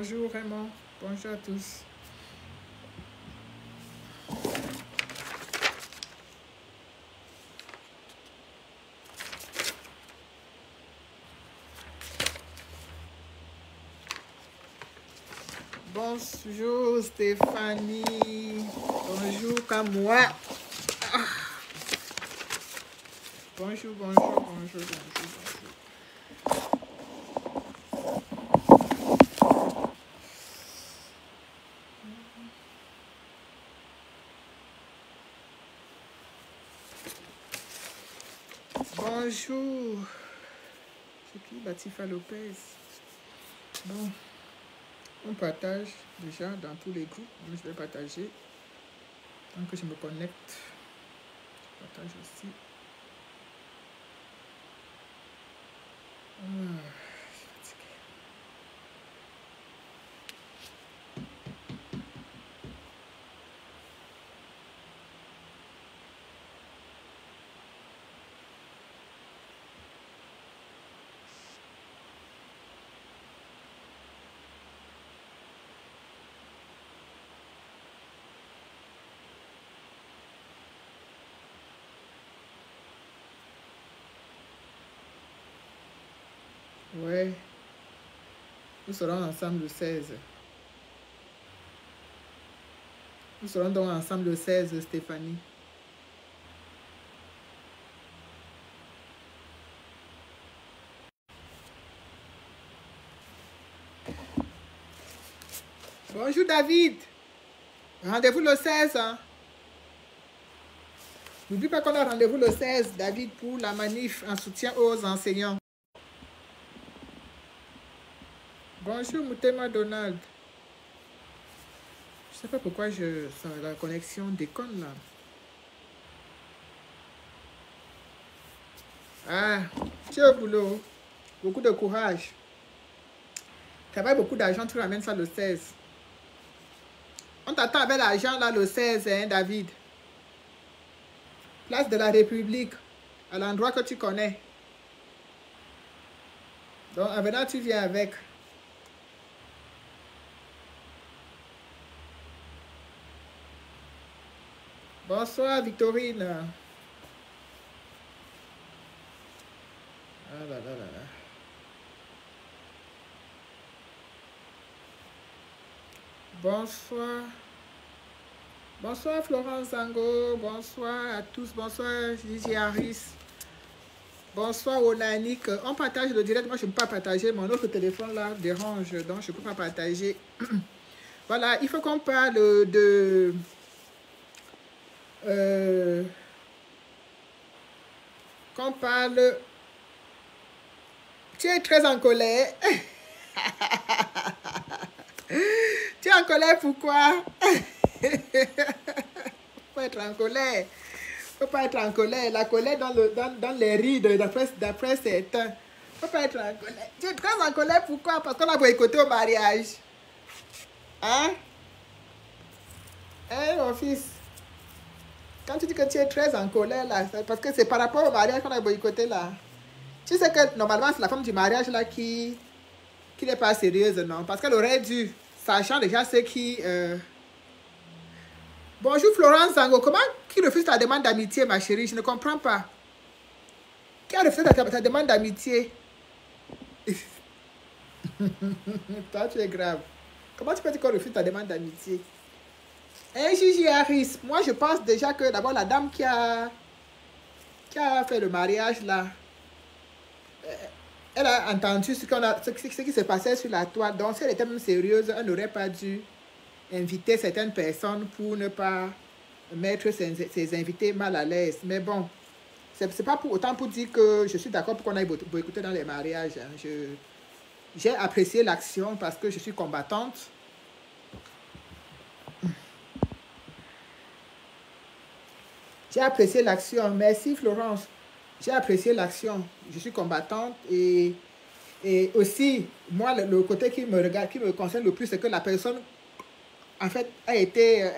Bonjour Raymond. Bonjour à tous. Bonjour Stéphanie. Bonjour Kamoa. Ah. Bonjour, bonjour, bonjour, bonjour. Bonjour. C'est qui? Latifa Lopez. Bon, on partage déjà dans tous les groupes. Moi, je vais partager. Tant que je me connecte, je partage aussi. Ouais, nous serons ensemble le 16. Nous serons donc ensemble le 16, Stéphanie. Bonjour David. Rendez-vous le 16. Hein? N'oublie pas qu'on a rendez-vous le 16, David, pour la manif en soutien aux enseignants. Bonjour Moutema Donald. Je ne sais pas pourquoi la connexion déconne là. Ah, tu es au boulot. Beaucoup de courage. Travaille beaucoup d'argent, tu ramènes ça le 16. On t'attend avec l'argent là le 16, hein, David. Place de la République, à l'endroit que tu connais. Donc, en venant, tu viens avec. Bonsoir, Victorine. Ah là là là là. Bonsoir. Bonsoir, Florence Zango. Bonsoir à tous. Bonsoir, Gigi Harris. Bonsoir, Onanik. On partage le direct. Moi, je ne peux pas partager. Mon autre téléphone là dérange. Donc, je ne peux pas partager. Voilà, il faut qu'on parle de... qu'on parle... Tu es très en colère. Tu es en colère pourquoi? Faut être en colère. Faut pas être en colère. La colère dans les rides, d'après certains. Faut pas être en colère. Tu es très en colère pourquoi? Parce qu'on a boycotté au mariage. Hein? Hein, mon fils? Quand tu dis que tu es très en colère là, c'est parce que c'est par rapport au mariage qu'on a boycotté là. Tu sais que normalement c'est la femme du mariage là qui n'est pas sérieuse, non? Parce qu'elle aurait dû, sachant déjà ce qui... Bonjour Florence Zango, comment qui refuse ta demande d'amitié, ma chérie? Je ne comprends pas. Qui a refusé ta demande d'amitié? Toi, tu es grave. Comment tu peux dire qu'on refuse ta demande d'amitié? Hein, Gigi Harris, moi je pense déjà que d'abord la dame qui a fait le mariage là, elle a entendu ce qui se passait sur la toile. Donc si elle était même sérieuse, elle n'aurait pas dû inviter certaines personnes pour ne pas mettre ses invités mal à l'aise. Mais bon, c'est pas pour autant pour dire que je suis d'accord pour qu'on aille boycotter dans les mariages. Hein. J'ai apprécié l'action parce que je suis combattante. J'ai apprécié l'action. Merci Florence. J'ai apprécié l'action. Je suis combattante et aussi, moi, le côté qui me regarde, qui me concerne le plus, c'est que la personne, en fait, elle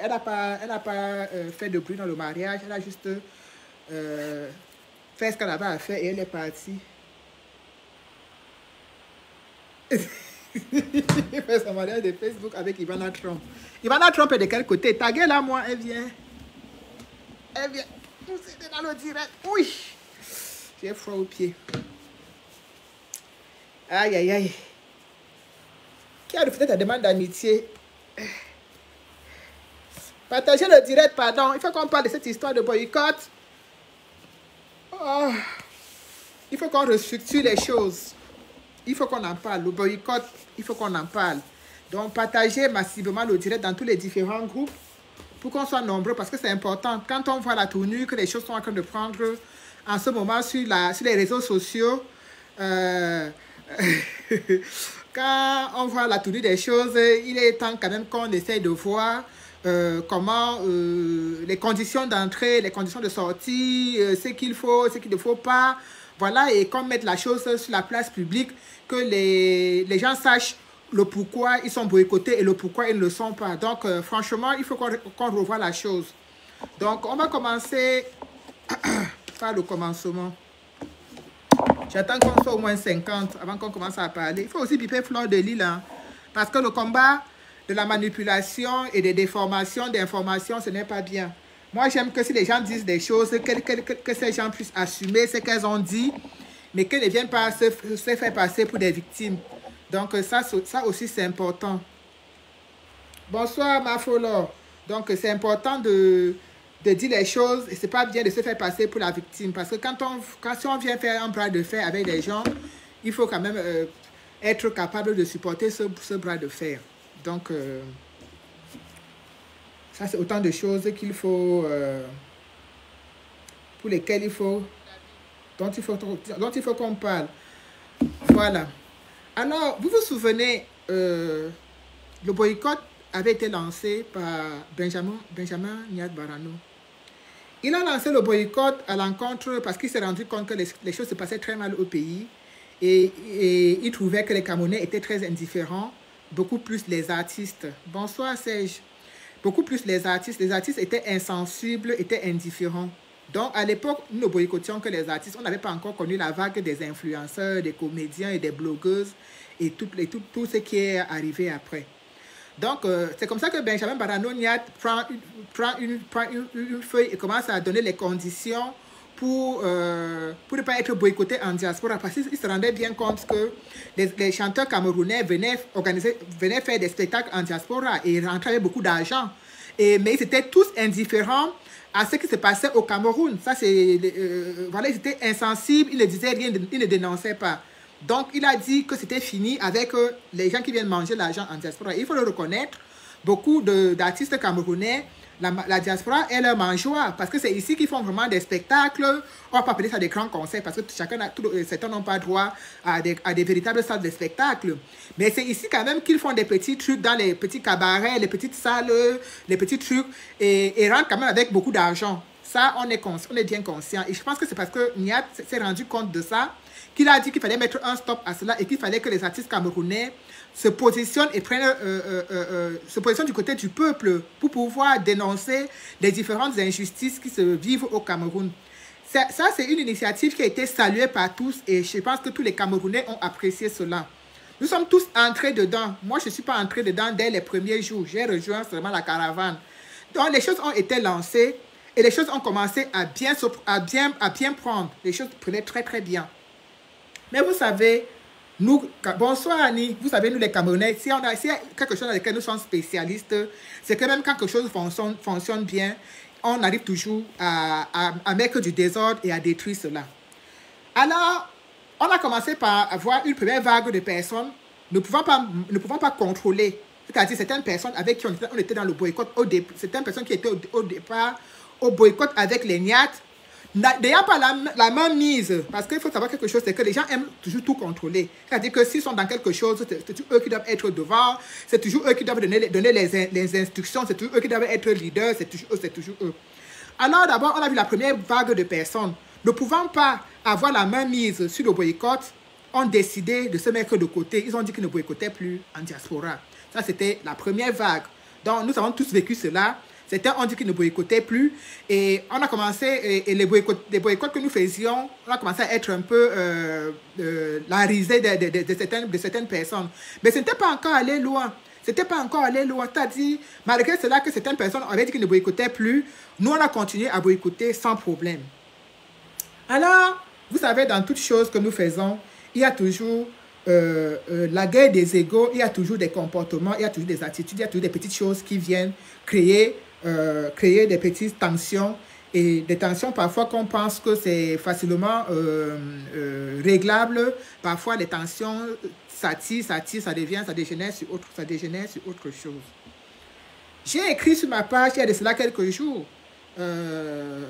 n'a pas fait de bruit dans le mariage. Elle a juste fait ce qu'elle avait à faire et elle est partie. Il fait son mariage de Facebook avec Ivana Trump. Ivana Trump est de quel côté? Taguez-la, moi, elle vient. Elle vient. C'était dans le direct. Oui. J'ai froid aux pieds. Aïe, aïe, aïe. Qui a refusé ta demande d'amitié? Partagez le direct, pardon. Il faut qu'on parle de cette histoire de boycott. Oh. Il faut qu'on restructure les choses. Il faut qu'on en parle. Le boycott, il faut qu'on en parle. Donc, partagez massivement le direct dans tous les différents groupes pour qu'on soit nombreux parce que c'est important. Quand on voit la tournure que les choses sont en train de prendre en ce moment sur les réseaux sociaux, quand on voit la tournure des choses, il est temps quand même qu'on essaye de voir comment les conditions d'entrée, les conditions de sortie, ce qu'il faut, ce qu'il ne faut pas. Voilà, et qu'on mette la chose sur la place publique, que les gens sachent le pourquoi ils sont boycottés et le pourquoi ils ne le sont pas. Donc, franchement, il faut qu'on revoie la chose. Donc, on va commencer par le commencement. J'attends qu'on soit au moins 50 avant qu'on commence à parler. Il faut aussi piper Fleur de Lille, hein, parce que le combat de la manipulation et des déformations d'informations, ce n'est pas bien. Moi, j'aime que si les gens disent des choses, que ces gens puissent assumer ce qu'elles ont dit, mais qu'elles ne viennent pas se faire passer pour des victimes. Donc, ça aussi, c'est important. Bonsoir, ma Folor. Donc, c'est important de dire les choses et ce n'est pas bien de se faire passer pour la victime. Parce que si on vient faire un bras de fer avec les gens, il faut quand même être capable de supporter ce bras de fer. Donc, ça, c'est autant de choses qu'il faut, pour lesquelles dont il faut qu'on parle. Voilà. Alors, vous vous souvenez, le boycott avait été lancé par Benjamin Nyat-Barano. Il a lancé le boycott à l'encontre parce qu'il s'est rendu compte que les choses se passaient très mal au pays et il trouvait que les Camerounais étaient très indifférents, beaucoup plus les artistes. Bonsoir Serge. Beaucoup plus les artistes. Les artistes étaient insensibles, étaient indifférents. Donc, à l'époque, nous ne boycottions que les artistes. On n'avait pas encore connu la vague des influenceurs, des comédiens et des blogueuses et tout ce qui est arrivé après. Donc, c'est comme ça que Benjamin Barano-Nyat prend une feuille et commence à donner les conditions pour ne pas être boycotté en diaspora. Parce qu'il se rendait bien compte que les chanteurs camerounais venaient faire des spectacles en diaspora et rentraient avec beaucoup d'argent. Mais ils étaient tous indifférents à ce qui se passait au Cameroun. Ça, voilà, ils étaient insensibles, ils ne disaient rien, ils ne dénonçaient pas. Donc, il a dit que c'était fini avec les gens qui viennent manger l'argent en diaspora. Il faut le reconnaître, beaucoup d'artistes camerounais, la diaspora est leur mangeoire, parce que c'est ici qu'ils font vraiment des spectacles. On ne va pas appeler ça des grands concerts, parce que certains n'ont pas droit à des véritables salles de spectacle. Mais c'est ici quand même qu'ils font des petits trucs dans les petits cabarets, les petites salles, les petits trucs, et rentrent quand même avec beaucoup d'argent. Ça, on est bien conscient. Et je pense que c'est parce que Nyat s'est rendu compte de ça, qu'il a dit qu'il fallait mettre un stop à cela et qu'il fallait que les artistes camerounais se positionnent et se positionnent du côté du peuple pour pouvoir dénoncer les différentes injustices qui se vivent au Cameroun. Ça, c'est une initiative qui a été saluée par tous et je pense que tous les Camerounais ont apprécié cela. Nous sommes tous entrés dedans. Moi, je ne suis pas entré dedans dès les premiers jours. J'ai rejoint seulement la caravane. Donc, les choses ont été lancées et les choses ont commencé à bien prendre. Les choses prenaient très, très bien. Mais vous savez, nous, bonsoir Annie, vous savez, nous les Camerounais, s'il y a quelque chose dans lequel nous sommes spécialistes, c'est que même quand quelque chose fonctionne bien, on arrive toujours à mettre du désordre et à détruire cela. Alors, on a commencé par avoir une première vague de personnes ne pouvant pas contrôler, c'est-à-dire certaines personnes avec qui on était dans le boycott, certaines personnes qui étaient au départ au boycott avec les Nyat, n'ayant pas la main mise, parce qu'il faut savoir quelque chose, c'est que les gens aiment toujours tout contrôler. C'est-à-dire que s'ils sont dans quelque chose, c'est toujours eux qui doivent être devant, c'est toujours eux qui doivent donner les instructions, c'est toujours eux qui doivent être leaders, c'est toujours eux. Alors d'abord, on a vu la première vague de personnes ne pouvant pas avoir la main mise sur le boycott, ont décidé de se mettre de côté. Ils ont dit qu'ils ne boycottaient plus en diaspora. Ça, c'était la première vague. Donc, nous avons tous vécu cela. Certains ont dit qu'ils ne boycottaient plus. Et on a commencé, et les boycotts que nous faisions, on a commencé à être un peu la risée de certaines personnes. Mais ce n'était pas encore allé loin. C'était pas encore allé loin. C'est-à-dire, malgré cela que certaines personnes avaient dit qu'ils ne boycottaient plus, nous, on a continué à boycotter sans problème. Alors, vous savez, dans toutes choses que nous faisons, il y a toujours la guerre des égos, il y a toujours des comportements, il y a toujours des attitudes, il y a toujours des petites choses qui viennent créer des petites tensions. Et des tensions parfois qu'on pense que c'est facilement réglable. Parfois, les tensions ça tire, ça dégénère sur autre chose. J'ai écrit sur ma page il y a de cela quelques jours, je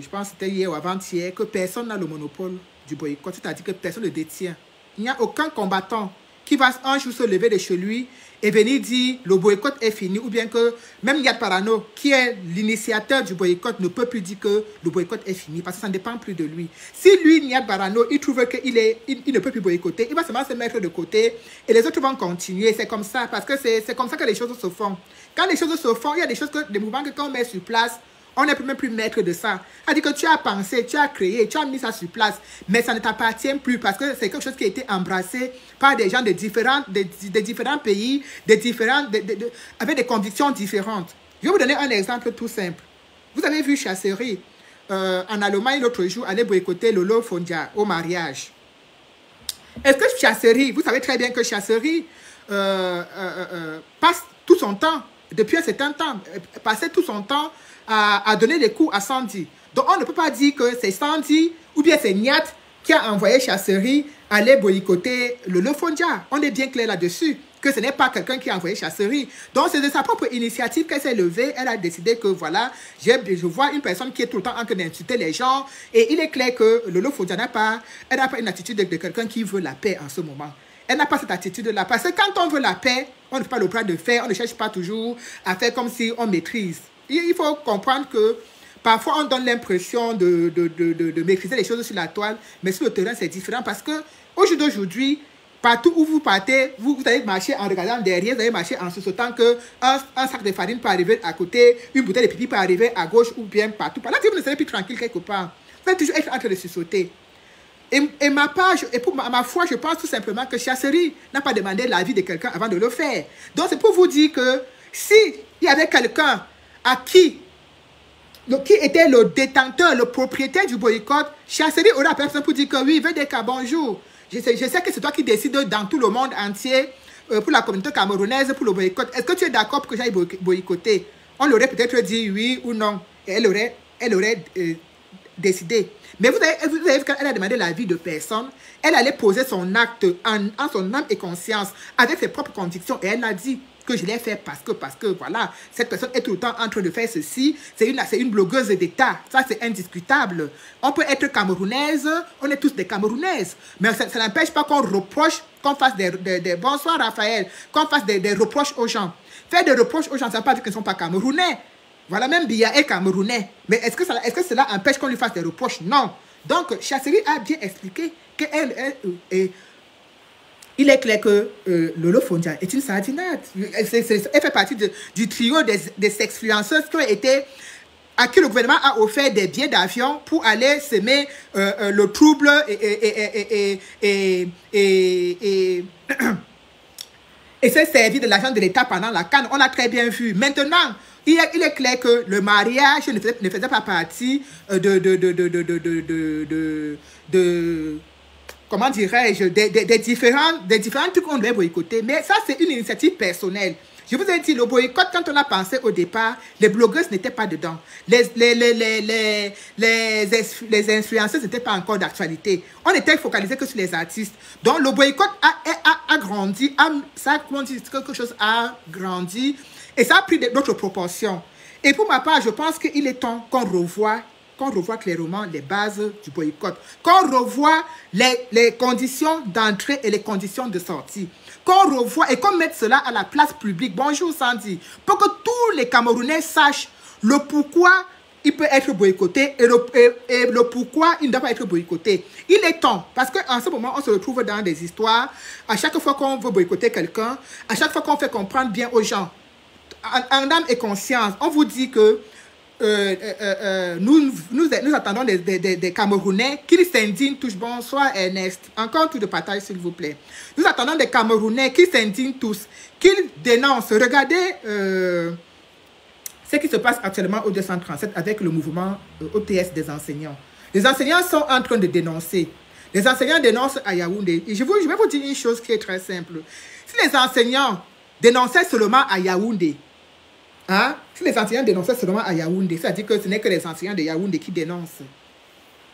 pense que c'était hier ou avant-hier, que personne n'a le monopole du boycott, c'est-à-dire que personne ne le détient. Il n'y a aucun combattant qui va un jour se lever de chez lui et venir dire le boycott est fini, ou bien que même Niad Parano, qui est l'initiateur du boycott, ne peut plus dire que le boycott est fini, parce que ça ne dépend plus de lui. Si lui, Niad Parano, il trouve qu'il ne peut plus boycotter, il va seulement se mettre de côté et les autres vont continuer. C'est comme ça, parce que c'est comme ça que les choses se font. Quand les choses se font, il y a des choses, des mouvements que quand on met sur place, on n'est même plus maître de ça. C'est-à-dire que tu as pensé, tu as créé, tu as mis ça sur place, mais ça ne t'appartient plus parce que c'est quelque chose qui a été embrassé par des gens de différents pays, avec des convictions différentes. Je vais vous donner un exemple tout simple. Vous avez vu Chasserie, en Allemagne l'autre jour, aller boycotter Lolo Fondia au mariage. Est-ce que Chasserie, vous savez très bien que Chasserie passe tout son temps, depuis un certain temps, passait tout son temps à donner des coups à Sandy. Donc on ne peut pas dire que c'est Sandy ou bien c'est Niat qui a envoyé Chasserie aller boycotter le Lofondia. On est bien clair là-dessus, que ce n'est pas quelqu'un qui a envoyé Chasserie. Donc c'est de sa propre initiative qu'elle s'est levée. Elle a décidé que voilà, je vois une personne qui est tout le temps en train d'insulter les gens. Et il est clair que le Lofondia n'a pas une attitude de quelqu'un qui veut la paix en ce moment. Elle n'a pas cette attitude-là. Parce que quand on veut la paix, on ne fait pas le bras de fer, on ne cherche pas toujours à faire comme si on maîtrise. Il faut comprendre que parfois on donne l'impression de maîtriser les choses sur la toile, mais sur le terrain c'est différent parce que au jour d'aujourd'hui, partout où vous partez, vous allez marcher en regardant derrière, vous allez marcher en se sautant qu'un sac de farine peut arriver à côté, une bouteille de pipi peut arriver à gauche ou bien partout. Là, vous ne serez plus tranquille quelque part. Vous allez toujours être en train de se sauter. Et ma page, et pour ma foi, je pense tout simplement que Chasserie n'a pas demandé l'avis de quelqu'un avant de le faire. Donc c'est pour vous dire que si il y avait quelqu'un qui était le détenteur, le propriétaire du boycott, Chasserie aurait appelé personne pour dire que oui, VDK, bonjour. Je sais que c'est toi qui décides dans tout le monde entier, pour la communauté camerounaise, pour le boycott. Est-ce que tu es d'accord pour que j'aille boycotter? On l'aurait peut-être dit oui ou non. Et elle aurait décidé. Mais vous avez vu quand elle a demandé l'avis de personne, elle allait poser son acte en son âme et conscience, avec ses propres convictions. Et elle a dit que je l'ai fait parce que voilà, cette personne est tout le temps en train de faire ceci. C'est une blogueuse d'État. Ça, c'est indiscutable. On peut être camerounaise, on est tous des Camerounaises. Mais ça n'empêche pas qu'on reproche, qu'on fasse des bonsoir Raphaël, qu'on fasse des reproches aux gens. Faire des reproches aux gens, ça ne veut pas dire qu'ils ne sont pas Camerounais. Voilà, même Biya est Camerounais. Mais est-ce que cela empêche qu'on lui fasse des reproches? Non. Donc, Chasserie a bien expliqué il est clair que Lolo Fondia est une sardinade. Elle fait partie du trio des sexfluenceuses à qui le gouvernement a offert des billets d'avion pour aller semer le trouble et se servir de l'argent de l'État pendant la CAN. On l'a très bien vu. Maintenant, il est clair que le mariage ne faisait pas partie comment dirais-je, des différents trucs qu'on devait boycotter. Mais ça, c'est une initiative personnelle. Je vous ai dit, le boycott, quand on a pensé au départ, les blogueuses n'étaient pas dedans. Les influenceuses n'étaient pas encore d'actualité. On était focalisé que sur les artistes. Donc, le boycott a grandi, quelque chose a grandi et ça a pris d'autres proportions. Et pour ma part, je pense qu'il est temps qu'on revoie clairement les bases du boycott, qu'on revoie les conditions d'entrée et les conditions de sortie, qu'on revoie et qu'on mette cela à la place publique. Bonjour Sandy, pour que tous les Camerounais sachent le pourquoi il peut être boycotté et le pourquoi il ne doit pas être boycotté. Il est temps, parce qu'en ce moment, on se retrouve dans des histoires, à chaque fois qu'on veut boycotter quelqu'un, à chaque fois qu'on fait comprendre bien aux gens, en âme et conscience, on vous dit que nous attendons des Camerounais qu'ils s'indignent tous. Bonsoir Ernest. Encore tout de partage s'il vous plaît. Nous attendons des Camerounais qui s'indignent tous, qu'ils dénoncent. Regardez ce qui se passe actuellement au 237 avec le mouvement OTS des enseignants. Les enseignants sont en train de dénoncer. Les enseignants dénoncent à Yaoundé. Et je vais vous dire une chose qui est très simple. Si les enseignants dénonçaient seulement à Yaoundé, hein, si les enseignants dénonçaient seulement à Yaoundé, c'est-à-dire que ce n'est que les enseignants de Yaoundé qui dénoncent.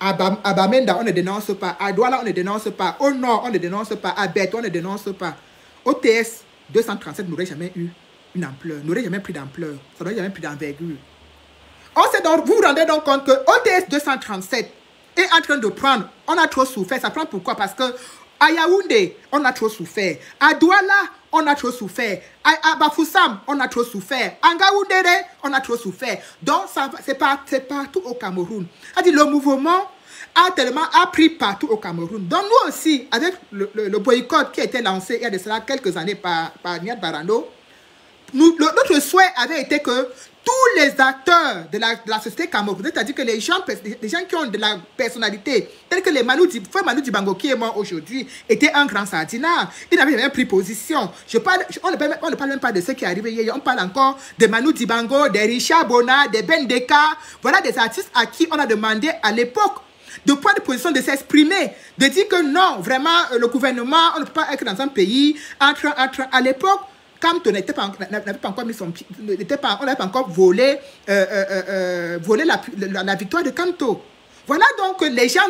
À Bamenda, on ne dénonce pas. À Douala, on ne dénonce pas. Au Nord, on ne dénonce pas. À Bête, on ne dénonce pas. OTS 237 n'aurait jamais eu une ampleur, n'aurait jamais pris d'ampleur. Ça n'aurait jamais pris d'envergure. Vous vous rendez donc compte que OTS 237 est en train de prendre. On a trop souffert. Ça prend pourquoi? Parce que à Yaoundé, on a trop souffert. À Douala, on a trop souffert. À Bafoussam, on a trop souffert. À Ngaoundéré, on a trop souffert. Donc, c'est partout au Cameroun. Le mouvement a pris partout au Cameroun. Donc, nous aussi, avec le boycott qui a été lancé il y a de cela quelques années par Niat Barano, notre souhait avait été que tous les acteurs de la société camerounaise, c'est-à-dire que les gens qui ont de la personnalité, tels que les Manu Dibango qui est mort aujourd'hui, était un grand sardinard. Il n'avait jamais pris position. On ne parle même pas de ce qui est arrivé hier. On parle encore de Manu Dibango, de Richard Bona, de Ben Deka. Voilà des artistes à qui on a demandé à l'époque de prendre position, de s'exprimer, de dire que non, vraiment, le gouvernement, on ne peut pas être dans un pays à l'époque. Kamto n'avait pas encore mis son pied, on n'avait pas encore volé la victoire de Kamto. Voilà donc les gens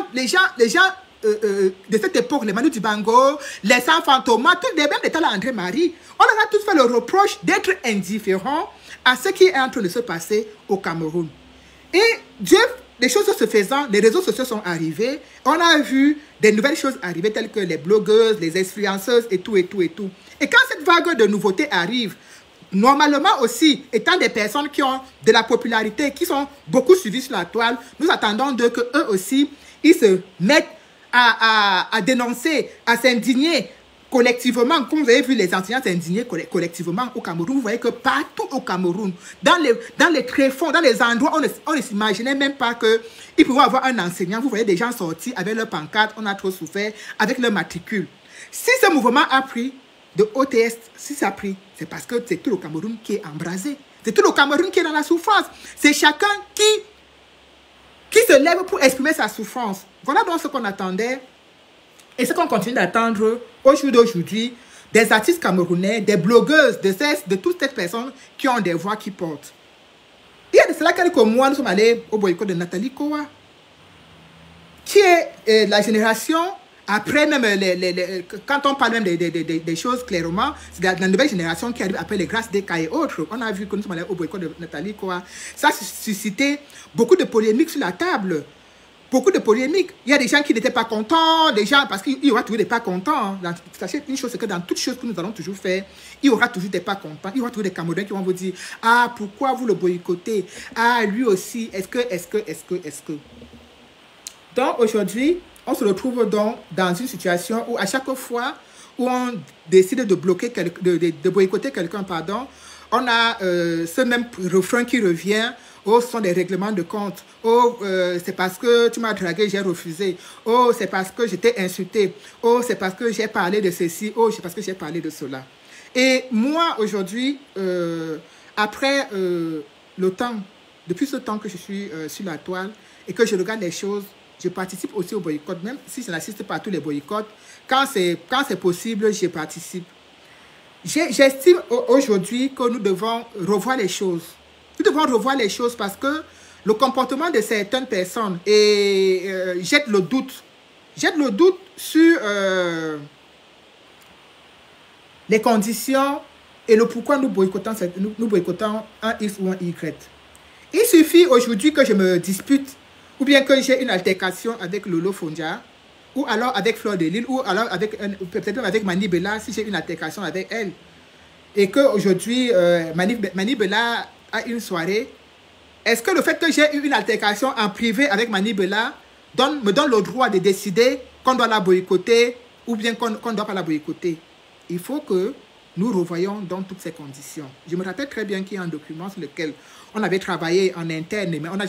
de cette époque, les Manu Dibango, les Sans Fantômas, tous les mêmes états là, André Marie, on leur a tous fait le reproche d'être indifférents à ce qui est en train de se passer au Cameroun. Et les choses se faisant, les réseaux sociaux sont arrivés, on a vu des nouvelles choses arriver telles que les blogueuses, les influenceuses et tout. Et quand cette vague de nouveautés arrive, normalement aussi, étant des personnes qui ont de la popularité, qui sont beaucoup suivies sur la toile, nous attendons d'eux qu'eux aussi, ils se mettent à dénoncer, à s'indigner collectivement. Comme vous avez vu les enseignants s'indigner collectivement au Cameroun, vous voyez que partout au Cameroun, dans les tréfonds, dans les endroits, on ne s'imaginait même pas qu'ils pouvaient avoir un enseignant. Vous voyez des gens sortis avec leur pancarte, on a trop souffert, avec leur matricule. Si ce mouvement a pris de OTS, si ça a pris, c'est parce que c'est tout le Cameroun qui est embrasé. C'est tout le Cameroun qui est dans la souffrance. C'est chacun qui se lève pour exprimer sa souffrance. Voilà donc ce qu'on attendait et ce qu'on continue d'attendre au jour d'aujourd'hui des artistes camerounais, des blogueuses, de toutes ces personnes qui ont des voix qui portent. Il y a de cela quelques mois, nous sommes allés au boycott de Nathalie Kowa, qui est la génération. Après, même, quand on parle même des choses clairement, c'est la nouvelle génération qui arrive après les grâces des cas et autres. On a vu que nous sommes allés au boycott de Nathalie Kowa. Ça a suscité beaucoup de polémiques sur la table. Beaucoup de polémiques. Il y a des gens qui n'étaient pas contents, des gens, parce qu'il y aura toujours des pas contents. Sachez une chose, c'est que dans toutes choses que nous allons toujours faire, il y aura toujours des pas contents. Il y aura toujours des Camerounais qui vont vous dire, ah, pourquoi vous le boycottez? Ah, lui aussi, est-ce que. Donc, aujourd'hui, on se retrouve donc dans une situation où à chaque fois où on décide de bloquer, de boycotter quelqu'un, pardon, on a ce même refrain qui revient. Oh, ce sont des règlements de compte. Oh, c'est parce que tu m'as dragué, j'ai refusé. Oh, c'est parce que j'étais insulté. Oh, c'est parce que j'ai parlé de ceci. Oh, c'est parce que j'ai parlé de cela. Et moi, aujourd'hui, après le temps, depuis ce temps que je suis sur la toile et que je regarde les choses, je participe aussi au boycott, même si je n'assiste pas à tous les boycotts. Quand c'est possible, je participe. J'estime aujourd'hui que nous devons revoir les choses. Nous devons revoir les choses parce que le comportement de certaines personnes jette le doute sur les conditions et le pourquoi nous boycottons un X ou un Y. Il suffit aujourd'hui que je me dispute ou bien que j'ai une altercation avec Lolo Fondia, ou alors avec Fleur de Lille, ou alors peut-être même avec Mani Bella, si j'ai une altercation avec elle. Et qu'aujourd'hui, Mani Bella a une soirée. Est-ce que le fait que j'ai eu une altercation en privé avec Mani Bella me donne le droit de décider qu'on doit la boycotter ou bien qu'on ne doit pas la boycotter? Il faut que nous revoyons dans toutes ces conditions. Je me rappelle très bien qu'il y a un document sur lequel on avait travaillé en interne, mais on ne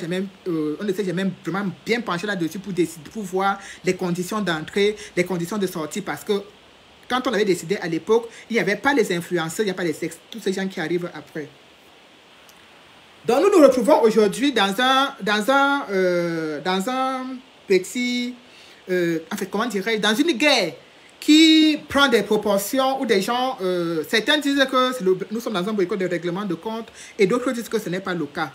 s'est jamais vraiment bien penché là-dessus pour décider, pour voir les conditions d'entrée, les conditions de sortie, parce que quand on avait décidé à l'époque, il n'y avait pas les influenceurs, il n'y a pas les sexes, tous ces gens qui arrivent après. Donc nous nous retrouvons aujourd'hui dans un petit, en fait, comment dirais-je, dans une guerre qui prend des proportions où des gens, certains disent que nous sommes dans un boycott de règlement de compte et d'autres disent que ce n'est pas le cas.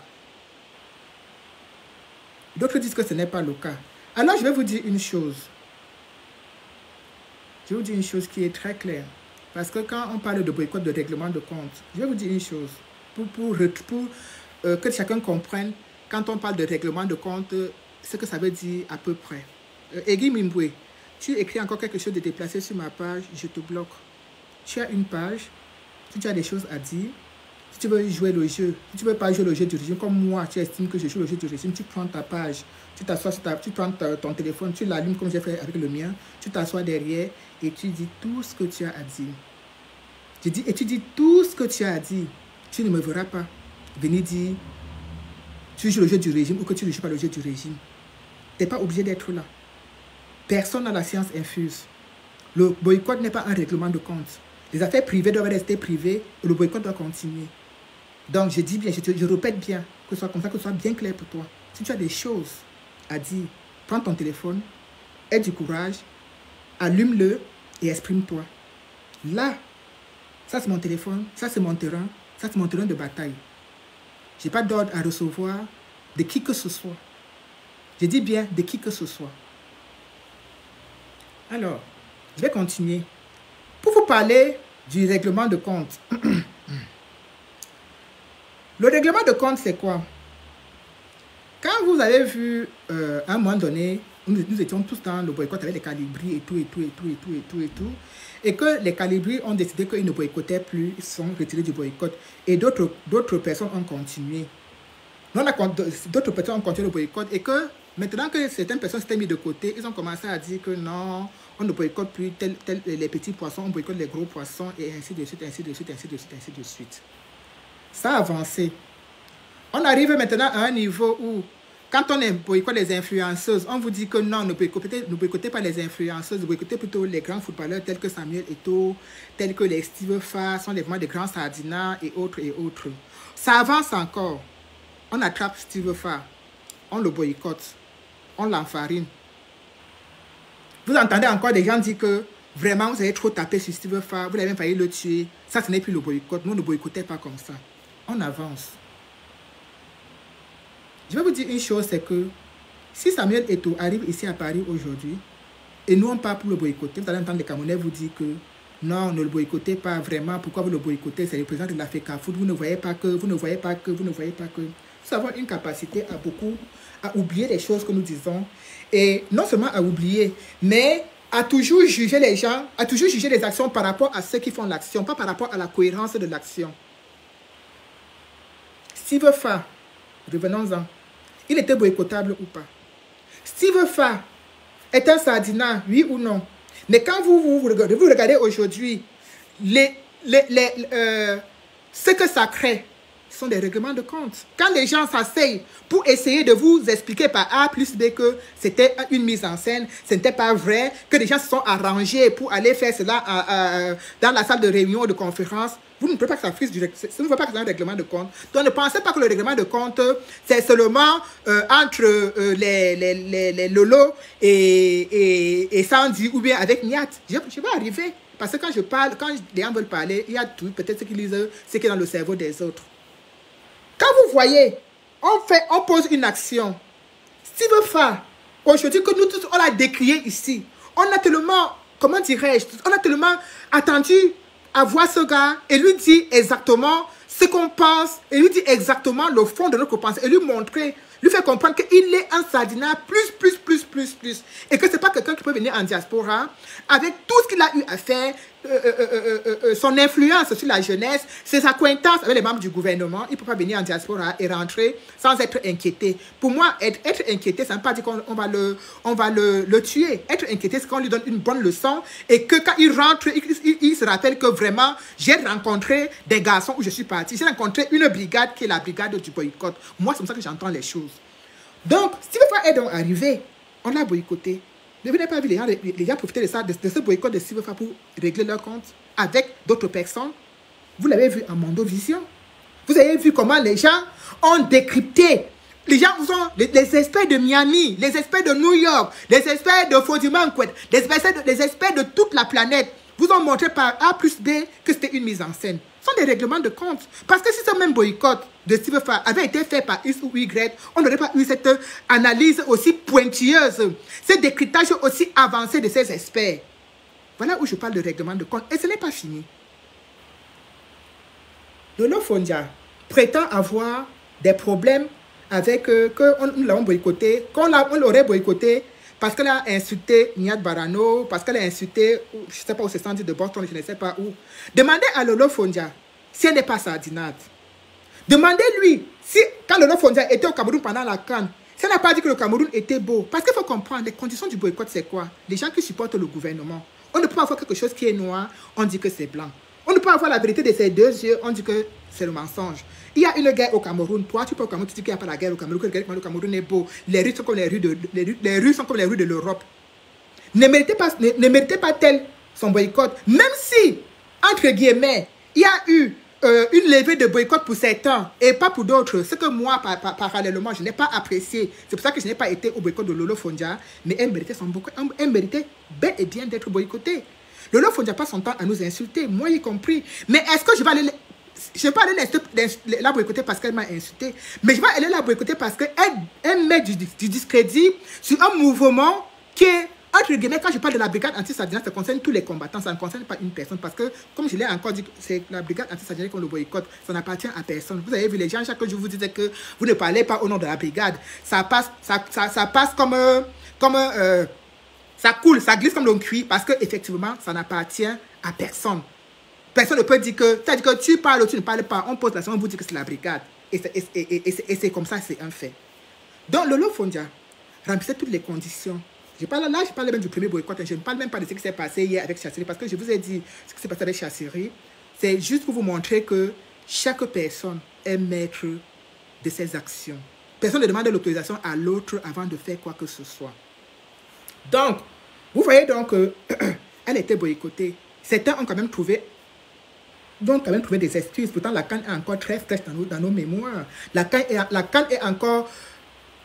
D'autres disent que ce n'est pas le cas. Alors je vais vous dire une chose. Je vais vous dire une chose qui est très claire. Parce que quand on parle de boycott de règlement de compte, je vais vous dire une chose. Pour que chacun comprenne, quand on parle de règlement de compte, ce que ça veut dire à peu près. Egui Mimbwe, tu écris encore quelque chose de déplacé sur ma page, je te bloque. Tu as une page, si tu as des choses à dire, si tu veux jouer le jeu, si tu ne veux pas jouer le jeu du régime, comme moi, tu estimes que je joue le jeu du régime, tu prends ta page, tu t'assois, tu prends ton téléphone, tu l'allumes comme j'ai fait avec le mien, tu t'assois derrière et tu dis tout ce que tu as à dire. Et tu dis tout ce que tu as à dire. Tu ne me verras pas venir dire tu joues le jeu du régime ou que tu ne joues pas le jeu du régime. Tu n'es pas obligé d'être là. Personne n'a la science infuse. Le boycott n'est pas un règlement de compte. Les affaires privées doivent rester privées et le boycott doit continuer. Donc, je dis bien, je répète bien, que ce soit comme ça, que ce soit bien clair pour toi. Si tu as des choses à dire, prends ton téléphone, aie du courage, allume-le et exprime-toi. Là, ça c'est mon téléphone, ça c'est mon terrain de bataille. Je n'ai pas d'ordre à recevoir de qui que ce soit. Je dis bien de qui que ce soit. Alors, je vais continuer. Pour vous parler du règlement de compte. Le règlement de compte, c'est quoi? Quand vous avez vu, à un moment donné, nous étions tous dans le boycott avec les Calibri et tout. Et que les Calibri ont décidé qu'ils ne boycottaient plus, ils sont retirés du boycott. Et d'autres personnes ont continué. D'autres personnes ont continué le boycott et que maintenant que certaines personnes s'étaient mises de côté, ils ont commencé à dire que non, on ne boycotte plus les petits poissons, on boycotte les gros poissons et ainsi de suite, ainsi de suite, ainsi de suite, ainsi de suite. Ça a avancé. On arrive maintenant à un niveau où, quand on boycotte les influenceuses, on vous dit que non, ne boycottez pas les influenceuses, boycottez plutôt les grands footballeurs tels que Samuel Eto'o, tels que les Steve Fa, sont vraiment des grands Sardina et autres et autres. Ça avance encore. On attrape Steve Fa, on le boycotte, on l'enfarine. Vous entendez encore des gens dire que vraiment vous avez trop tapé sur Steve Fa, vous avez même failli le tuer. Ça, ce n'est plus le boycott. Nous ne boycottons pas comme ça. On avance. Je vais vous dire une chose, c'est que si Samuel Eto'o arrive ici à Paris aujourd'hui, et nous on part pour le boycotter, vous allez entendre les Camerounais vous dire que non, ne le boycottez pas vraiment. Pourquoi vous le boycottez? C'est le président de la FECAFOOT. Vous ne voyez pas que, vous ne voyez pas que, vous ne voyez pas que. Nous avons une capacité à oublier les choses que nous disons. Et non seulement à oublier, mais à toujours juger les gens, à toujours juger les actions par rapport à ceux qui font l'action, pas par rapport à la cohérence de l'action. Steve Fa, revenons-en. Il était boycottable ou pas? Steve Fa est un Sardina, oui ou non? Mais quand vous regardez aujourd'hui, ce que ça crée, ce sont des règlements de compte. Quand les gens s'asseyent pour essayer de vous expliquer par A plus B que c'était une mise en scène, ce n'était pas vrai, que les gens se sont arrangés pour aller faire cela dans la salle de réunion ou de conférence, vous ne pouvez pas que ça frise du règlement. Ce ne veut pas que c'est un règlement de compte. Donc ne pensez pas que le règlement de compte, c'est seulement entre les Lolo et Sandy ou bien avec Niat. Je vais arriver. Parce que quand je parle, quand les gens veulent parler, il y a tout, peut-être ce qu'ils lisent, ce qui est dans le cerveau des autres. Quand vous voyez, on pose une action. Steve Fa, aujourd'hui que nous tous, on l'a décrié ici. On a tellement, comment dirais-je, on a tellement attendu à voir ce gars et lui dire exactement ce qu'on pense, et lui dire exactement le fond de notre pensée, et lui montrer lui fait comprendre qu'il est un sardinat plus. Et que ce n'est pas quelqu'un qui peut venir en diaspora avec tout ce qu'il a eu à faire, son influence sur la jeunesse, ses acquaintances avec les membres du gouvernement. Il ne peut pas venir en diaspora et rentrer sans être inquiété. Pour moi, être inquiété, ça ne veut pas dire qu'on va le tuer. Être inquiété, c'est qu'on lui donne une bonne leçon et que quand il rentre, il se rappelle que vraiment, j'ai rencontré des garçons où je suis parti. J'ai rencontré une brigade qui est la brigade du boycott. Moi, c'est comme ça que j'entends les choses. Donc, si le fois est donc arrivé, on l'a boycotté. Ne venez pas voir les gens profiter de ça, de ce boycott de Silverfa pour régler leur compte avec d'autres personnes. Vous l'avez vu en Mondovision. Vous avez vu comment les gens ont décrypté. Les gens sont les experts de Miami, les experts de New York, les experts de Fodimanquet, les experts de toute la planète vous ont montré par A plus B que c'était une mise en scène. Ce sont des règlements de compte. Parce que si ce même boycott de Silverfa avait été fait par X ou Y, on n'aurait pas eu cette analyse aussi pointilleuse, ce décryptage aussi avancé de ces experts. Voilà où je parle de règlement de compte. Et ce n'est pas fini. Lolo Fondia prétend avoir des problèmes avec que nous l'avons boycotté, qu'on l'aurait boycotté parce qu'elle a insulté Niad Barano, parce qu'elle a insulté, je ne sais pas où c'est senti de Boston, je ne sais pas où. Demandez à Lolo Fondia si elle n'est pas sardinate. Demandez-lui si, quand Lolo Fondia était au Cameroun pendant la CAN, si elle n'a pas dit que le Cameroun était beau. Parce qu'il faut comprendre, les conditions du boycott, c'est quoi? Les gens qui supportent le gouvernement. On ne peut pas avoir quelque chose qui est noir, on dit que c'est blanc. On ne peut pas avoir la vérité de ses deux yeux, on dit que c'est le mensonge. Il y a une guerre au Cameroun. Toi, tu peux au Cameroun, tu dis qu'il n'y a pas la guerre au Cameroun, que le Cameroun est beau. Les rues sont comme les rues de l'Europe. Ne méritez pas tel son boycott. Même si, entre guillemets, il y a eu une levée de boycott pour certains et pas pour d'autres. Ce que moi, parallèlement, je n'ai pas apprécié. C'est pour ça que je n'ai pas été au boycott de Lolo Fondia. Mais elle méritait son boycott. Elle méritait bel et bien d'être boycottée. Lolo Fondia passe son temps à nous insulter, moi y compris. Mais est-ce que je vais aller... Je ne vais pas aller la boycotter parce qu'elle m'a insulté, mais je vais aller la boycotter parce qu'elle met du discrédit sur un mouvement qui est, entre guillemets, quand je parle de la brigade anti-sardinat, ça concerne tous les combattants, ça ne concerne pas une personne. Parce que, comme je l'ai encore dit, c'est la brigade anti-sardinat qu'on le boycotte, ça n'appartient à personne. Vous avez vu les gens, chaque jour vous disais que vous ne parlez pas au nom de la brigade. Ça passe comme... ça coule, ça glisse comme le cuir parce qu'effectivement, ça n'appartient à personne. Personne ne peut dire que, c'est-à-dire que tu parles ou tu ne parles pas. On pose la question, on vous dit que c'est la brigade. Et c'est comme ça, c'est un fait. Donc, Lolo Fondia remplissait toutes les conditions. Je parle même du premier boycott. Je ne parle même pas de ce qui s'est passé hier avec Chassiri. Parce que je vous ai dit ce qui s'est passé avec Chassiri. C'est juste pour vous montrer que chaque personne est maître de ses actions. Personne ne demande l'autorisation à l'autre avant de faire quoi que ce soit. Donc, vous voyez donc qu'elle était boycottée. Certains ont quand même trouvé des excuses. Pourtant, la CAN est encore très fraîche dans nos mémoires. La CAN est encore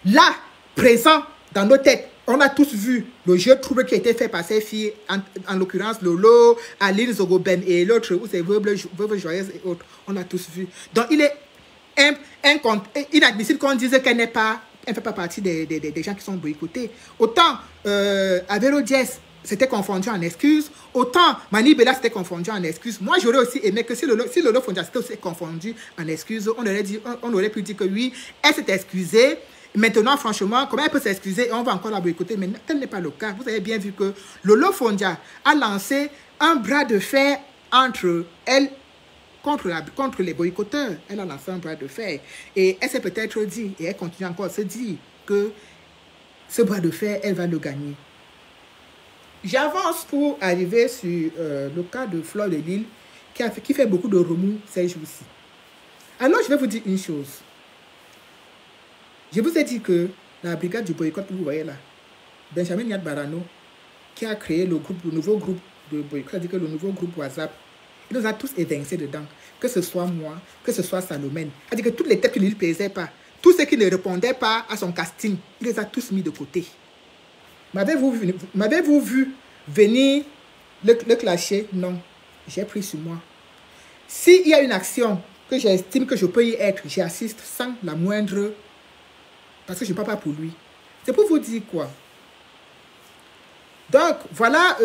là, présent dans nos têtes. On a tous vu le jeu trouble qui a été fait par ces filles, en l'occurrence Lolo, Aline Zogoben et l'autre, où c'est Veuve Joyeuse et autres. On a tous vu. Donc, il est inadmissible qu'on dise qu'elle ne fait pas partie des gens qui sont boycottés. Autant Avero Diaz s'était confondu en excuses, autant Mani Bella s'était confondu en excuses. Moi, j'aurais aussi aimé que si Lolo Fondia s'était aussi confondu en excuses, on aurait pu dire que oui, elle s'est excusée. Maintenant, franchement, comment elle peut s'excuser et on va encore la boycotter? Mais tel n'est pas le cas. Vous avez bien vu que Lolo Fondia a lancé un bras de fer entre elle contre les boycotteurs. Elle a lancé un bras de fer. Et elle s'est peut-être dit, et elle continue encore à se dire, que ce bras de fer, elle va le gagner. J'avance pour arriver sur le cas de Fleur de Lille qui fait beaucoup de remous ces jours-ci. Alors, je vais vous dire une chose. Je vous ai dit que la brigade du boycott, vous voyez là, Benjamin Niad Barano, qui a créé le nouveau groupe de boycott, c'est-à-dire que le nouveau groupe WhatsApp, il nous a tous évincés dedans. Que ce soit moi, que ce soit Salomène. C'est-à-dire que toutes les têtes qui ne lui plaisaient pas, tous ceux qui ne répondaient pas à son casting, il les a tous mis de côté. M'avez-vous vu venir le clasher? Non, j'ai pris sur moi. S'il y a une action que j'estime que je peux y être, j'y assiste sans la moindre... Parce que je ne parle pas pour lui. C'est pour vous dire quoi? Donc, voilà...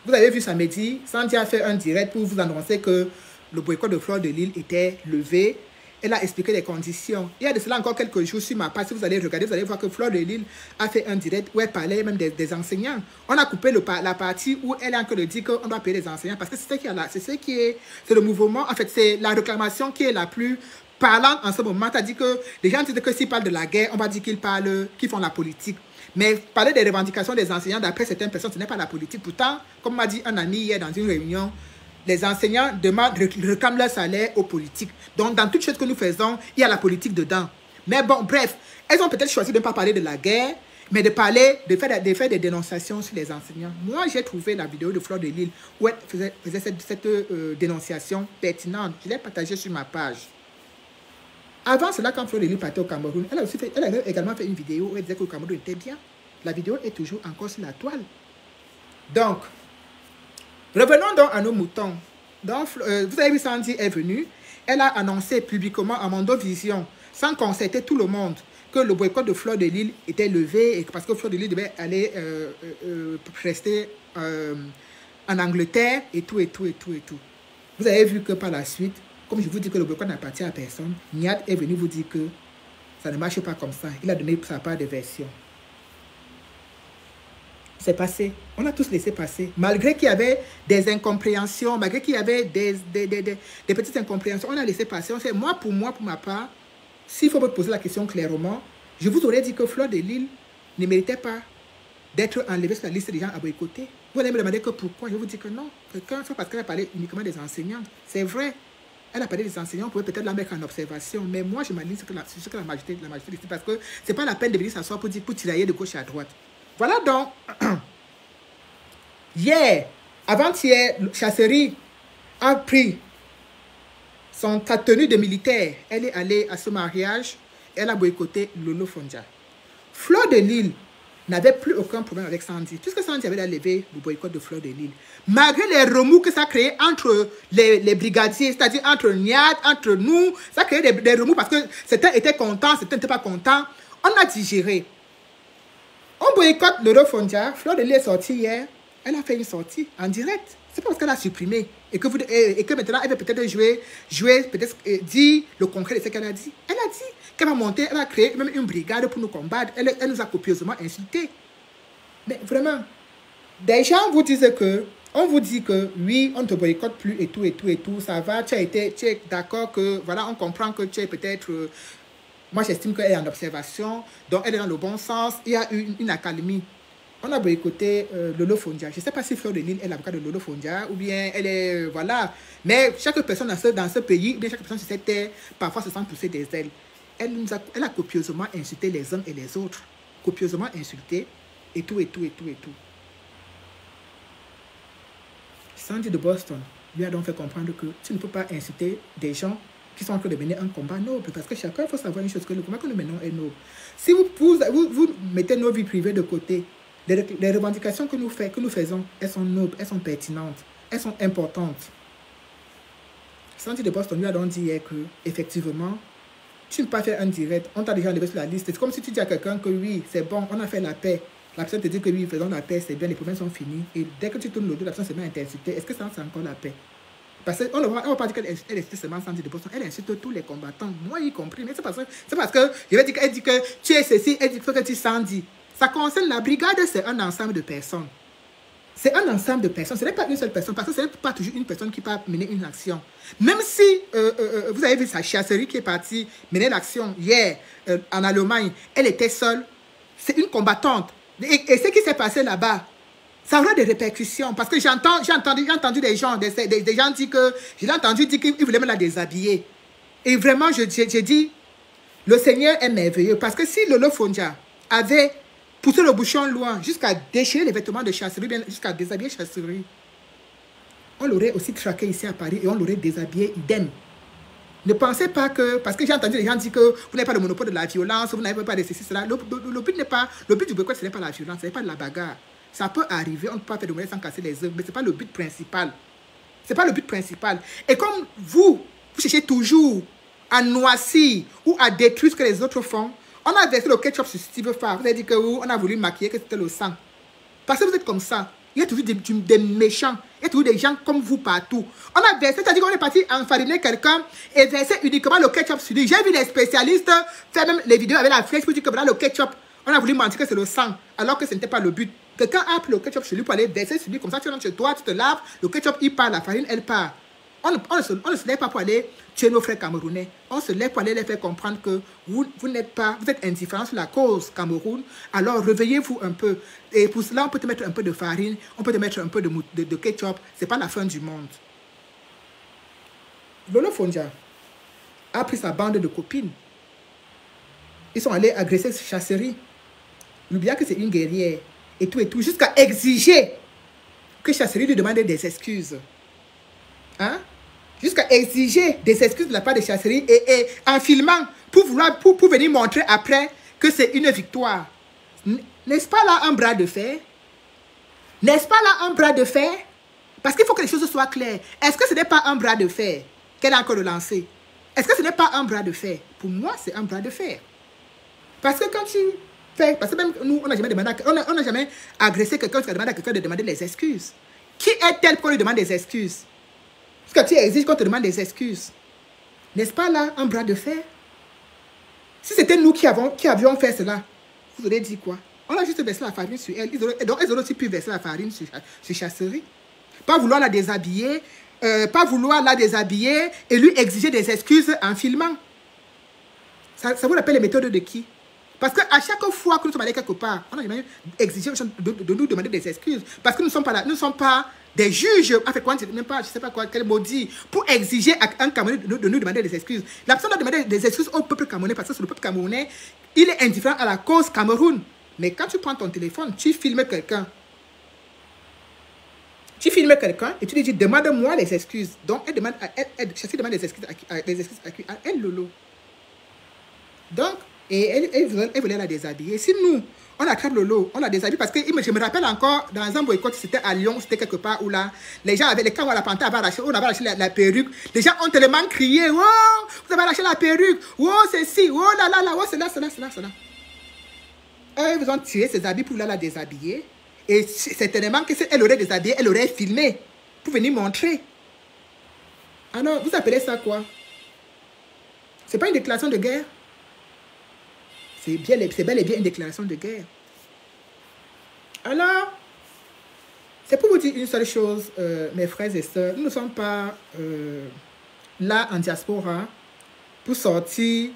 vous avez vu samedi, Sandy a fait un direct pour vous annoncer que le boycott de Fleur de Lille était levé. Elle a expliqué les conditions. Il y a de cela encore quelques jours sur ma page. Si vous allez regarder, vous allez voir que Fleur de Lille a fait un direct où elle parlait même des enseignants. On a coupé la partie où elle a encore dit qu'on doit payer les enseignants parce que c'est le mouvement. En fait, c'est la réclamation qui est la plus parlante en ce moment. C'est-à-dire que les gens disent que s'ils parlent de la guerre, on va dire qu'ils font la politique. Mais parler des revendications des enseignants, d'après certaines personnes, ce n'est pas la politique. Pourtant, comme m'a dit un ami hier dans une réunion, les enseignants réclament leur salaire aux politiques. Donc, dans toute chose que nous faisons, il y a la politique dedans. Mais bon, bref, elles ont peut-être choisi de ne pas parler de la guerre, mais de faire des dénonciations sur les enseignants. Moi, j'ai trouvé la vidéo de Fleur de Lille où elle faisait cette dénonciation pertinente. Je l'ai partagée sur ma page. Avant cela, quand Fleur de Lille partait au Cameroun, elle a également fait une vidéo où elle disait que le Cameroun était bien. La vidéo est toujours encore sur la toile. Donc, revenons donc à nos moutons. Donc, vous avez vu, Sandy est venue. Elle a annoncé publiquement à Mondovision, sans concerter tout le monde, que le boycott de Fleur de Lille était levé et parce que Fleur de Lille devait aller rester en Angleterre et tout. Vous avez vu que par la suite, comme je vous dis que le boycott n'appartient à personne, Niad est venu vous dire que ça ne marche pas comme ça. Il a donné sa part de version. C'est passé. On a tous laissé passer. Malgré qu'il y avait des incompréhensions, malgré qu'il y avait des petites incompréhensions, on a laissé passer. On sait, moi, pour ma part, s'il faut me poser la question clairement, je vous aurais dit que Fleur de Lille ne méritait pas d'être enlevée sur la liste des gens à boycotter. Vous allez me demander que pourquoi. Je vous dis que non. C'est parce qu'elle a parlé uniquement des enseignants. C'est vrai. Elle a parlé des enseignants, on pouvait peut-être la mettre en observation. Mais moi, je m'aligne sur ce que la majorité dit. Parce que ce n'est pas la peine de venir s'asseoir pour tirailler de gauche à droite. Voilà donc. Hier, avant-hier, Chasserie a pris sa tenue de militaire. Elle est allée à ce mariage. Elle a boycotté Lolo Fondia. Fleur de Lille n'avait plus aucun problème avec Sandy. Puisque Sandy avait levé le boycott de Fleur de Lille. Malgré les remous que ça a créé entre les brigadiers, c'est-à-dire entre Niad, entre nous, ça a créé des remous parce que certains étaient contents, certains n'étaient pas contents. On a digéré. On boycotte Lolo Fondia. Fleur de Lille est sortie hier. Elle a fait une sortie en direct. C'est pas parce qu'elle a supprimé et que maintenant elle va peut-être jouer peut-être dire le concret de ce qu'elle a dit. Elle a dit qu'elle va monter, elle va créer même une brigade pour nous combattre. Elle nous a copieusement insultés. Mais vraiment, des gens vous disent que, on vous dit que oui, on ne te boycotte plus et tout, ça va, tu es d'accord que, voilà, on comprend que tu es peut-être, moi j'estime qu'elle est en observation, donc elle est dans le bon sens, il y a une accalmie. On a boycotté Lolo Fondia. Je ne sais pas si Fleur de Lille est l'avocat de Lolo Fondia ou bien elle est, voilà. Mais chaque personne dans ce pays, bien chaque personne sur cette terre, parfois se sent pousser des ailes. Elle a copieusement insulté les uns et les autres. Copieusement insulté et tout. Sandy de Boston lui a donc fait comprendre que tu ne peux pas insulter des gens qui sont en train de mener un combat noble. Parce que chacun, il faut savoir une chose, que le combat que nous menons est noble. Si vous mettez nos vies privées de côté, les revendications que nous faisons, elles sont nobles, elles sont pertinentes, elles sont importantes. Sandy de Boston lui a donc dit hier que, effectivement, tu ne peux pas faire un direct, on t'a déjà enlevé sur la liste. C'est comme si tu dis à quelqu'un que oui, c'est bon, on a fait la paix. La personne te dit que oui, faisons la paix, c'est bien, les problèmes sont finis. Et dès que tu tournes le dos, la personne se met à t'insulter. Est-ce que ça, c'est encore la paix? Parce qu'on ne va pas dire qu'elle insulte seulement Sandy de Boston, elle insulte tous les combattants, moi y compris. Mais c'est parce que je vais dire qu'elle dit que tu es ceci, elle dit que tu es Sandy. Ça concerne la brigade, c'est un ensemble de personnes. C'est un ensemble de personnes. Ce n'est pas une seule personne, parce que ce n'est pas toujours une personne qui peut mener une action. Même si vous avez vu sa chasserie qui est partie mener l'action hier en Allemagne, elle était seule. C'est une combattante. Et ce qui s'est passé là-bas, ça aura des répercussions. Parce que j'ai entendu des gens dire que, je l'ai entendu dire qu'ils voulaient me la déshabiller. Et vraiment, j'ai dit, le Seigneur est merveilleux. Parce que si Lolo Fondia avait poussé le bouchon loin jusqu'à déchirer les vêtements de chasserie, jusqu'à déshabiller chasserie, on l'aurait aussi traqué ici à Paris et on l'aurait déshabillé idem. Ne pensez pas que, parce que j'ai entendu les gens dire que vous n'avez pas le monopole de la violence, vous n'avez pas de ceci, cela. Le but du boycott, ce n'est pas la violence, ce n'est pas de la bagarre. Ça peut arriver, on ne peut pas faire de monnaie sans casser les œufs, mais ce n'est pas le but principal. Ce n'est pas le but principal. Et comme vous cherchez toujours à noircir ou à détruire ce que les autres font, on a versé le ketchup sur Steve Farr. Vous avez dit que on a voulu maquiller que c'était le sang. Parce que vous êtes comme ça. Il y a toujours des méchants. Il y a toujours des gens comme vous partout. On a versé, c'est-à-dire qu'on est parti enfariner quelqu'un et verser uniquement le ketchup sur lui. J'ai vu des spécialistes faire même les vidéos avec la flèche pour dire que voilà le ketchup. On a voulu mentir que c'est le sang, alors que ce n'était pas le but. Quelqu'un a pris le ketchup sur lui pour aller verser sur lui. Comme ça, tu rentres chez toi, tu te laves, le ketchup il part, la farine elle part. On ne se lève pas pour aller tuer nos frères camerounais. On se lève pour aller les faire comprendre que vous n'êtes pas, vous êtes indifférents sur la cause Cameroun. Alors réveillez-vous un peu. Et pour cela, on peut te mettre un peu de farine, on peut te mettre un peu de ketchup. Ce n'est pas la fin du monde. Lolo Fondia a pris sa bande de copines. Ils sont allés agresser cette chasserie. N'oubliez que c'est une guerrière. Et tout, jusqu'à exiger que chasserie lui demande des excuses. Hein? Jusqu'à exiger des excuses de la part de chasserie et en filmant pour venir montrer après que c'est une victoire. N'est-ce pas là un bras de fer? N'est-ce pas là un bras de fer? Parce qu'il faut que les choses soient claires. Est-ce que ce n'est pas un bras de fer qu'elle a encore lancé? Est-ce que ce n'est pas un bras de fer? Pour moi, c'est un bras de fer. Parce que quand tu fais... Parce que même nous, on n'a jamais demandé... On n'a jamais agressé quelqu'un qui a demandé à quelqu'un de demander des excuses. Qui est-elle pour lui demander des excuses? Parce que tu exiges qu'on te demande des excuses. N'est-ce pas là un bras de fer? Si c'était nous qui avions fait cela, vous auriez dit quoi? On a juste versé la farine sur elle. Donc, elles auraient aussi pu verser la farine sur chasserie. Pas vouloir la déshabiller, et lui exiger des excuses en filmant. Ça vous rappelle les méthodes de qui? Parce qu'à chaque fois que nous sommes allés quelque part, on a jamais exigé de nous demander des excuses. Parce que nous ne sommes pas là, nous ne sommes pas des juges, en fait, je ne sais pas quel mot dire, pour exiger à un Camerounais de nous demander des excuses. La personne doit demander des excuses au peuple camerounais parce que c'est le peuple camerounais, il est indifférent à la cause Cameroun. Mais quand tu prends ton téléphone, tu filmes quelqu'un. Tu filmes quelqu'un et tu lui dis, demande-moi les excuses. Donc, elle demande des excuses à elle, Lolo. Donc, et elle voulait la déshabiller. Si nous, on attrape Lolo, on la déshabille parce que je me rappelle encore dans un boycott, c'était à Lyon, c'était quelque part où là, les gens avaient, quand on la panthère avait arraché, on avait arraché la perruque, les gens ont tellement crié, oh, vous avez arraché la perruque, oh, c'est ci, oh là là là, oh, c'est là. Ils vous ont tiré ses habits pour la déshabiller. Et certainement que si elle aurait déshabillé, elle aurait filmé pour venir montrer. Alors, vous appelez ça quoi? C'est pas une déclaration de guerre? C'est bel et bien une déclaration de guerre. Alors, c'est pour vous dire une seule chose, mes frères et sœurs. Nous ne sommes pas là en diaspora pour sortir,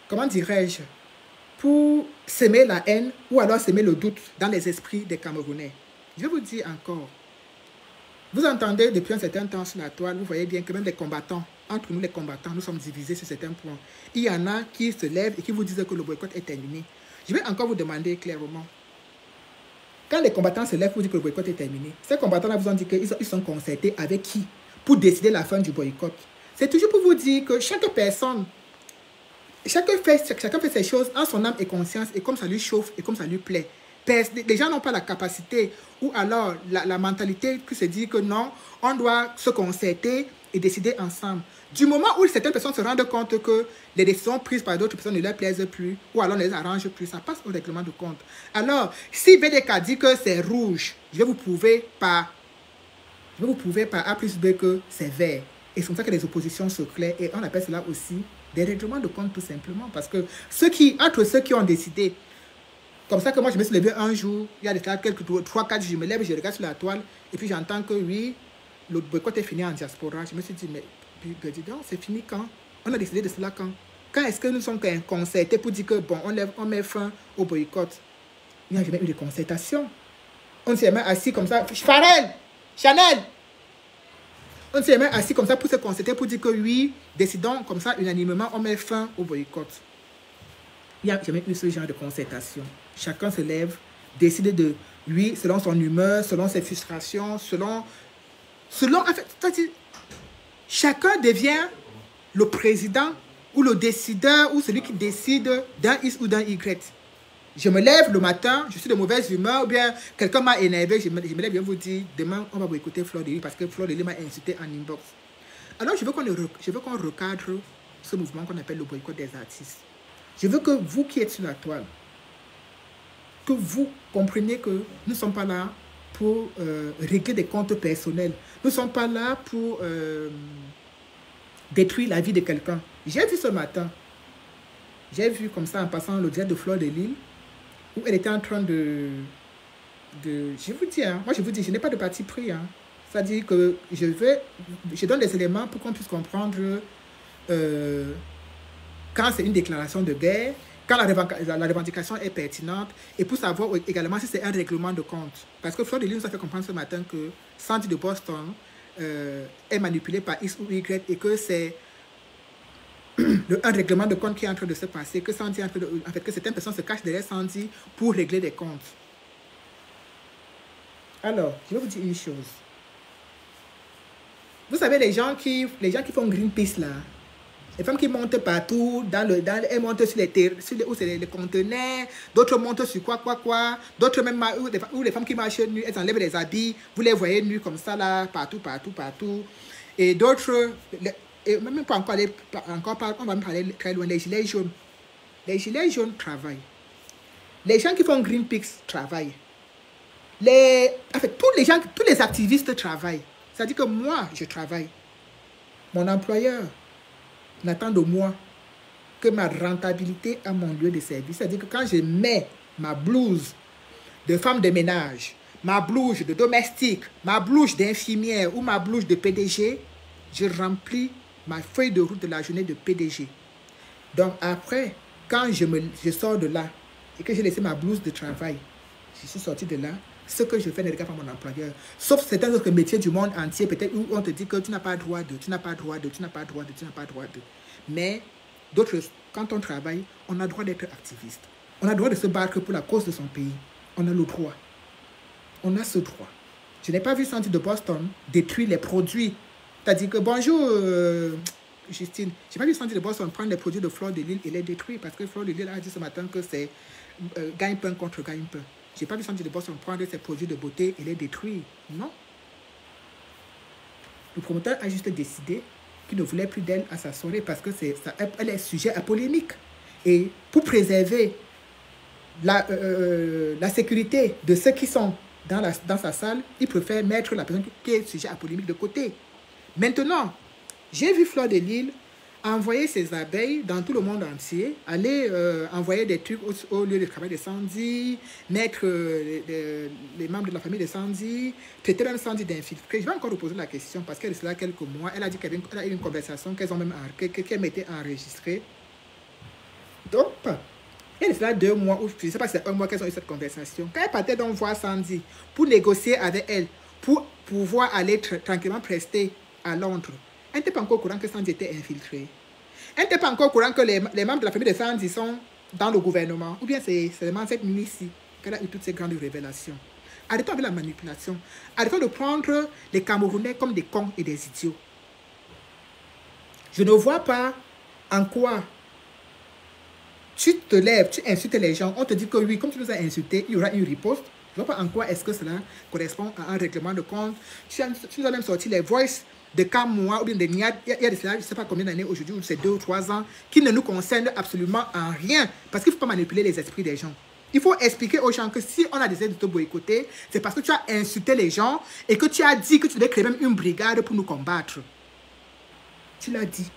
comment dirais-je, pour semer la haine ou alors semer le doute dans les esprits des Camerounais. Je vais vous dire encore. Vous entendez depuis un certain temps sur la toile, vous voyez bien que même les combattants, entre nous les combattants, nous sommes divisés sur certains points. Il y en a qui se lèvent et qui vous disent que le boycott est terminé. Je vais encore vous demander clairement. Quand les combattants se lèvent pour dire que le boycott est terminé, ces combattants-là vous ont dit qu'ils sont concertés avec qui pour décider la fin du boycott. C'est toujours pour vous dire que chaque personne, chacun fait ses choses en son âme et conscience et comme ça lui chauffe et comme ça lui plaît. Les gens n'ont pas la capacité ou alors la mentalité qui se dit que non, on doit se concerter et décider ensemble. Du moment où certaines personnes se rendent compte que les décisions prises par d'autres personnes ne leur plaisent plus ou alors ne les arrangent plus, ça passe au règlement de compte. Alors, si VDK dit que c'est rouge, je vais vous prouver par A plus B que c'est vert. Et c'est comme ça que les oppositions se créent et on appelle cela aussi des règlements de compte tout simplement. Parce que entre ceux qui ont décidé, comme ça que moi je me suis levé un jour, il y a quelques 3-4 jours, je me lève, je regarde sur la toile et puis j'entends que oui, le boycott est fini en diaspora. Je me suis dit, mais dis donc, c'est fini quand? On a décidé de cela quand? Quand est-ce que nous sommes concertés pour dire que bon, on met fin au boycott? Il n'y a jamais eu de concertation. On s'est même assis comme ça. Chanel! On s'est même assis comme ça pour se concerter, pour dire que oui, décidons comme ça unanimement, on met fin au boycott. Il n'y a jamais eu ce genre de concertation. Chacun se lève, décide de lui, selon son humeur, selon ses frustrations, selon en fait, chacun devient le président ou le décideur ou celui qui décide d'un X ou d'un Y. Je me lève le matin, je suis de mauvaise humeur, ou bien quelqu'un m'a énervé, je me lève, je vous dis, demain, on va boycotter Fleur de Lys parce que Fleur de Lys m'a insulté en inbox. Alors, je veux qu'on recadre ce mouvement qu'on appelle le boycott des artistes. Je veux que vous qui êtes sur la toile, que vous compreniez que nous ne sommes pas là pour régler des comptes personnels. Nous ne sommes pas là pour détruire la vie de quelqu'un. J'ai vu ce matin, j'ai vu comme ça en passant le direct de Fleur de Lille, où elle était en train je vous dis, hein, moi je vous dis, je n'ai pas de parti pris. Hein. C'est-à-dire que je donne des éléments pour qu'on puisse comprendre quand c'est une déclaration de guerre, quand la revendication est pertinente, et pour savoir également si c'est un règlement de compte. Parce que Fleur de Lille nous a fait comprendre ce matin que Sandy de Boston est manipulé par X ou Y et que c'est un règlement de compte qui est en train de se passer, que Sandy en fait, que certaines personnes se cachent derrière Sandy pour régler des comptes. Alors, je vais vous dire une chose. Vous savez, les gens qui font Greenpeace là, les femmes qui montent partout, elles montent sur les conteneurs, d'autres montent sur quoi, d'autres même, ou les femmes qui marchent nues, elles enlèvent les habits, vous les voyez nues comme ça là, partout. Et d'autres, même pas encore aller, on va me parler très loin, les gilets jaunes. Les gilets jaunes travaillent. Les gens qui font Greenpeace travaillent. En fait, tous les activistes travaillent. C'est-à-dire que moi, je travaille. Mon employeur n'attend de moi que ma rentabilité à mon lieu de service. C'est-à-dire que quand je mets ma blouse de femme de ménage, ma blouse de domestique, ma blouse d'infirmière ou ma blouse de PDG, je remplis ma feuille de route de la journée de PDG. Donc après, quand je sors de là et que j'ai laissé ma blouse de travail, je suis sorti de là, ce que je fais ne regarde pas mon employeur. Sauf certains autres métiers du monde entier, peut-être où on te dit que tu n'as pas droit de, tu n'as pas droit de. Mais d'autres, quand on travaille, on a le droit d'être activiste. On a le droit de se battre pour la cause de son pays. On a le droit. On a ce droit. Je n'ai pas vu Sandy de Boston détruire les produits. C'est-à-dire que, bonjour Justine, je n'ai pas vu Sandy de Boston prendre les produits de Fleur de Lille et les détruire parce que Fleur de Lille a dit ce matin que c'est gagne-pain contre gagne-pain. Je n'ai pas vu Sandy de Boston prendre ses produits de beauté et les détruire. Non. Le promoteur a juste décidé qu'il ne voulait plus d'elle à sa soirée parce que elle est sujet à polémique. Et pour préserver la sécurité de ceux qui sont dans sa salle, il préfère mettre la personne qui est sujet à polémique de côté. Maintenant, j'ai vu Fleur de Lille envoyer ses abeilles dans tout le monde entier, aller envoyer des trucs au lieu de travail de Sandy, mettre les membres de la famille de Sandy, traiter même Sandy d'infiltré. Je vais encore reposer la question parce qu'elle est là quelques mois. Elle a dit qu'elle a eu une conversation qu'elle m'était enregistrée. Donc, elle est là 2 mois, ou je ne sais pas si c'est 1 mois qu'elles ont eu cette conversation. Quand elle partait donc voir Sandy pour négocier avec elle, pour pouvoir aller tranquillement prester à Londres, elle n'était pas encore au courant que Sandy était infiltrée. Elle n'était pas encore au courant que les membres de la famille de Sandy sont dans le gouvernement. Ou bien c'est seulement cette nuit-ci qu'elle a eu toutes ces grandes révélations. Arrêtons avec la manipulation. Arrêtons de prendre les Camerounais comme des cons et des idiots. Je ne vois pas en quoi tu te lèves, tu insultes les gens. On te dit que oui, comme tu nous as insultés, il y aura une riposte. Je ne vois pas en quoi est-ce que cela correspond à un règlement de compte. Tu nous as même sorti les voices de Kamoua ou bien de Niad, il y a de cela, je ne sais pas combien d'années aujourd'hui, ou c'est 2 ou 3 ans, qui ne nous concernent absolument en rien. Parce qu'il ne faut pas manipuler les esprits des gens. Il faut expliquer aux gens que si on a décidé de te boycotter, c'est parce que tu as insulté les gens et que tu as dit que tu devais créer même une brigade pour nous combattre. Tu l'as dit.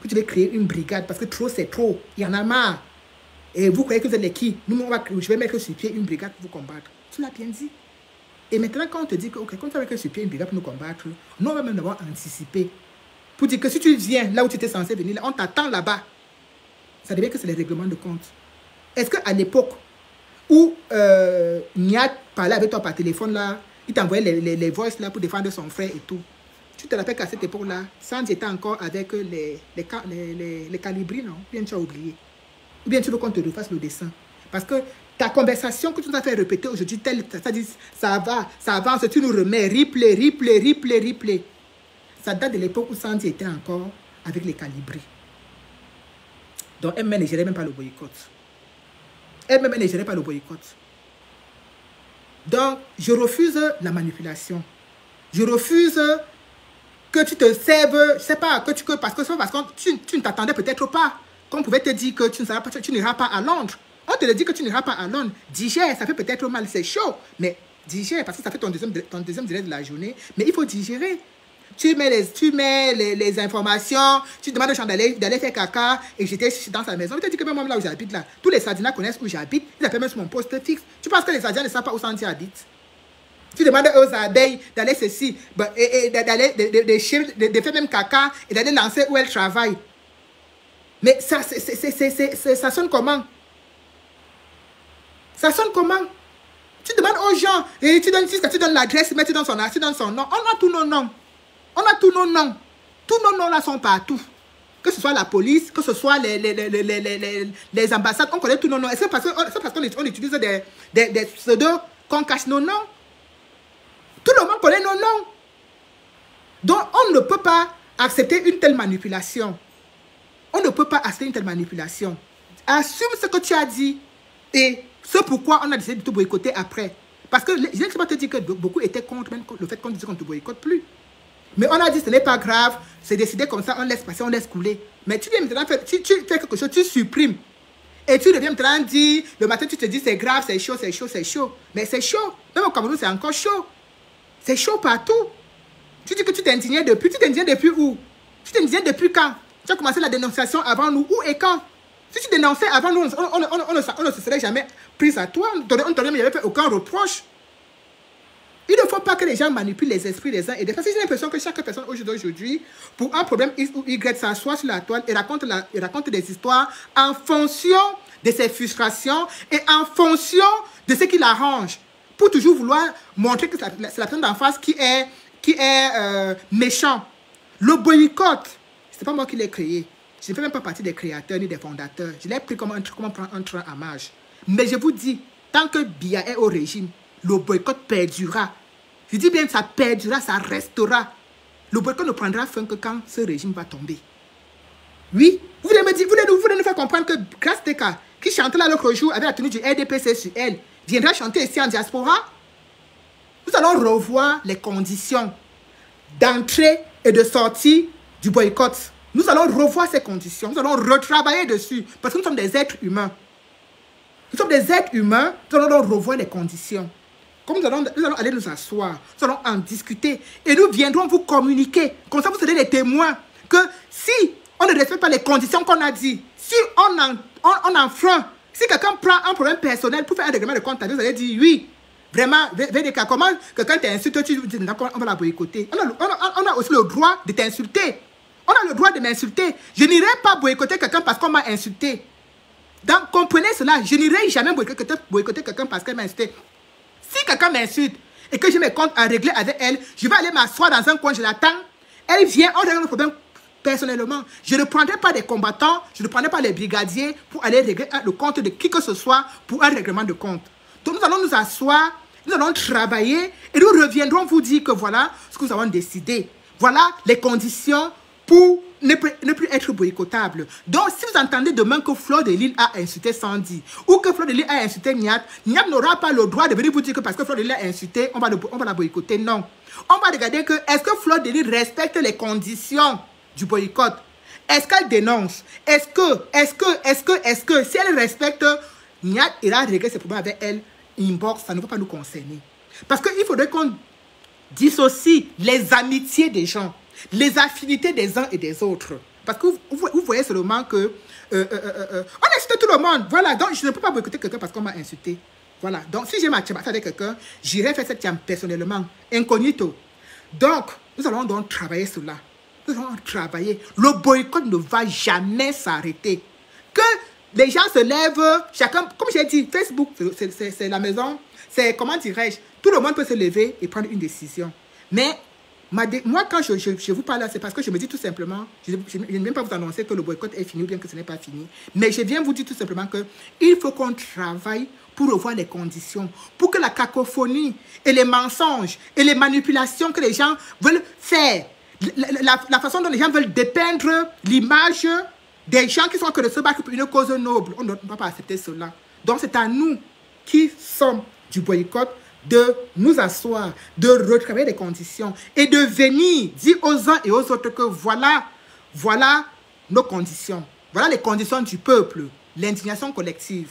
Que tu devais créer une brigade parce que trop c'est trop. Il y en a marre. Et vous croyez que vous êtes les qui? Je vais mettre sur pied une brigade pour vous combattre. Tu l'as bien dit. Et maintenant, quand on te dit que, ok, quand tu as mettre sur pied une brigade pour nous combattre, nous, on va même devoir anticiper. Pour dire que si tu viens là où tu étais censé venir, là, on t'attend là-bas. Ça devient que c'est les règlements de compte. Est-ce qu'à l'époque où Niad parlait avec toi par téléphone, là, il t'envoyait les voices là pour défendre son frère et tout. Tu te rappelles qu'à cette époque-là, Sandy était encore avec les calibris, non? Ou bien tu as oublié. Ou bien tu veux qu'on te refasse le dessin. Parce que ta conversation que tu nous as fait répéter aujourd'hui, ça avance, tu nous remets, replay. Ça date de l'époque où Sandy était encore avec les calibris. Donc elle-même ne gérait même pas le boycott. Elle-même ne gérait pas le boycott. Donc, je refuse la manipulation. Je refuse que tu te serves, je sais pas, parce que tu ne t'attendais peut-être pas. Qu'on pouvait te dire que tu n'iras pas à Londres. On te le dit que tu n'iras pas à Londres. Digère, ça fait peut-être mal, c'est chaud, mais digère, parce que ça fait ton deuxième délai de la journée. Mais il faut digérer. Tu mets les informations, tu demandes aux gens d'aller faire caca et j'étais dans sa maison. Je te dis que même moi, là où j'habite, là, tous les Sardinas connaissent où j'habite. Ils appellent même sur mon poste fixe. Tu penses que les Sardiens ne savent pas où Santi habite? Tu demandes aux abeilles d'aller ceci, et d'aller de faire même caca et d'aller lancer où elles travaillent. Mais ça, ça sonne comment? Ça sonne comment? Tu demandes aux gens, et tu donnes l'adresse, mais tu donnes son nom. On a tous nos noms. On a tous nos noms. Tous nos noms là sont partout. Que ce soit la police, que ce soit les ambassades, on connaît tous nos noms. Et c'est parce qu'on utilise des pseudos qu'on cache nos noms. Tout le monde connaît nos noms. Donc, on ne peut pas accepter une telle manipulation. On ne peut pas accepter une telle manipulation. Assume ce que tu as dit. Et c'est pourquoi on a décidé de te boycotter après. Parce que je ne sais pas te dire que beaucoup étaient contre même le fait qu'on disait qu'on ne te boycotte plus. Mais on a dit ce n'est pas grave, c'est décidé comme ça, on laisse passer, on laisse couler. Mais tu viens maintenant faire, tu fais quelque chose, tu supprimes. Et tu reviens maintenant dire, le matin tu te dis c'est grave, c'est chaud, c'est chaud, c'est chaud. Mais c'est chaud. Même au Cameroun, c'est encore chaud. C'est chaud partout. Tu dis que tu t'es indigné depuis. Tu t'es indigné depuis où? Tu t'es indigné depuis quand? Tu as commencé la dénonciation avant nous. Où et quand? Si tu dénonçais avant nous, on ne se serait jamais pris à toi. On ne t'aurait jamais fait aucun reproche. Il ne faut pas que les gens manipulent les esprits des uns et des autres. J'ai l'impression que chaque personne aujourd'hui, pour un problème X ou Y, s'assoit sur la toile et raconte des histoires en fonction de ses frustrations et en fonction de ce qui l'arrange. Pour toujours vouloir montrer que c'est la personne d'en face qui est méchant. Le boycott, ce n'est pas moi qui l'ai créé. Je ne fais même pas partie des créateurs ni des fondateurs. Je l'ai pris comme prendre un train à marge. Mais je vous dis, tant que Biya est au régime, le boycott perdurera. Je dis bien, ça perdurera, ça restera. Le boycott ne prendra fin que quand ce régime va tomber. Oui, vous voulez me dire, vous voulez nous faire comprendre que Grace Teka, qui chantait là l'autre jour avec la tenue du RDPC sur elle, viendra chanter ici en diaspora? Nous allons revoir les conditions d'entrée et de sortie du boycott. Nous allons revoir ces conditions, nous allons retravailler dessus, parce que nous sommes des êtres humains. Nous sommes des êtres humains, nous allons revoir les conditions. Comme nous allons aller nous asseoir, nous allons en discuter et nous viendrons vous communiquer. Comme ça, vous serez les témoins que si on ne respecte pas les conditions qu'on a dit, si on enfreint, si quelqu'un prend un problème personnel pour faire un règlement de compte, vous allez dire oui, vraiment, VDK, comment quelqu'un t'insulte, tu dis on va la boycotter. On a aussi le droit de t'insulter. On a le droit de m'insulter. Je n'irai pas boycotter quelqu'un parce qu'on m'a insulté. Donc, comprenez cela, je n'irai jamais boycotter quelqu'un parce qu'elle m'a insulté. Si quelqu'un m'insulte et que j'ai mes comptes à régler avec elle, je vais aller m'asseoir dans un coin, je l'attends. Elle vient, on règle le problème personnellement. Je ne prendrai pas des combattants, je ne prendrai pas les brigadiers pour aller régler le compte de qui que ce soit pour un règlement de compte. Donc nous allons nous asseoir, nous allons travailler et nous reviendrons vous dire que voilà ce que nous avons décidé. Voilà les conditions pour ne plus être boycottable. Donc, si vous entendez demain que Fleur de Lille a insulté Sandy ou que Fleur de Lille a insulté Niat, Niat n'aura pas le droit de venir vous dire que parce que Fleur de Lille a insulté, on va la boycotter. Non. On va regarder que est-ce que Fleur de Lille respecte les conditions du boycott? Est-ce qu'elle dénonce? Est-ce que si elle respecte, Niat ira régler ses problèmes avec elle, inbox, ça ne va pas nous concerner. Parce qu'il faudrait qu'on dissocie les amitiés des gens, les affinités des uns et des autres. Parce que vous voyez seulement que on insulte tout le monde. Voilà, donc je ne peux pas boycotter quelqu'un parce qu'on m'a insulté. Voilà, donc si j'ai ma tchabata avec quelqu'un, j'irai faire cette tcham personnellement, incognito. Donc, nous allons donc travailler sur cela. Nous allons travailler. Le boycott ne va jamais s'arrêter. Que les gens se lèvent, chacun, comme j'ai dit, Facebook, c'est la maison, c'est, comment dirais-je, tout le monde peut se lever et prendre une décision. Mais moi, quand je vous parle là, c'est parce que je me dis tout simplement, je ne viens même pas vous annoncer que le boycott est fini ou bien que ce n'est pas fini, mais je viens vous dire tout simplement qu'il faut qu'on travaille pour revoir les conditions, pour que la cacophonie et les mensonges et les manipulations que les gens veulent faire, la façon dont les gens veulent dépeindre l'image des gens qui sont que de se battre pour une cause noble, on ne va pas accepter cela. Donc c'est à nous qui sommes du boycott de nous asseoir, de retravailler les conditions et de venir dire aux uns et aux autres que voilà nos conditions. Voilà les conditions du peuple, l'indignation collective.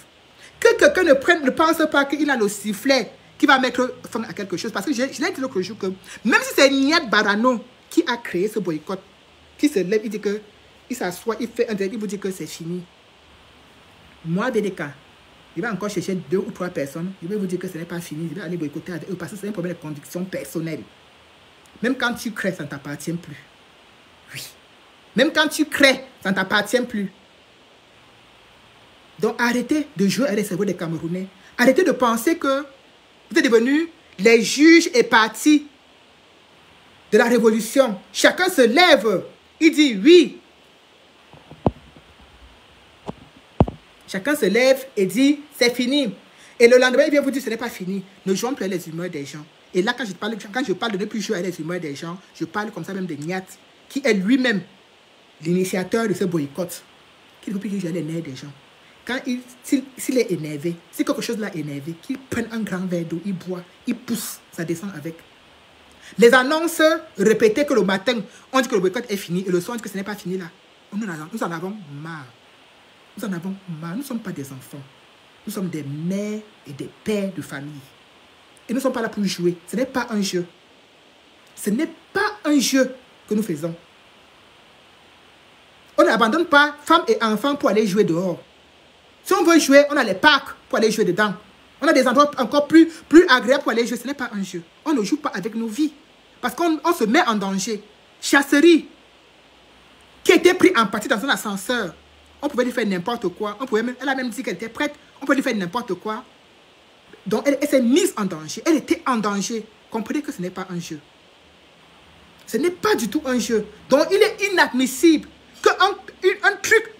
Que quelqu'un ne pense pas qu'il a le sifflet qui va mettre fin à quelque chose. Parce que je l'ai dit l'autre jour que même si c'est Niat Barano qui a créé ce boycott, qui se lève, il dit que il s'assoit, il fait un direct, il vous dit que c'est fini. Moi, BDK, il va encore chercher 2 ou 3 personnes, il va vous dire que ce n'est pas fini, il va aller boycotter avec eux parce que c'est un problème de conviction personnelle. Même quand tu crées, ça ne t'appartient plus. Oui. Même quand tu crées, ça ne t'appartient plus. Donc arrêtez de jouer avec les cerveaux des Camerounais. Arrêtez de penser que vous êtes devenus les juges et partis de la révolution. Chacun se lève, il dit oui. Chacun se lève et dit c'est fini. Et le lendemain, il vient vous dire ce n'est pas fini. Ne jouons plus les humeurs des gens. Et là, quand je parle de ne plus jouer avec les humeurs des gens, je parle comme ça même de Niat, qui est lui-même l'initiateur de ce boycott. Qui ne veut plus jouer les nerfs des gens. Quand s'il est énervé, si quelque chose l'a énervé, qu'il prenne un grand verre d'eau, il boit, il pousse, ça descend avec. Les annonces répétées que le matin, on dit que le boycott est fini et le soir, on dit que ce n'est pas fini là. Nous en avons marre. Nous en avons marre. Nous ne sommes pas des enfants. Nous sommes des mères et des pères de famille. Et nous ne sommes pas là pour jouer. Ce n'est pas un jeu. Ce n'est pas un jeu que nous faisons. On n'abandonne pas femmes et enfants pour aller jouer dehors. Si on veut jouer, on a les parcs pour aller jouer dedans. On a des endroits encore plus agréables pour aller jouer. Ce n'est pas un jeu. On ne joue pas avec nos vies. Parce qu'on se met en danger. Chasserie, qui était pris en partie dans un ascenseur. On pouvait lui faire n'importe quoi. Elle a même dit qu'elle était prête. On pouvait lui faire n'importe quoi. Donc, elle s'est mise en danger. Elle était en danger. Comprenez que ce n'est pas un jeu. Ce n'est pas du tout un jeu. Donc, il est inadmissible qu'un truc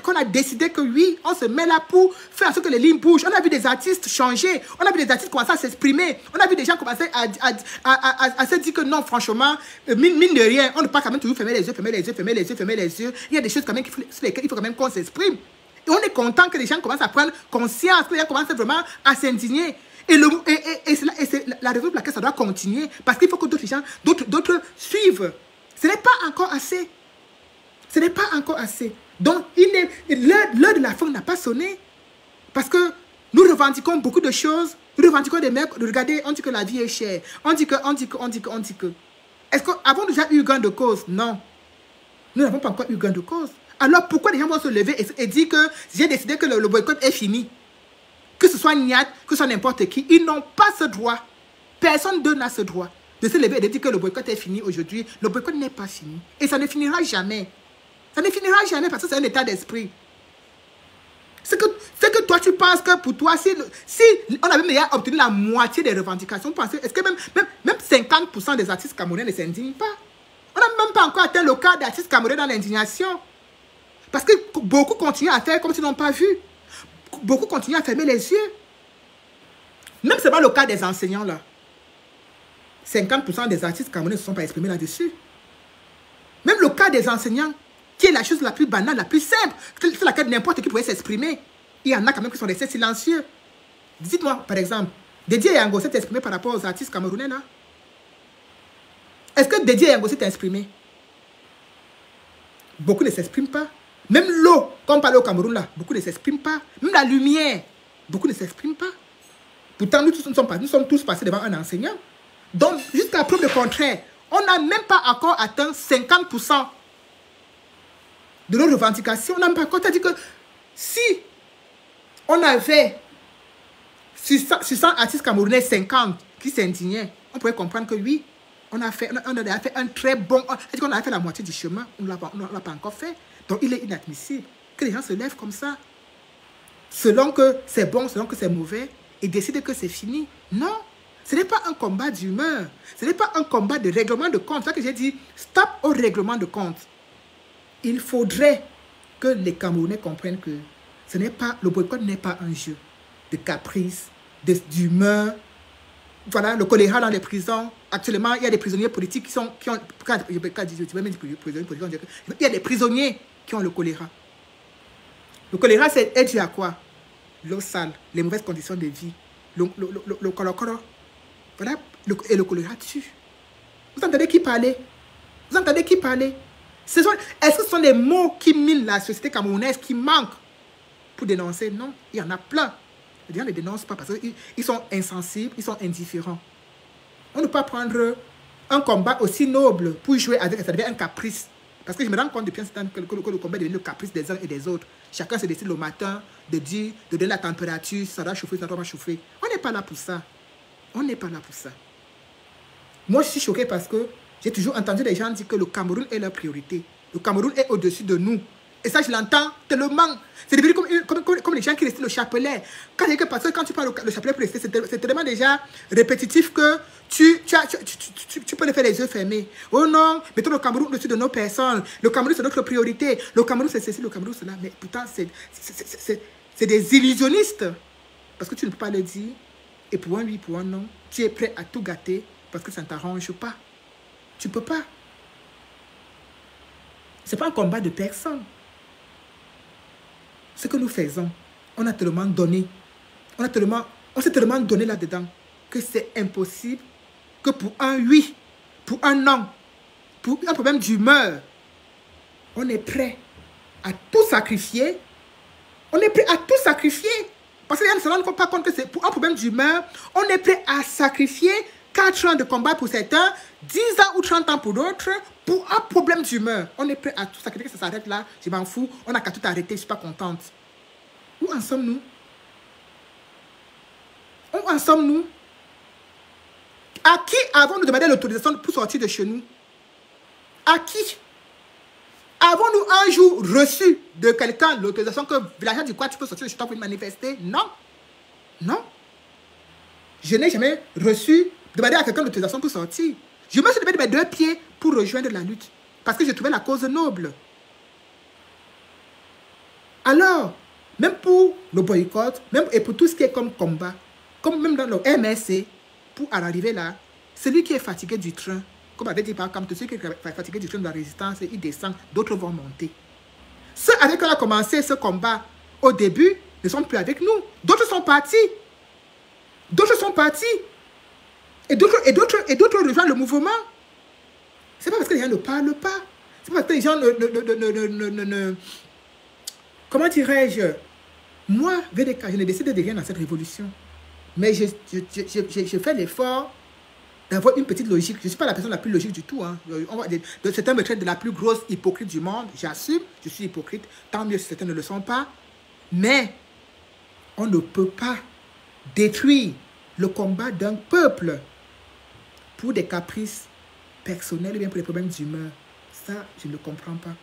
qu'on a décidé que oui, on se met là pour faire en sorte que les lignes bougent. On a vu des artistes changer. On a vu des artistes commencer à s'exprimer. On a vu des gens commencer à se dire que non, franchement, mine de rien, on ne peut pas quand même toujours fermer les yeux. Il y a des choses quand même sur lesquelles il faut quand même qu'on s'exprime. Et on est content que les gens commencent à prendre conscience, que les gens commencent vraiment à s'indigner. Et c'est la raison pour laquelle ça doit continuer. Parce qu'il faut que d'autres gens, d'autres suivent. Ce n'est pas encore assez. Ce n'est pas encore assez. Donc, l'heure de la fin n'a pas sonné. Parce que nous revendiquons beaucoup de choses. Nous revendiquons des mecs. Regardez, on dit que la vie est chère. On dit que. Est-ce qu'avons déjà eu gain de cause? Non. Nous n'avons pas encore eu gain de cause. Alors, pourquoi les gens vont se lever et dire que j'ai décidé que le boycott est fini? Que ce soit Niat, que ce soit n'importe qui, ils n'ont pas ce droit. Personne d'eux n'a ce droit de se lever et de dire que le boycott est fini aujourd'hui. Le boycott n'est pas fini. Et ça ne finira jamais. Ça ne finira jamais parce que c'est un état d'esprit. C'est que toi, tu penses que pour toi, si on avait déjà obtenu la moitié des revendications, est-ce que même 50% des artistes camerounais ne s'indignent pas? On n'a même pas encore atteint le cas d'artistes camerounais dans l'indignation. Parce que beaucoup continuent à faire comme s'ils n'ont pas vu. Beaucoup continuent à fermer les yeux. Même c'est pas le cas des enseignants là. 50% des artistes camerounais ne se sont pas exprimés là-dessus. Même le cas des enseignants, qui est la chose la plus banale, la plus simple, sur laquelle n'importe qui pouvait s'exprimer. Il y en a quand même qui sont restés silencieux. Dites-moi, par exemple, Dédié Yango s'est exprimé par rapport aux artistes camerounais là? Est-ce que Dédié Yango s'est exprimé? Beaucoup ne s'expriment pas. Même l'eau, comme on parle au Cameroun là, beaucoup ne s'expriment pas. Même la lumière, beaucoup ne s'expriment pas. Pourtant, nous sommes tous passés devant un enseignant. Donc, jusqu'à preuve de contraire, on n'a même pas encore atteint 50% de nos revendications. On n'a même pas encore dit que si on avait sur 100 artistes camerounais 50 qui s'indignaient, on pourrait comprendre que oui, on a fait un très bon... On a fait la moitié du chemin, on ne l'a pas encore fait. Donc, il est inadmissible que les gens se lèvent comme ça, selon que c'est bon, selon que c'est mauvais, et décident que c'est fini. Non, ce n'est pas un combat d'humeur. Ce n'est pas un combat de règlement de compte. C'est ça que j'ai dit, stop au règlement de compte. Il faudrait que les Camerounais comprennent que le boycott n'est pas un jeu de caprice, d'humeur. Voilà, le choléra dans les prisons. Actuellement, il y a des prisonniers politiques il y a des prisonniers qui ont le choléra. Le choléra, c'est dû à quoi? L'eau sale, les mauvaises conditions de vie, le colocoro. Voilà, et le choléra tue. Vous entendez qui parler? Vous entendez qui parler? Est-ce que ce sont des mots qui minent la société camerounaise, qui manquent pour dénoncer? Non, il y en a plein. Les gens ne dénoncent pas parce qu'ils sont insensibles, ils sont indifférents. On ne peut pas prendre un combat aussi noble pour jouer avec, ça devient un caprice. Parce que je me rends compte depuis un certain temps que le combat devient le caprice des uns et des autres. Chacun se décide le matin de dire, de donner la température, ça doit chauffer, ça doit pas chauffer. On n'est pas là pour ça. On n'est pas là pour ça. Moi, je suis choquée parce que j'ai toujours entendu les gens dire que le Cameroun est leur priorité. Le Cameroun est au-dessus de nous. Et ça, je l'entends tellement. C'est devenu comme les gens qui restent le chapelet. Parce que quand tu parles le chapelet pour rester, c'est tellement déjà répétitif que tu peux le faire les yeux fermés. Oh non, mettons le Cameroun au-dessus de nos personnes. Le Cameroun, c'est notre priorité. Le Cameroun, c'est ceci, le Cameroun, c'est cela. Mais pourtant, c'est des illusionnistes. Parce que tu ne peux pas le dire. Et pour un oui, pour un non, tu es prêt à tout gâter parce que ça ne t'arrange pas. Tu ne peux pas. Ce n'est pas un combat de personne. Ce que nous faisons, on a tellement donné. On s'est tellement donné là-dedans que c'est impossible que pour un oui, pour un non, pour un problème d'humeur, on est prêt à tout sacrifier. On est prêt à tout sacrifier. Parce qu'il y a ne se rendent pas compte que c'est pour un problème d'humeur, on est prêt à sacrifier 4 ans de combat pour certains, 10 ans ou 30 ans pour d'autres, pour un problème d'humeur. On est prêt à tout sacrifier, que ça s'arrête là, je m'en fous, on n'a qu'à tout arrêter, je ne suis pas contente. Où en sommes-nous? Où en sommes-nous? À qui avons-nous demandé l'autorisation pour sortir de chez nous? À qui? Avons-nous un jour reçu de quelqu'un l'autorisation que l'agent du quoi tu peux sortir de chez toi pour manifester? Non. Non. Je n'ai jamais reçu demander à quelqu'un l'autorisation pour sortir. Je me suis levé de mes 2 pieds pour rejoindre la lutte. Parce que je trouvais la cause noble. Alors, même pour le boycott, même et pour tout ce qui est comme combat, comme même dans le MSC, pour en arriver là, celui qui est fatigué du train, comme avait dit par exemple, celui qui est fatigué du train de la résistance, il descend, d'autres vont monter. Ceux avec qui on a commencé ce combat au début ne sont plus avec nous. D'autres sont partis. D'autres sont partis. Et d'autres rejoignent le mouvement. C'est pas parce que les gens ne parlent pas. C'est pas parce que les gens ne comment dirais-je? Moi, VDK, je ne décide de rien dans cette révolution. Mais je fais l'effort d'avoir une petite logique. Je ne suis pas la personne la plus logique du tout. Hein. Certains me traitent de la plus grosse hypocrite du monde. J'assume, je suis hypocrite. Tant mieux si certains ne le sont pas. Mais on ne peut pas détruire le combat d'un peuple pour des caprices personnels ou bien pour des problèmes d'humeur. Ça, je ne comprends pas.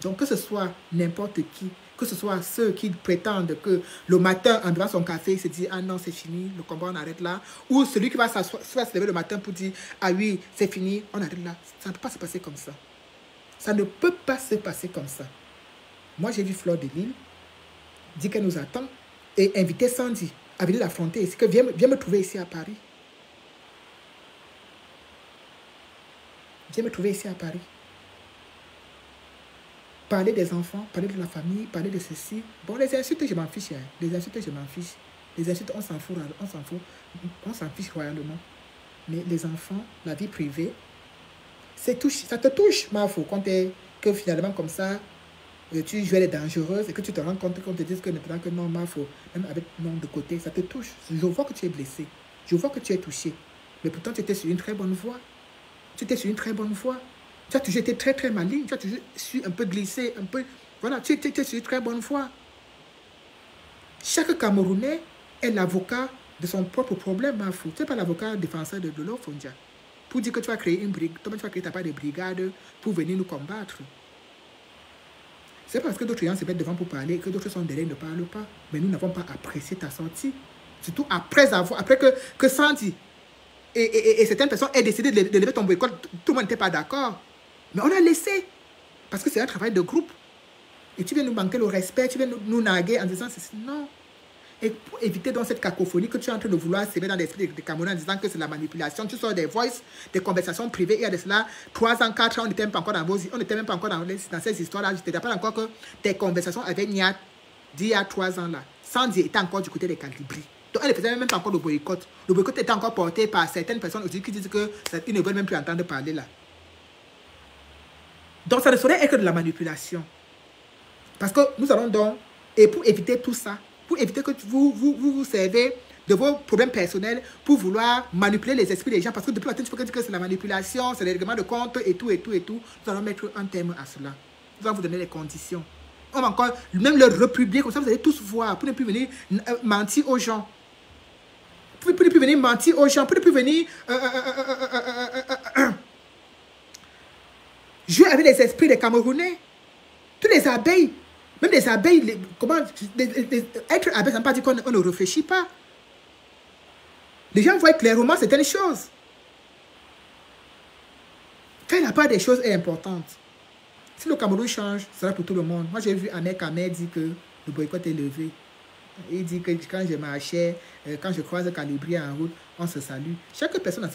Donc, que ce soit n'importe qui, que ce soit ceux qui prétendent que le matin, en buvant son café, il se dit « Ah non, c'est fini, le combat, on arrête là. » Ou celui qui va se lever le matin pour dire « Ah oui, c'est fini, on arrête là. » Ça ne peut pas se passer comme ça. Ça ne peut pas se passer comme ça. Moi, j'ai vu Fleur de Lille dire qu'elle nous attend et inviter Sandy à venir l'affronter ici, que viens me trouver ici à Paris. Viens me trouver ici à Paris. Parler des enfants, parler de la famille, parler de ceci. Bon, les insultes, je m'en fiche. Hein. Les insultes, je m'en fiche. Les insultes, on s'en fout. On s'en fiche royalement. Mais les enfants, la vie privée, ça te touche, Mafo, quand que finalement, comme ça, tu joues les dangereuses et que tu te rends compte qu'on te dise que maintenant que non, Mafo, même avec non de côté, ça te touche. Je vois que tu es blessé. Je vois que tu es touché. Mais pourtant, tu étais sur une très bonne voie. Tu étais sur une très bonne voie. Tu as toujours été très, très maligne. Tu as toujours su un peu glisser, un peu... Voilà, tu étais sur une très bonne voie. Chaque Camerounais est l'avocat de son propre problème, Mafou. Tu n'es pas l'avocat défenseur de l'Ofondia. Pour dire que tu vas créer une brigade, toi tu vas créer ta part de brigade pour venir nous combattre. C'est parce que d'autres gens se mettent devant pour parler, que d'autres sont derrière et ne parlent pas. Mais nous n'avons pas apprécié ta sortie. Surtout après que Sandy et certaines personnes aient décidé de lever ton boycott, tout le monde n'était pas d'accord. Mais on a laissé. Parce que c'est un travail de groupe. Et tu viens nous manquer le respect, tu viens nous narguer en disant non. Et pour éviter donc cette cacophonie que tu es en train de vouloir s'élever dans l'esprit des Camerounais en disant que c'est la manipulation, tu sors des voices, des conversations privées, et il y a de cela 3 ans, 4 ans, on n'était même pas encore dans ces histoires-là. Je te rappelle encore que tes conversations avec Niat, d'il y a 3 ans là, Sandy était encore du côté des Calibri. Donc elle ne faisait même pas encore le boycott. Le boycott était encore porté par certaines personnes aussi qui disent qu'ils ne veulent même plus entendre parler là. Donc ça ne saurait être que de la manipulation. Parce que nous allons donc, et pour éviter tout ça, pour éviter que vous servez de vos problèmes personnels pour vouloir manipuler les esprits des gens. Parce que depuis longtemps, tu peux dire que c'est la manipulation, c'est les règlements de compte et tout, et tout, et tout. Nous allons mettre un terme à cela. Nous allons vous donner les conditions. On va encore même le republier, comme ça vous allez tous voir, pour ne plus venir mentir aux gens. Pour ne plus venir mentir aux gens, pour ne plus venir jouer avec les esprits des Camerounais. Tous les abeilles, même les abeilles, être abeille, ça ne veut pas dire qu'on ne réfléchit pas. Les gens voient clairement certaines choses. Quand la part des choses est importante, si le Cameroun change, ce sera pour tout le monde. Moi, j'ai vu Ahmed Kamer dire que le boycott est levé. Il dit que quand je marchais, quand je croise Calibri en route, on se salue. Chaque personne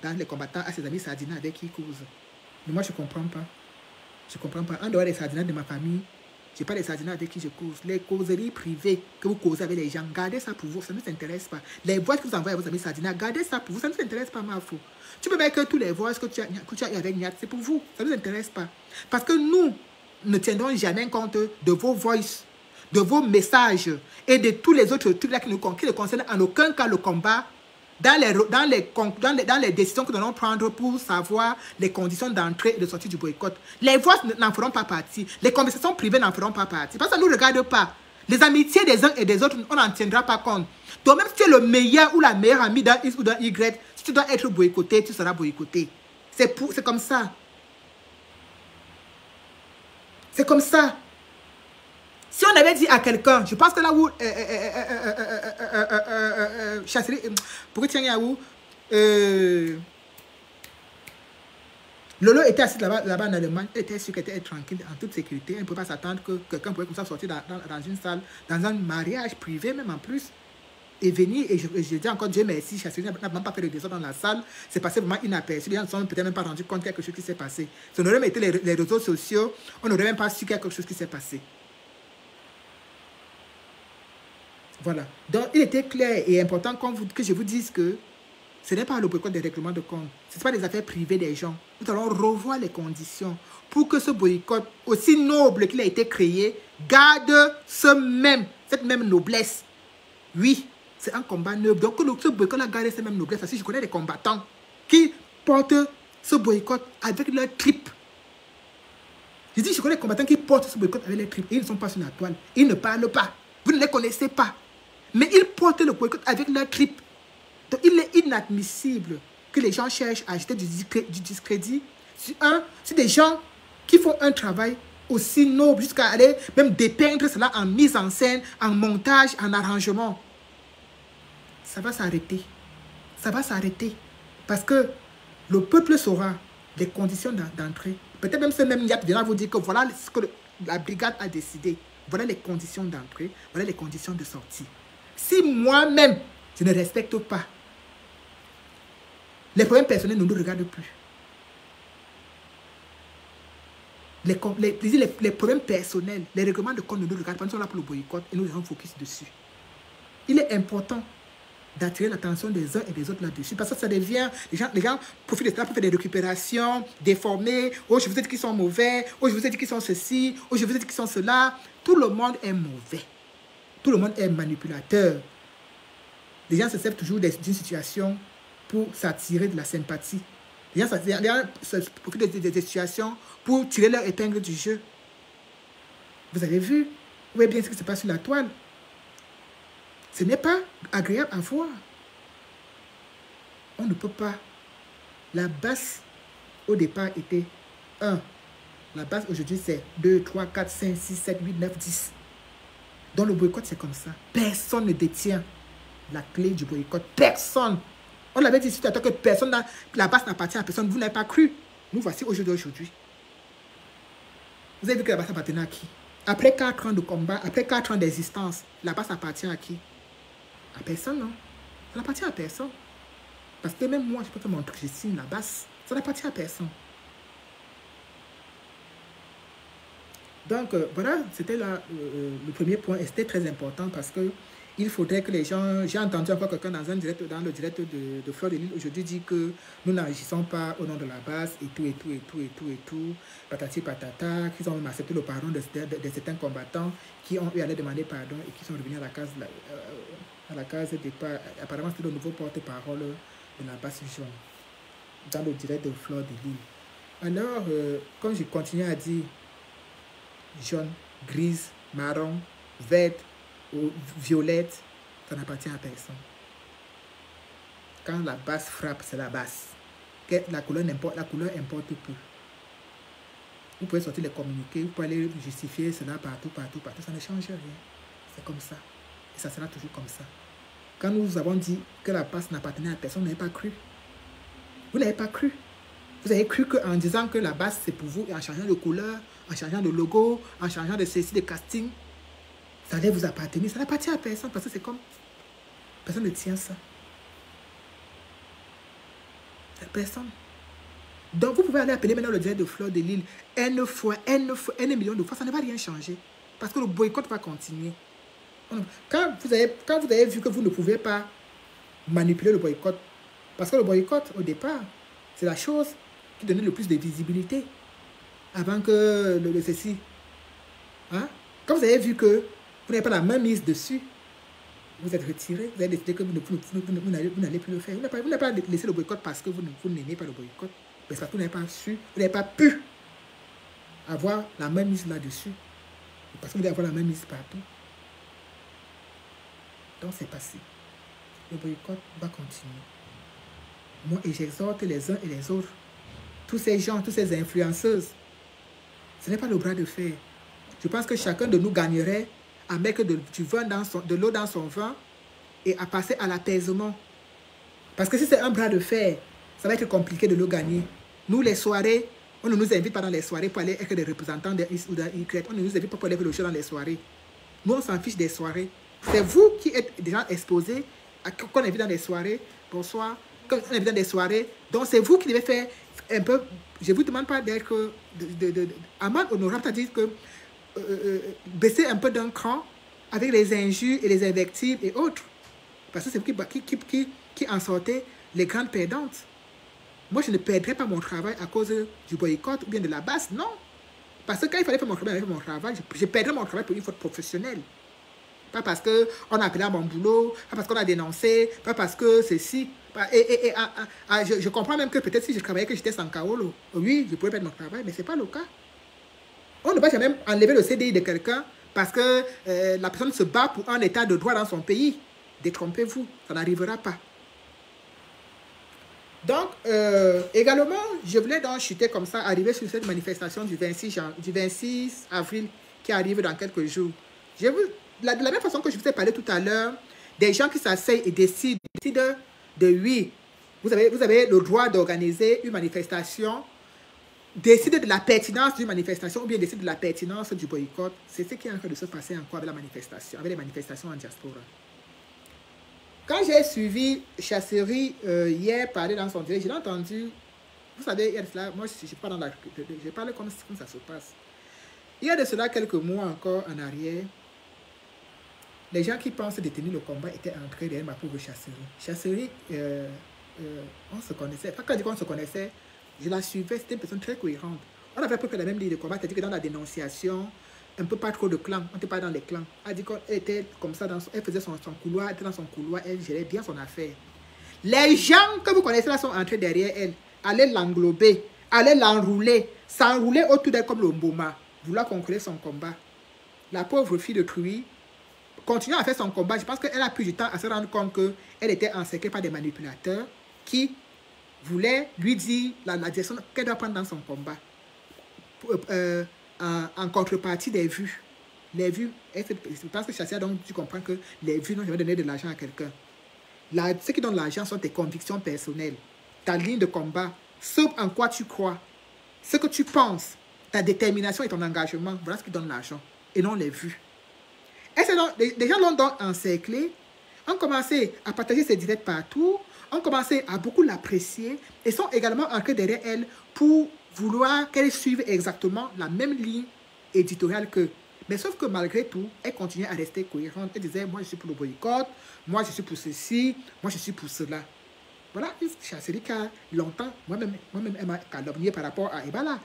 dans les combattants a ses amis sardinats avec qui il cause. Mais moi, je ne comprends pas. Je ne comprends pas. En dehors des sardinats de ma famille, je n'ai pas des sardinats avec qui je cause. Les causeries privées que vous causez avec les gens, gardez ça pour vous, ça ne nous intéresse pas. Les voix que vous envoyez à vos amis sardinats, gardez ça pour vous, ça ne nous intéresse pas, ma faux. Tu peux mettre que tous les voix que tu as eu avec Niat, c'est pour vous, ça ne nous intéresse pas. Parce que nous ne tiendrons jamais compte de vos voices, de vos messages et de tous les autres trucs là qui ne concernent en aucun cas le combat. Dans les décisions que nous allons prendre pour savoir les conditions d'entrée et de sortie du boycott. Les voix n'en feront pas partie. Les conversations privées n'en feront pas partie. Parce que ça ne nous regarde pas. Les amitiés des uns et des autres, on n'en tiendra pas compte. Donc même si tu es le meilleur ou la meilleure amie d'un X ou d'un Y, si tu dois être boycotté, tu seras boycotté. C'est comme ça. C'est comme ça. Si on avait dit à quelqu'un, je pense que là où Chasserie, pourquoi tu es où Lolo était assis là-bas en Allemagne, elle était sûre qu'elle était tranquille, en toute sécurité. Elle ne peut pas s'attendre que quelqu'un pourrait comme ça sortir dans une salle, dans un mariage privé même en plus, et venir, et je dis encore Dieu merci, Chasserie n'a même pas fait de désordre dans la salle, c'est passé vraiment inaperçu, les gens ne sont peut-être même pas rendus compte de quelque chose qui s'est passé. Si on aurait mis les réseaux sociaux, on n'aurait même pas su quelque chose qui s'est passé. Voilà. Donc, il était clair et important que je vous dise que ce n'est pas le boycott des règlements de compte. Ce n'est pas des affaires privées des gens. Nous allons revoir les conditions pour que ce boycott, aussi noble qu'il a été créé, garde cette même noblesse. Oui, c'est un combat noble. Donc, ce boycott a gardé cette même noblesse. Parce que je connais des combattants qui portent ce boycott avec leur tripes. Je dis, je connais des combattants qui portent ce boycott avec leur tripes. Ils ne sont pas sur la toile. Ils ne parlent pas. Vous ne les connaissez pas. Mais ils portent le boycott avec leur tripes. Donc, il est inadmissible que les gens cherchent à acheter du discrédit sur des gens qui font un travail aussi noble jusqu'à aller même dépeindre cela en mise en scène, en montage, en arrangement. Ça va s'arrêter. Ça va s'arrêter. Parce que le peuple saura les conditions d'entrée. Peut-être même ce même Niat viendra vous dire que voilà ce que la brigade a décidé. Voilà les conditions d'entrée. Voilà les conditions de sortie. Si moi-même, je ne respecte pas, les problèmes personnels ne nous regardent plus. Les problèmes personnels, les règlements de compte ne nous regardent pas. Nous sommes là pour le boycott et nous allons focus dessus. Il est important d'attirer l'attention des uns et des autres là-dessus. Parce que ça devient, les gens profitent de cela pour faire des récupérations, déformer. Oh, je vous ai dit qu'ils sont mauvais. Oh, je vous ai dit qu'ils sont ceci. Oh, je vous ai dit qu'ils sont cela. Tout le monde est mauvais. Tout le monde est manipulateur. Les gens se servent toujours d'une situation pour s'attirer de la sympathie. Les gens se profitent des situations pour tirer leur épingle du jeu. Vous avez vu? Vous voyez bien ce qui se passe sur la toile. Ce n'est pas agréable à voir. On ne peut pas. La base, au départ, était 1. La base, aujourd'hui, c'est 2, 3, 4, 5, 6, 7, 8, 9, 10. Dans le boycott, c'est comme ça. Personne ne détient la clé du boycott. Personne. On l'avait dit tout à l'heure que personne, la base n'appartient à personne. Vous n'avez pas cru. Nous voici aujourd'hui. Vous avez vu que la base appartenait à qui? Après 4 ans de combat, après 4 ans d'existence, la base appartient à qui? À personne, non. Ça n'appartient à personne. Parce que même moi, je peux te montrer, je signe la base. Ça n'appartient à personne. Donc, voilà, c'était le premier point. Et c'était très important parce que Il faudrait que les gens... J'ai entendu encore quelqu'un dans le direct de Fleur de Lille aujourd'hui dire que nous n'agissons pas au nom de la base et tout, et tout, et tout, et tout, et tout. Patati patata, qu'ils ont même accepté le pardon de certains combattants qui ont eu à aller demander pardon et qui sont revenus à la case départ. Apparemment, c'est le nouveau porte-parole de la base jaune dans le direct de Fleur de Lille. Alors, comme je continue à dire, jaune, grise, marron, verte, ou violette, ça n'appartient à personne. Quand la basse frappe, c'est la basse. La couleur importe peu. Vous pouvez sortir les communiqués, vous pouvez aller justifier cela partout, ça ne change rien. C'est comme ça. Et ça sera toujours comme ça. Quand nous avons dit que la basse n'appartenait à personne, vous n'avez pas cru. Vous n'avez pas cru. Vous avez cru qu'en disant que la basse c'est pour vous, et en changeant de couleur, en changeant de logo, en changeant de ceci, de casting, ça allait vous appartenir. Ça n'appartient à personne parce que c'est comme... Personne ne tient ça. Personne. Donc vous pouvez aller appeler maintenant le direct de Fleur de Lille N millions de fois. Ça ne va rien changer. Parce que le boycott va continuer. Quand vous avez vu que vous ne pouvez pas manipuler le boycott, parce que le boycott, au départ, c'est la chose qui donnait le plus de visibilité avant que le ceci. Hein? Quand vous avez vu que vous n'avez pas la main mise dessus, vous êtes retiré, vous avez décidé que vous n'allez plus le faire. Vous n'avez pas laissé le boycott parce que vous n'aimez pas le boycott, mais parce que vous n'avez pas su, vous n'avez pas pu avoir la main mise là-dessus. Parce que vous devez avoir la main mise partout. Donc c'est passé. Le boycott va continuer. Moi, et j'exhorte les uns et les autres, tous ces gens, toutes ces influenceuses, ce n'est pas le bras de fer. Je pense que chacun de nous gagnerait à mettre de l'eau dans son vin et à passer à l'apaisement. Parce que si c'est un bras de fer, ça va être compliqué de le gagner. Nous, les soirées, on ne nous invite pas dans les soirées pour aller être des représentants de X ou de Y. On ne nous invite pas pour aller faire le show dans les soirées. Nous, on s'en fiche des soirées. C'est vous qui êtes déjà exposés qu'on invite dans des soirées. Bonsoir. Quand on invite dans des soirées. Donc, c'est vous qui devez faire un peu... Je ne vous demande pas d'être... amende honorable, c'est-à-dire que baisser un peu d'un cran avec les injures et les invectives et autres. Parce que c'est vous qui en sortez les grandes perdantes. Moi, je ne perdrai pas mon travail à cause du boycott ou bien de la base, non. Parce que quand il fallait faire mon travail, je perdrai mon travail pour une faute professionnelle. Pas parce qu'on a appelé à mon boulot, pas parce qu'on a dénoncé, pas parce que ceci. Je comprends même que peut-être si je travaillais, que j'étais sans Kaolo, oui, je pourrais perdre mon travail, mais ce n'est pas le cas. On ne va jamais enlever le CDI de quelqu'un parce que la personne se bat pour un état de droit dans son pays. Détrompez-vous, ça n'arrivera pas. Donc, également, je voulais donc chuter comme ça, arriver sur cette manifestation du 26 avril qui arrive dans quelques jours. De la même façon que je vous ai parlé tout à l'heure, des gens qui s'asseyent et décident de oui, vous avez le droit d'organiser une manifestation, décider de la pertinence d'une manifestation ou bien décider de la pertinence du boycott. C'est ce qui est en train de se passer encore avec la manifestation, avec les manifestations en diaspora. Quand j'ai suivi Chasserie hier parler dans son direct, j'ai entendu, vous savez, il y a de cela, moi je parle comme ça se passe. Il y a de cela quelques mois encore en arrière, les gens qui pensent détenir le combat étaient entrés derrière ma pauvre Chasserie. Chasserie, on se connaissait. Quand je dis qu'on se connaissait, je la suivais, c'était une personne très cohérente. On avait à peu près la même ligne de combat, c'est-à-dire que dans la dénonciation, un peu pas trop de clans, on n'était pas dans les clans. Elle dit qu'elle était comme ça, elle faisait son couloir, elle était dans son couloir, elle gérait bien son affaire. Les gens que vous connaissez là sont entrés derrière elle, allaient l'englober, allaient l'enrouler, s'enrouler autour d'elle comme le Mboma, vouloir conclure son combat. La pauvre fille de Truy, continuant à faire son combat, je pense qu'elle a pris du temps à se rendre compte qu'elle était encerclée par des manipulateurs qui voulaient lui dire la direction qu'elle doit prendre dans son combat. En contrepartie des vues. Les vues, je pense que Chassia, donc tu comprends que les vues n'ont jamais donné de l'argent à quelqu'un. Ce qui donne l'argent sont tes convictions personnelles, ta ligne de combat, ce en quoi tu crois, ce que tu penses, ta détermination et ton engagement, voilà ce qui donne l'argent, et non les vues. Les gens l'ont donc encerclé, ont commencé à partager ses directs partout, ont commencé à beaucoup l'apprécier et sont également entrés derrière elle pour vouloir qu'elle suive exactement la même ligne éditoriale qu'eux. Mais sauf que malgré tout, elle continuait à rester cohérente. Elle disait, moi je suis pour le boycott, moi je suis pour ceci, moi je suis pour cela. Voilà une chasserie qui a longtemps, moi-même, elle m'a calomnié par rapport à Ebala,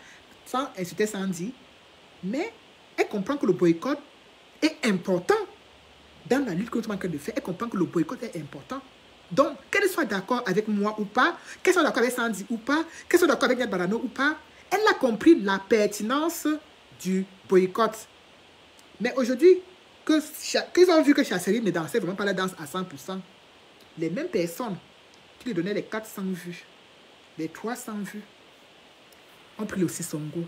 sans insulter Sandy. Mais elle comprend que le boycott est important dans la lutte contre le manque de fait. Elle comprend que le boycott est important. Donc, qu'elle soit d'accord avec moi ou pas, qu'elle soit d'accord avec Sandy ou pas, qu'elle soit d'accord avec Ned Barano ou pas, elle a compris la pertinence du boycott. Mais aujourd'hui, qu'ils ont vu que Chasserie ne dansait vraiment pas la danse à 100%, les mêmes personnes qui lui donnaient les 400 vues, les 300 vues, ont pris le Sissongo.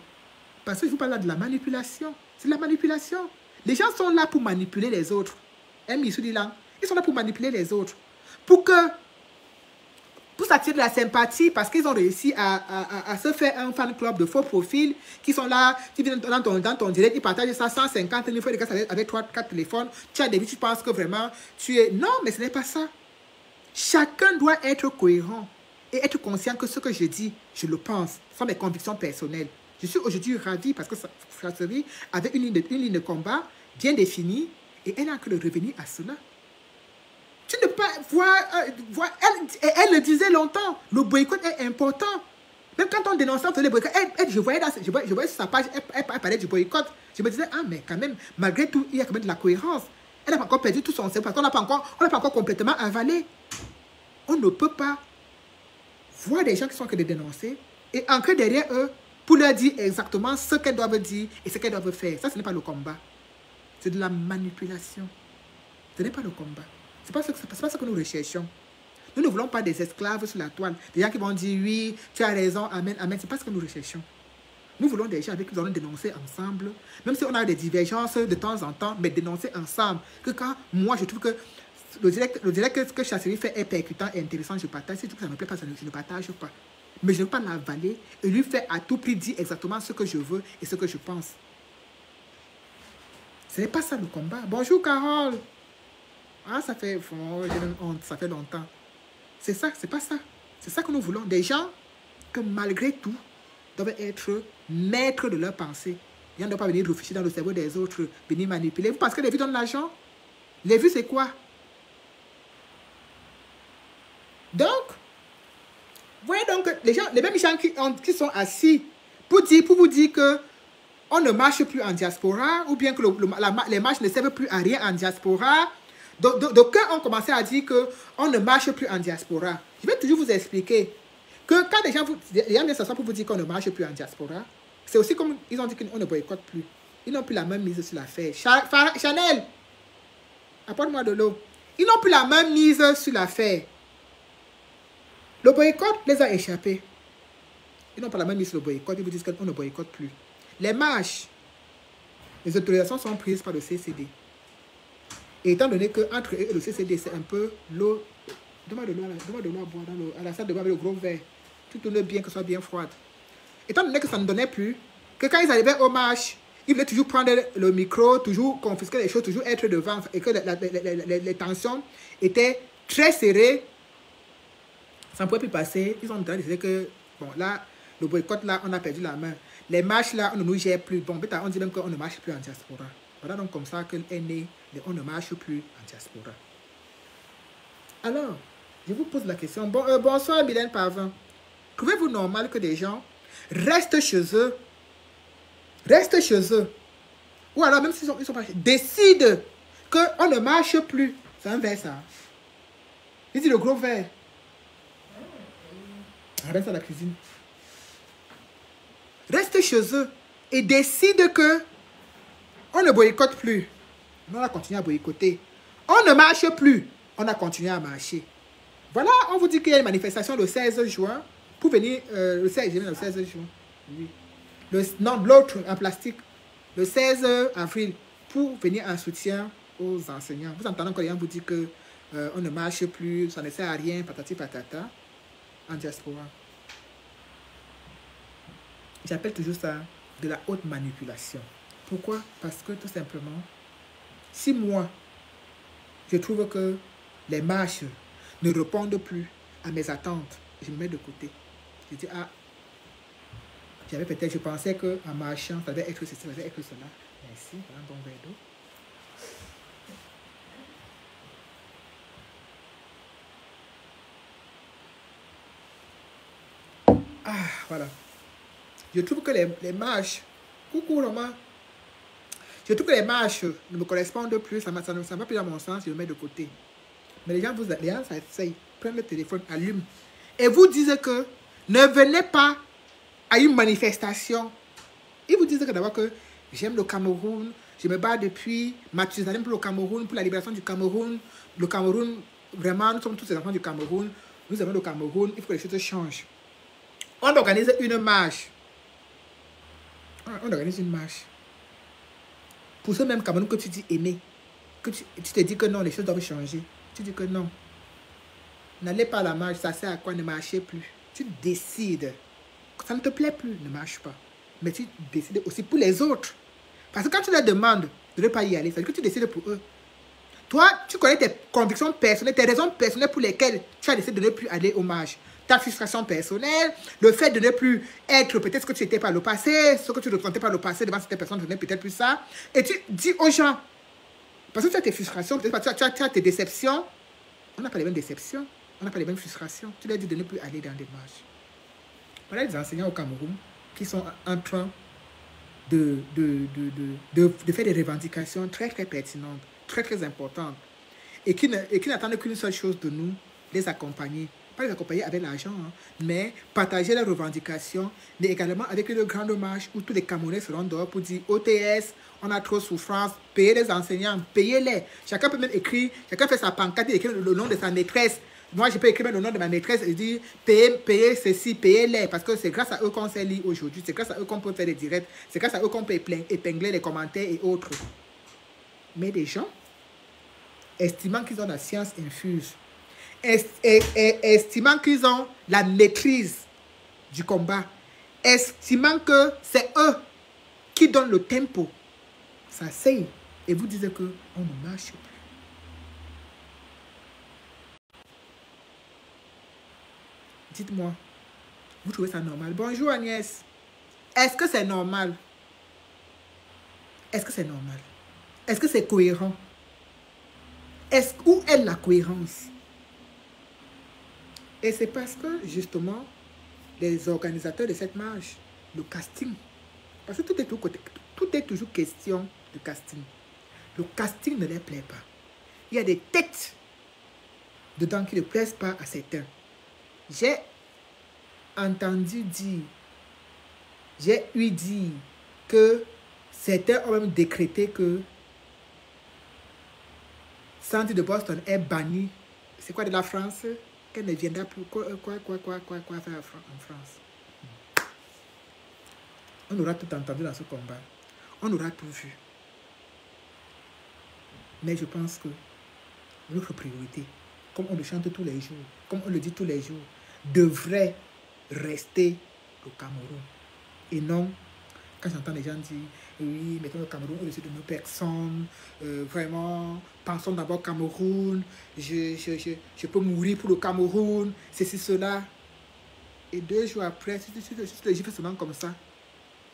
Parce que je vous parle là de la manipulation. C'est de la manipulation. Les gens sont là pour manipuler les autres. Ils sont là pour manipuler les autres. Pour s'attirer de la sympathie, parce qu'ils ont réussi à se faire un fan club de faux profils qui sont là, qui viennent dans ton direct, ils partagent ça 150 000 fois avec 3-4 téléphones. Tu as des vies, tu penses que vraiment tu es... Non, mais ce n'est pas ça. Chacun doit être cohérent et être conscient que ce que je dis, je le pense. Ce sont mes convictions personnelles. Je suis aujourd'hui ravie parce que Chasserie avait une ligne de combat bien définie et elle a que le revenir à cela. Tu ne peux pas voir elle le disait longtemps, le boycott est important. Même quand on dénonçait, on faisait le boycott, je voyais sur sa page, elle parlait du boycott. Je me disais, ah mais quand même, malgré tout, il y a quand même de la cohérence. Elle n'a pas encore perdu tout son cerveau parce qu'on n'a pas encore complètement avalé. On ne peut pas voir des gens qui sont que de dénoncer et ancrer derrière eux pour leur dire exactement ce qu'elles doivent dire et ce qu'elles doivent faire. Ça, ce n'est pas le combat. C'est de la manipulation. Ce n'est pas le combat. Ce n'est pas ce que nous recherchons. Nous ne voulons pas des esclaves sur la toile. Des gens qui vont dire oui, tu as raison, amen, amen. Ce n'est pas ce que nous recherchons. Nous voulons des gens avec qui nous allons dénoncer ensemble. Même si on a des divergences de temps en temps, mais dénoncer ensemble. Que quand moi je trouve que le direct que Chasserie fait est percutant et intéressant, je partage. Si tout ça ne me plaît pas, je ne partage pas. Mais je ne veux pas l'avaler et lui faire à tout prix dire exactement ce que je veux et ce que je pense. Ce n'est pas ça le combat. Bonjour Carole. Ah, ça fait... Oh, j'ai même honte, ça fait longtemps. C'est ça, c'est pas ça. C'est ça que nous voulons. Des gens que malgré tout doivent être maîtres de leur pensée. Les gens ne doivent pas venir réfléchir dans le cerveau des autres, venir manipuler. Vous pensez que les vues donnent l'argent? Les vues, c'est quoi? Donc, voyez donc les gens, les mêmes gens qui sont assis pour vous dire que on ne marche plus en diaspora, ou bien que les marches ne servent plus à rien en diaspora. Donc ont commencé à dire qu'on ne marche plus en diaspora. Je vais toujours vous expliquer que quand les gens viennent s'asseoir pour vous dire qu'on ne marche plus en diaspora, c'est aussi comme ils ont dit qu'on ne boycotte plus. Ils n'ont plus la même mise sur l'affaire. Chanel, apporte-moi de l'eau. Ils n'ont plus la même mise sur l'affaire. Le boycott les a échappés. Ils n'ont pas la même mise sur le boycott. Ils vous disent qu'on ne boycotte plus. Les marches, les autorisations sont prises par le CCD. Et étant donné qu'entre eux et le CCD, c'est un peu l'eau. Donne-moi de l'eau à boire à la salle de bain avec le gros verre. Tout tourne bien, que ce soit bien froide. Étant donné que ça ne donnait plus, que quand ils arrivaient aux marches, ils voulaient toujours prendre le micro, toujours confisquer les choses, toujours être devant. Et que les tensions étaient très serrées. Ça ne pouvait plus passer. Ils ont décidé que, bon, là, le boycott, là, on a perdu la main. Les marches, là, on ne nous gère plus. Bon, on dit même qu'on ne marche plus en diaspora. Voilà donc comme ça qu'elle est née. On ne marche plus en diaspora. Alors, je vous pose la question. Bonsoir, Mylène Pavin. Trouvez-vous normal que des gens restent chez eux? Restent chez eux. Ou alors, même s'ils sont pas décident qu'on ne marche plus. C'est un verre, ça. Il dit le gros verre. Reste à la cuisine. Reste chez eux et décide que on ne boycotte plus. On a continué à boycotter. On ne marche plus. On a continué à marcher. Voilà, on vous dit qu'il y a une manifestation le 16 juin. Pour venir, le 16 juin. Oui. Non, l'autre en plastique. Le 16 avril. Pour venir en soutien aux enseignants. Vous entendez quand les gens vous disent que on ne marche plus, ça ne sert à rien, patati patata. En diaspora. J'appelle toujours ça de la haute manipulation. Pourquoi? Parce que tout simplement, si moi, je trouve que les marches ne répondent plus à mes attentes, je me mets de côté. Je dis, ah, je pensais qu'en marchant, ça devait être ceci, ça devait être cela. Mais Merci, un bon verre d'eau. Ah, voilà. Je trouve que les marches, coucou Romain, je trouve que les marches ne me correspondent plus, ça ne va plus dans mon sens, je le mets de côté. Mais les gens s'essayent, prennent le téléphone, allument, et vous disent que ne venez pas à une manifestation. Ils vous disent que d'abord que j'aime le Cameroun, je me bats depuis Mathusalem pour le Cameroun, pour la libération du Cameroun. Le Cameroun, vraiment, nous sommes tous les enfants du Cameroun, nous aimons le Cameroun, il faut que les choses changent. On organise une marche. On organise une marche. Pour ce même Cameroun que tu dis aimer, que tu te dis que non, les choses doivent changer. Tu dis que non. N'allez pas à la marche, ça sert à quoi? Ne marchez plus. Tu décides. Ça ne te plaît plus, ne marche pas. Mais tu décides aussi pour les autres. Parce que quand tu leur demandes de ne pas y aller, c'est-à-dire que tu décides pour eux. Toi, tu connais tes convictions personnelles, tes raisons personnelles pour lesquelles tu as décidé de ne plus aller aux marches. Ta frustration personnelle, le fait de ne plus être peut-être ce que tu étais par le passé, ce que tu ressentais par le passé devant cette personne, ce n'est peut-être plus ça. Et tu dis aux gens, parce que tu as tes frustrations, peut-être tu as tes déceptions. On n'a pas les mêmes déceptions, on n'a pas les mêmes frustrations. Tu leur dis de ne plus aller dans des marches. Voilà les enseignants au Cameroun qui sont en train de faire des revendications très très pertinentes, très très importantes, et qui n'attendent qu'une seule chose de nous, les accompagner. Pas les accompagner avec l'argent, hein, mais partager leurs revendications, mais également avec une grande marche où tous les Camerounais seront dehors pour dire OTS, on a trop de souffrance, payez les enseignants, payez-les. Chacun peut même écrire, chacun fait sa pancarte et écrire le nom de sa maîtresse. Moi, je peux écrire le nom de ma maîtresse et dire payez ceci, payez-les, parce que c'est grâce à eux qu'on s'est liés aujourd'hui, c'est grâce à eux qu'on peut faire des directs, c'est grâce à eux qu'on peut épingler les commentaires et autres. Mais des gens, estimant qu'ils ont la science infuse, estimant qu'ils ont la maîtrise du combat, estimant que c'est eux qui donnent le tempo, s'asseyent et vous disent qu'on ne marche plus. Dites-moi, vous trouvez ça normal? Bonjour Agnès. Est-ce que c'est normal? Est-ce que c'est normal? Est-ce que c'est cohérent? Où est la cohérence? Et c'est parce que, justement, les organisateurs de cette marche, le casting, parce que tout est toujours question de casting. Le casting ne leur plaît pas. Il y a des têtes dedans qui ne plaisent pas à certains. J'ai entendu dire, j'ai eu dit que certains ont même décrété que Sandy de Boston est bannie. C'est quoi de la France? Qu'elle ne viendra plus. Quoi faire en France? On aura tout entendu dans ce combat. On aura tout vu. Mais je pense que notre priorité, comme on le chante tous les jours, comme on le dit tous les jours, devrait rester au Cameroun. Et non, quand j'entends les gens dire, oui, mettons le Cameroun au-dessus de nos personnes, vraiment, pensons d'abord au Cameroun, je peux mourir pour le Cameroun, ceci, cela. Et 2 jours après, si les gens font seulement comme ça,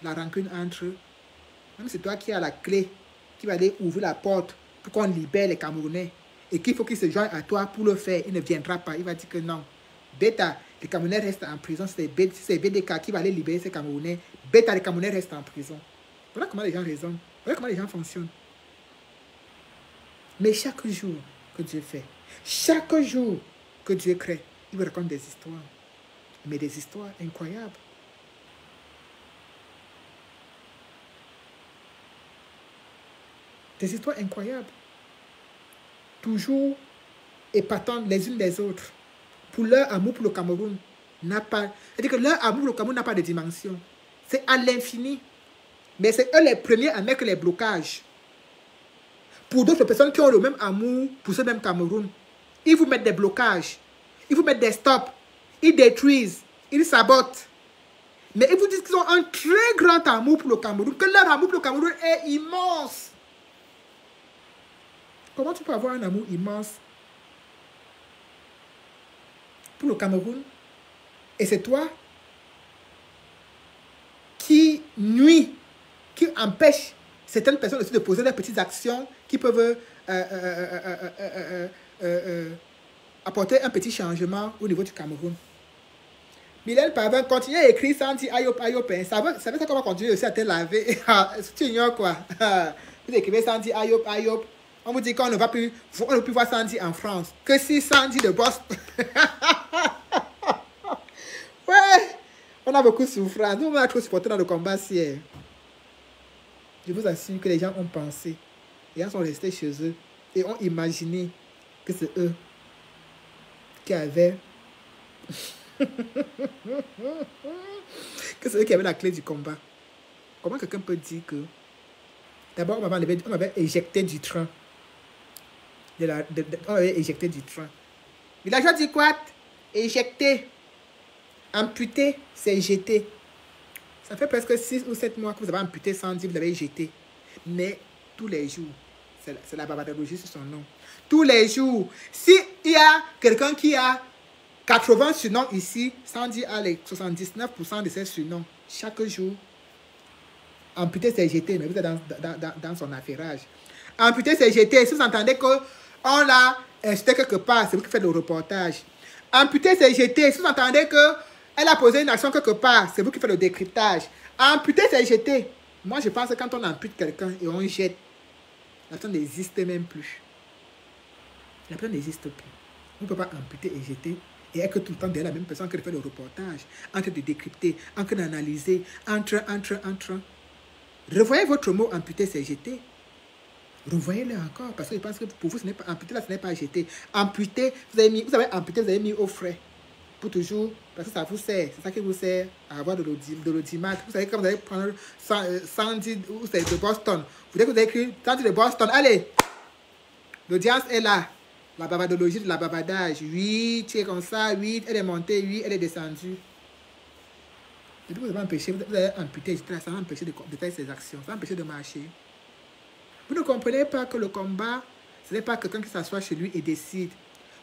la rancune entre eux, même c'est toi qui as la clé, qui va aller ouvrir la porte pour qu'on libère les Camerounais, et qu'il faut qu'il se joigne à toi pour le faire, il ne viendra pas, il va dire que non. Bêta, les Camerounais restent en prison, c'est BDK qui va aller libérer ces Camerounais. Bêta, les Camerounais restent en prison. Voilà comment les gens raisonnent, voilà comment les gens fonctionnent. Mais chaque jour que Dieu fait, chaque jour que Dieu crée, il vous raconte des histoires. Mais des histoires incroyables. Des histoires incroyables. Toujours épatantes les unes des autres. Pour leur amour pour le Cameroun n'a pas... C'est-à-dire que leur amour pour le Cameroun n'a pas de dimension. C'est à l'infini. Mais c'est eux les premiers à mettre les blocages. Pour d'autres personnes qui ont le même amour pour ce même Cameroun, ils vous mettent des blocages. Ils vous mettent des stops. Ils détruisent. Ils sabotent. Mais ils vous disent qu'ils ont un très grand amour pour le Cameroun, que leur amour pour le Cameroun est immense. Comment tu peux avoir un amour immense pour le Cameroun et c'est toi qui nuit, qui empêche certaines personnes aussi de poser des petites actions qui peuvent apporter un petit changement au niveau du Cameroun. Mylène Pavin continue à écrire sans dire ayop ayop. Ça veut dire qu'on va continuer aussi à te laver. Tu ignores quoi? Vous écrivez sans dire ayop ayop. On vous dit qu'on ne va plus voir Sandy en France. Que si Sandy de Boston. Ouais, on a beaucoup souffert. Nous, on a trop supporté dans le combat hier. Je vous assure que les gens ont pensé. Les gens sont restés chez eux et ont imaginé que c'est eux qui avaient que c'est eux qui avaient la clé du combat. Comment quelqu'un peut dire que d'abord on m'avait éjecté du train. On m'avait éjecté du train. Mais la gens dit quoi? Éjecté. Amputé, c'est jeté. Ça fait presque 6 ou 7 mois que vous avez amputé Sandy, vous l'avez jeté. Mais tous les jours, c'est la babadologie sur son nom. Tous les jours, s'il y a quelqu'un qui a 80 surnoms ici, Sandy a les 79% de ses surnoms. Chaque jour, amputé, c'est jeté, mais vous êtes dans son affairage. Amputé, c'est jeté. Si vous entendez qu'on l'a insulté quelque part, c'est vous qui faites le reportage. Amputé, c'est jeté. Si vous entendez qu'elle a posé une action quelque part, c'est vous qui faites le décryptage. Amputé, c'est jeté. Moi, je pense que quand on ampute quelqu'un et on jette, la personne n'existe même plus. La personne n'existe plus. On ne peut pas amputer et jeter et être tout le temps derrière la même personne qui fait le reportage, en train de décrypter, en train d'analyser, entre. Revoyez votre mot amputé, c'est jeté. Revoyez-le encore, parce que je pense que pour vous, ce n'est pas amputé, là, ce n'est pas jeté. Amputé, vous avez amputé, vous avez mis au frais. Pour toujours, parce que ça vous sert. C'est ça qui vous sert à avoir de l'audimat. Vous savez, quand vous allez prendre Sandy ou c'est de Boston, vous avez écrit Sandy de Boston, allez, l'audience est là. La babadologie de la babadage. Oui, tu es comme ça, oui, elle est montée, oui, elle est descendue. Et puis vous avez empêché, vous avez amputé, ça va empêcher de faire ses actions, ça va empêcher de marcher. Vous ne comprenez pas que le combat, ce n'est pas quelqu'un qui s'assoit chez lui et décide.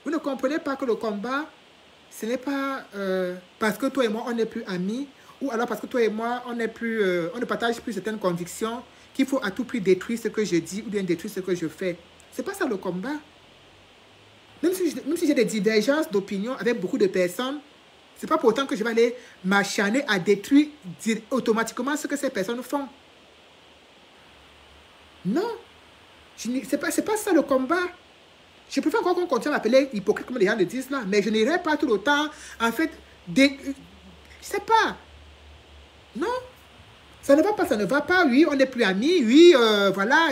Vous ne comprenez pas que le combat, ce n'est pas parce que toi et moi, on n'est plus amis, ou alors parce que toi et moi, on ne partage plus certaines convictions, qu'il faut à tout prix détruire ce que je dis ou bien détruire ce que je fais. Ce n'est pas ça le combat. Même si j'ai des divergences d'opinion avec beaucoup de personnes, ce n'est pas pour autant que je vais aller m'acharner à détruire automatiquement ce que ces personnes font. Non, ce n'est pas ça le combat. Je préfère encore qu'on continue à m'appeler hypocrite comme les gens le disent là, mais je n'irai pas tout le temps, en fait, je ne sais pas. Non, ça ne va pas, ça ne va pas. Oui, on n'est plus amis, oui, voilà,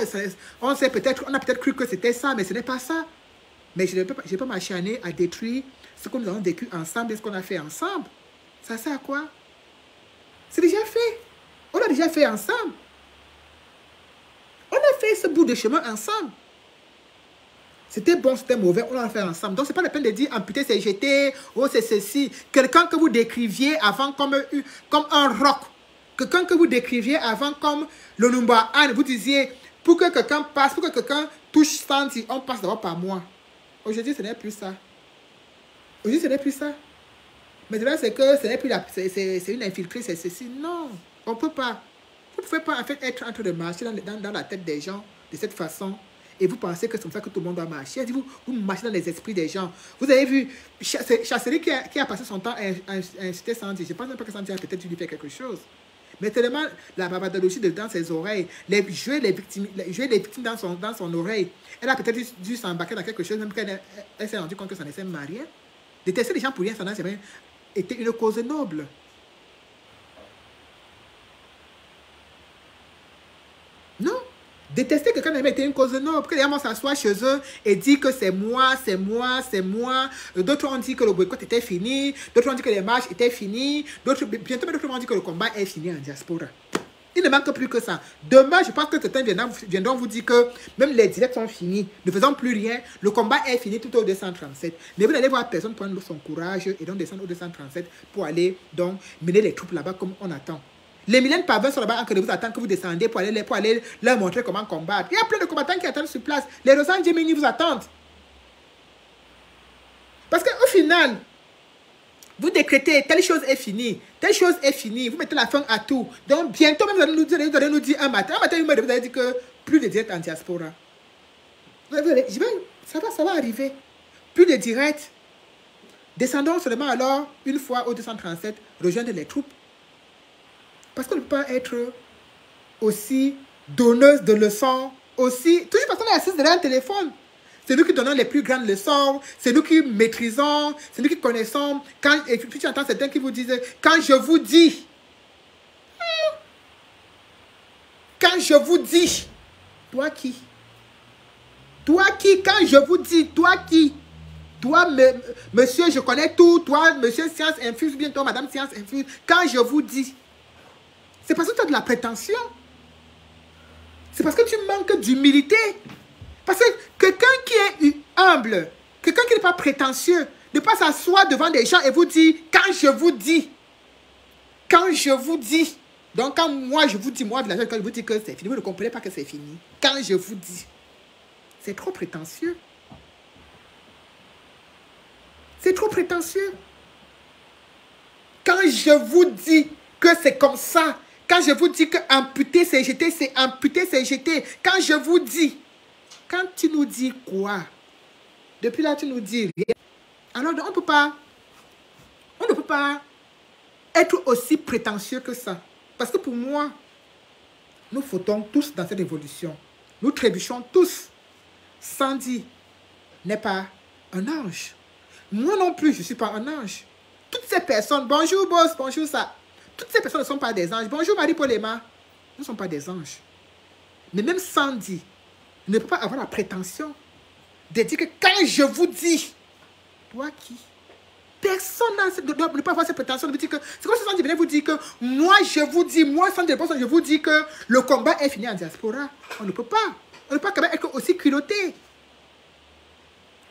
on a peut-être cru que c'était ça, mais ce n'est pas ça. Mais je ne peux pas m'acharner à détruire ce que nous avons vécu ensemble et ce qu'on a fait ensemble. Ça sert à quoi? C'est déjà fait. On l'a déjà fait ensemble. On a fait ce bout de chemin ensemble. C'était bon, c'était mauvais, on l'a fait ensemble. Donc, ce n'est pas la peine de dire amputé, c'est jeté, oh, c'est ceci. Quelqu'un que vous décriviez avant comme un roc. Quelqu'un que vous décriviez avant comme le number 1. Vous disiez, pour que quelqu'un passe, pour que quelqu'un touche Sandy, on passe d'abord par moi. Aujourd'hui, ce n'est plus ça. Aujourd'hui, ce n'est plus ça. Maintenant, c'est que ce n'est plus c'est une infiltrée, c'est ceci. Non, on ne peut pas. Vous ne pouvez pas en fait être en train de marcher dans la tête des gens de cette façon. Et vous pensez que c'est comme ça que tout le monde doit marcher. Vous marchez dans les esprits des gens. Vous avez vu Chasserie qui a passé son temps à inciter Sandy. Je ne pense même pas que Sandy a peut-être dû lui faire quelque chose. Mais tellement la babadologie dans ses oreilles, jouer les victimes dans son oreille. Elle a peut-être dû s'embarquer dans quelque chose, même qu'elle s'est rendue compte que ça ne sert à rien. Détester les gens pour rien, ça n'a jamais été une cause noble. Non. Détester quelqu'un n'a jamais été une cause noble. Que les gens s'assoient chez eux et disent que c'est moi, c'est moi, c'est moi. D'autres ont dit que le boycott était fini. D'autres ont dit que les marches étaient finies. Bientôt, d'autres ont dit que le combat est fini en diaspora. Il ne manque plus que ça. Demain, je pense que certains viendront vous dire que même les directs sont finis. Ne faisons plus rien. Le combat est fini tout au 237. Mais vous n'allez voir personne prendre son courage et donc descendre au 237 pour aller donc mener les troupes là-bas comme on attend. Les Mylène Pavin sont là-bas en train de vous attendre que vous descendiez pour aller leur montrer comment combattre. Il y a plein de combattants qui attendent sur place. Les Rosanne Gemini vous attendent. Parce qu'au final, Vous décrétez, telle chose est finie. Telle chose est finie. Vous mettez la fin à tout. Donc, bientôt, même, vous allez nous dire un matin. Un matin, vous allez dire que plus de direct en diaspora. Ça va arriver. Plus de direct. Descendons seulement alors, une fois au 237, rejoindre les troupes. Parce qu'on ne peut pas être aussi donneuse de leçons, aussi... Toujours parce qu'on est assis derrière un téléphone. C'est nous qui donnons les plus grandes leçons, c'est nous qui maîtrisons, c'est nous qui connaissons. Et puis tu entends certains qui vous disent, quand je vous dis, toi qui? Toi qui, quand je vous dis, toi qui? Toi, monsieur, je connais tout, toi, monsieur Science Infuse, bien toi, madame Science Infuse, quand je vous dis, c'est parce que tu as de la prétention. C'est parce que tu manques d'humilité. Parce que quelqu'un qui est humble, quelqu'un qui n'est pas prétentieux, ne pas s'asseoir devant des gens et vous dire, quand je vous dis, donc quand moi je vous dis, moi, quand je vous dis que c'est fini, vous ne comprenez pas que c'est fini. Quand je vous dis, c'est trop prétentieux. C'est trop prétentieux. Quand je vous dis que c'est comme ça, quand je vous dis que amputer c'est jeter, c'est amputer c'est jeter, quand je vous dis, quand tu nous dis quoi? Depuis là, tu nous dis rien. Alors, on ne peut pas être aussi prétentieux que ça. Parce que pour moi, nous fautons tous dans cette évolution. Nous trébuchons tous. Sandy n'est pas un ange. Moi non plus, je ne suis pas un ange. Toutes ces personnes, bonjour boss, bonjour ça. Toutes ces personnes ne sont pas des anges. Bonjour Marie-Paul Emma. Ne sont pas des anges. Mais même Sandy ne peut pas avoir la prétention de dire que quand je vous dis, toi qui? Personne ne peut pas avoir cette prétention de vous dire que, c'est comme si Sandy venait vous dire que moi je vous dis, moi Sandy, je vous dis que le combat est fini en diaspora. On ne peut pas. On ne peut pas quand même être aussi culotté.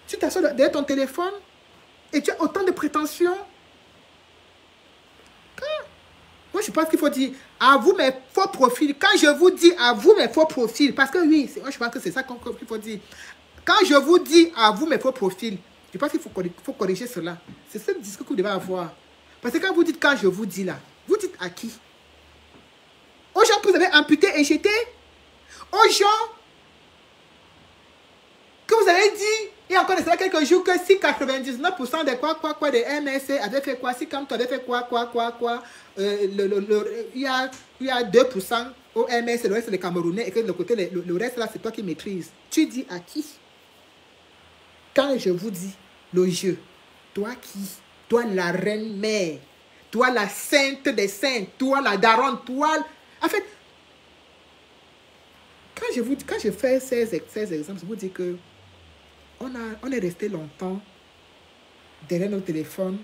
Tu t'assois derrière ton téléphone et tu as autant de prétentions. Moi, je pense qu'il faut dire à vous mes faux profils. Quand je vous dis à vous mes faux profils, parce que oui, moi je pense que c'est ça qu'il faut dire. Quand je vous dis à vous mes faux profils, je pense qu'il faut corriger cela. C'est ce discours que vous devez avoir. Parce que quand vous dites quand je vous dis là, vous dites à qui? Aux gens que vous avez amputés et jetés? Aux gens que vous avez dit, il y a encore quelques jours, que si 99% des quoi des MSC avaient fait quoi, si comme tu avais fait quoi, il y a 2% au MS, le reste c'est les Camerounais, et que le côté, le reste là, c'est toi qui maîtrises. Tu dis à qui? Quand je vous dis le jeu, toi qui? Toi la reine mère, toi la sainte des saints, toi la daronne, toi... En fait, quand je fais ces exemples, je vous dis que on est resté longtemps derrière nos téléphones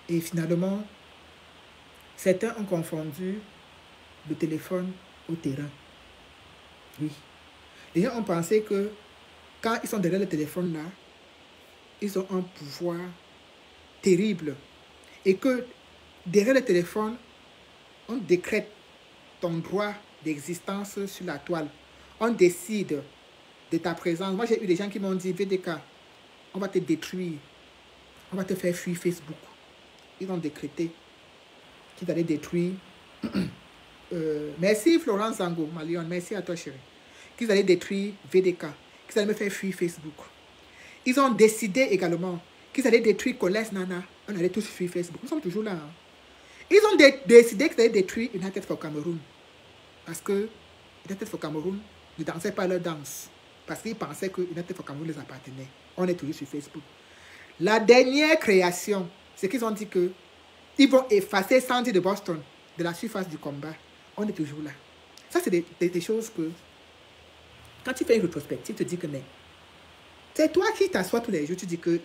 et finalement, certains ont confondu le téléphone au terrain. Oui. Les gens ont pensé que quand ils sont derrière le téléphone là, ils ont un pouvoir terrible. Et que derrière le téléphone, on décrète ton droit d'existence sur la toile. On décide de ta présence. Moi, j'ai eu des gens qui m'ont dit, VDK, on va te détruire. On va te faire fuir Facebook. Ils ont décrété qu'ils allaient détruire. Merci Florence Zango, ma lionne. Merci à toi, chérie. Qu'ils allaient détruire VDK. Qu'ils allaient me faire fuir Facebook. Ils ont décidé également qu'ils allaient détruire Colès Nana. On allait tous fuir Facebook. Nous sommes toujours là. Hein. Ils ont décidé qu'ils allaient détruire United for Cameroon. Parce que United for Cameroon ne dansait pas leur danse. Parce qu'ils pensaient que United for Cameroon les appartenait. On est toujours sur Facebook. La dernière création, c'est qu'ils ont dit que ils vont effacer Sandy de Boston de la surface du combat. On est toujours là. Ça, c'est des choses que, quand tu fais une rétrospective, tu te dis que, mais, c'est toi qui t'assois tous les jours, tu dis que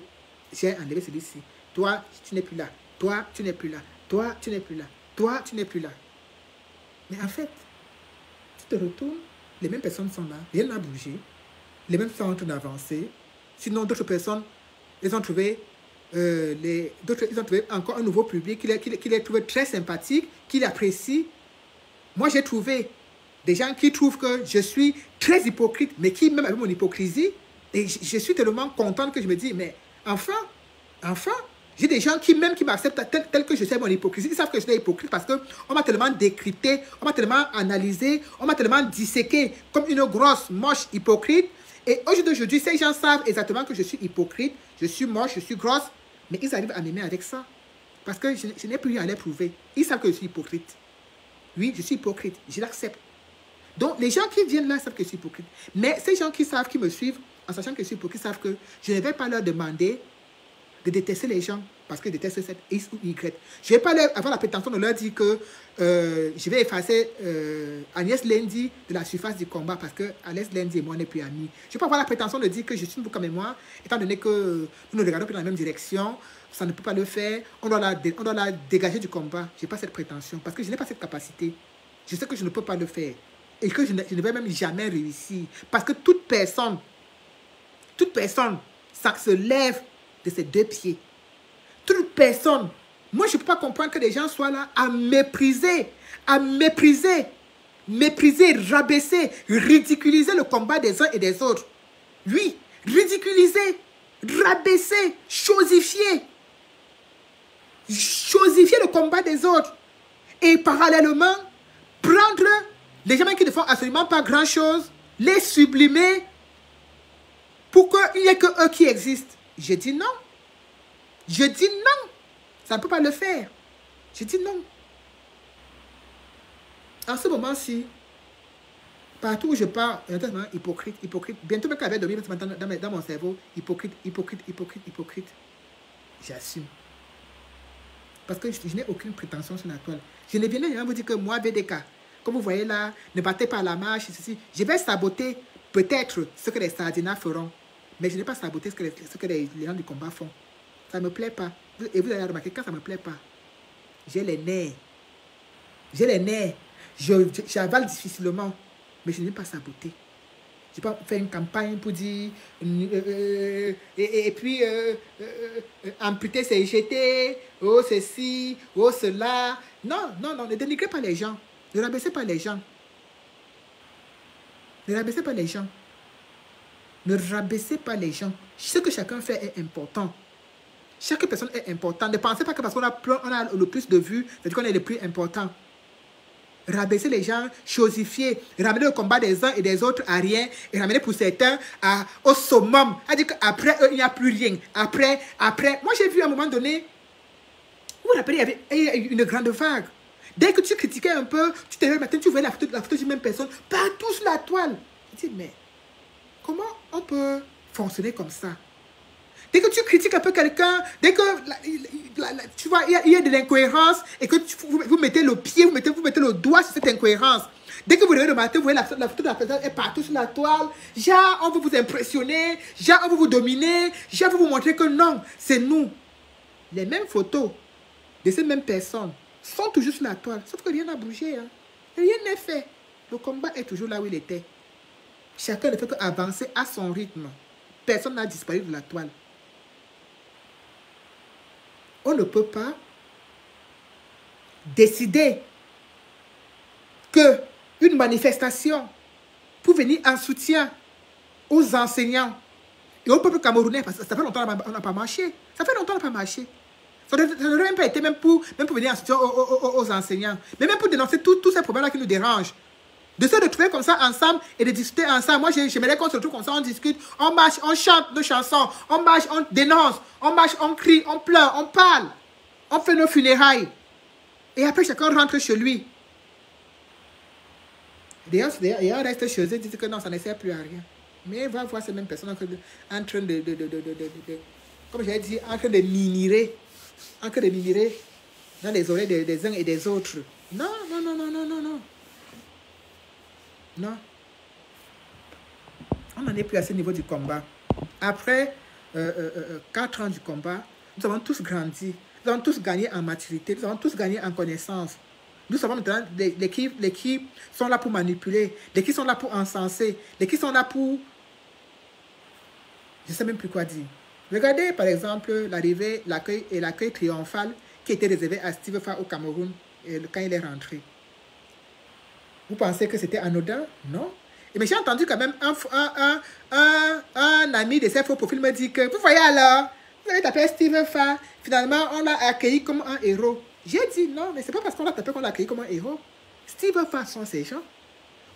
j'ai enlevé celui-ci. Toi, tu n'es plus là. Toi, tu n'es plus là. Toi, tu n'es plus là. Toi, tu n'es plus là. Mais en fait, tu te retournes, les mêmes personnes sont là, rien n'a bougé, les mêmes sont en train d'avancer. Sinon, d'autres personnes, ils ont trouvé encore un nouveau public qui les trouve très sympathique, qui l'apprécie. Moi, j'ai trouvé des gens qui trouvent que je suis très hypocrite, mais qui, même avec mon hypocrisie, et je suis tellement contente que je me dis, mais enfin, J'ai des gens qui m'acceptent tel que je sais mon hypocrisie. Ils savent que je suis hypocrite parce qu'on m'a tellement décrypté, on m'a tellement analysé, on m'a tellement disséqué comme une grosse, moche hypocrite. Et aujourd'hui, ces gens savent exactement que je suis hypocrite, je suis moche, je suis grosse. Mais ils arrivent à m'aimer avec ça. Parce que je n'ai plus rien à les prouver. Ils savent que je suis hypocrite. Oui, je suis hypocrite. Je l'accepte. Donc, les gens qui viennent là savent que je suis hypocrite. Mais ces gens qui savent, qui me suivent, en sachant que je suis hypocrite, savent que je ne vais pas leur demander de détester les gens parce qu'ils détestent cette X ou Y. Je ne vais pas avoir la prétention de leur dire que je vais effacer Agnès Lendi de la surface du combat parce que Agnès Lendi et moi, on n'est plus amis. Je ne vais pas avoir la prétention de dire que je suis une boucle comme moi, étant donné que nous ne regardons plus dans la même direction. Ça ne peut pas le faire. On doit la dégager du combat. Je n'ai pas cette prétention parce que je n'ai pas cette capacité. Je sais que je ne peux pas le faire. Et que je ne vais même jamais réussir. Parce que toute personne, ça se lève de ses deux pieds. Toute personne. Moi, je ne peux pas comprendre que les gens soient là à mépriser, rabaisser, ridiculiser le combat des uns et des autres. Oui, ridiculiser, rabaisser, chosifier le combat des autres. Et parallèlement, prendre les gens qui ne font absolument pas grand-chose, les sublimer pour qu'il n'y ait que eux qui existent. Je dis non. Je dis non. Ça ne peut pas le faire. Je dis non. En ce moment-ci, partout où je pars, hypocrite. Bientôt, même quand je vais dormir dans mon cerveau, hypocrite. J'assume. Parce que je n'ai aucune prétention sur la toile. Je ne viens pas vous dire que moi, VDK, comme vous voyez là, ne battez pas la marche, ceci. Je vais saboter peut-être ce que les Sardinats feront. Mais je n'ai pas saboté ce que les gens du combat font. Ça ne me plaît pas. Et vous allez remarquer, quand ça ne me plaît pas, j'ai les nerfs. J'avale difficilement. Mais je n'ai pas saboté. Je n'ai pas fait une campagne pour dire et puis amputer, c'est jeter, oh ceci, oh cela. Non, ne dénigrez pas les gens. Ne rabaissez pas les gens. Ne rabaissez pas les gens. Ne rabaissez pas les gens. Ce que chacun fait est important. Chaque personne est importante. Ne pensez pas que parce qu'on a le plus de vues, c'est-à-dire qu'on est le plus important. Rabaisser les gens, chosifier, ramener le combat des uns et des autres à rien et ramener pour certains au summum. C'est-à-dire qu'après eux, il n'y a plus rien. Après. Moi, j'ai vu à un moment donné, vous vous rappelez, il y a eu une grande vague. Dès que tu critiquais un peu, tu te lèves le matin, tu voyais la photo d'une même personne partout sur la toile. Je dis, mais comment on peut fonctionner comme ça? Dès que tu critiques un peu quelqu'un, dès que tu vois, il y a de l'incohérence et que vous mettez le pied, vous mettez le doigt sur cette incohérence. Dès que vous levez le matin, vous voyez la photo de la personne est partout sur la toile. Genre, on veut vous impressionner, genre, on veut vous dominer, genre, on veut vous montrer que non, c'est nous. Les mêmes photos de ces mêmes personnes sont toujours sur la toile, sauf que rien n'a bougé. Hein. Rien n'est fait. Le combat est toujours là où il était. Chacun ne fait qu'avancer à son rythme. Personne n'a disparu de la toile. On ne peut pas décider qu'une manifestation pour venir en soutien aux enseignants et au peuple camerounais, parce que ça fait longtemps qu'on n'a pas marché. Ça fait longtemps qu'on n'a pas marché. Ça n'aurait même pas été même pour venir en soutien aux enseignants, mais même pour dénoncer tous ces problèmes-là qui nous dérangent. De se retrouver comme ça ensemble et de discuter ensemble. Moi, j'aimerais qu'on se retrouve comme ça, on discute, on marche, on chante nos chansons, on marche, on dénonce, on marche, on crie, on pleure, on parle, on fait nos funérailles. Et après, chacun rentre chez lui. D'ailleurs, on reste chez eux, disent que non, ça ne sert plus à rien. Mais va voir ces mêmes personnes en train de comme j'ai dit, en train de minirer dans les oreilles des uns et des autres. Non. Non. On n'en est plus à ce niveau du combat. Après 4 ans du combat, nous avons tous grandi. Nous avons tous gagné en maturité. Nous avons tous gagné en connaissance. Nous savons maintenant les qui sont là pour manipuler, les qui sont là pour encenser, les qui sont là pour... Je ne sais même plus quoi dire. Regardez par exemple l'accueil triomphal qui était réservé à Steve Fa au Cameroun quand il est rentré. Vous pensez que c'était anodin? Non. Mais j'ai entendu quand même un ami de ces faux profils me dire que, vous voyez alors, Vous avez tapé Steve Fa. Finalement, on l'a accueilli comme un héros. J'ai dit non, mais c'est pas parce qu'on l'a tapé qu'on l'a accueilli comme un héros. Steve Fa sont ces gens.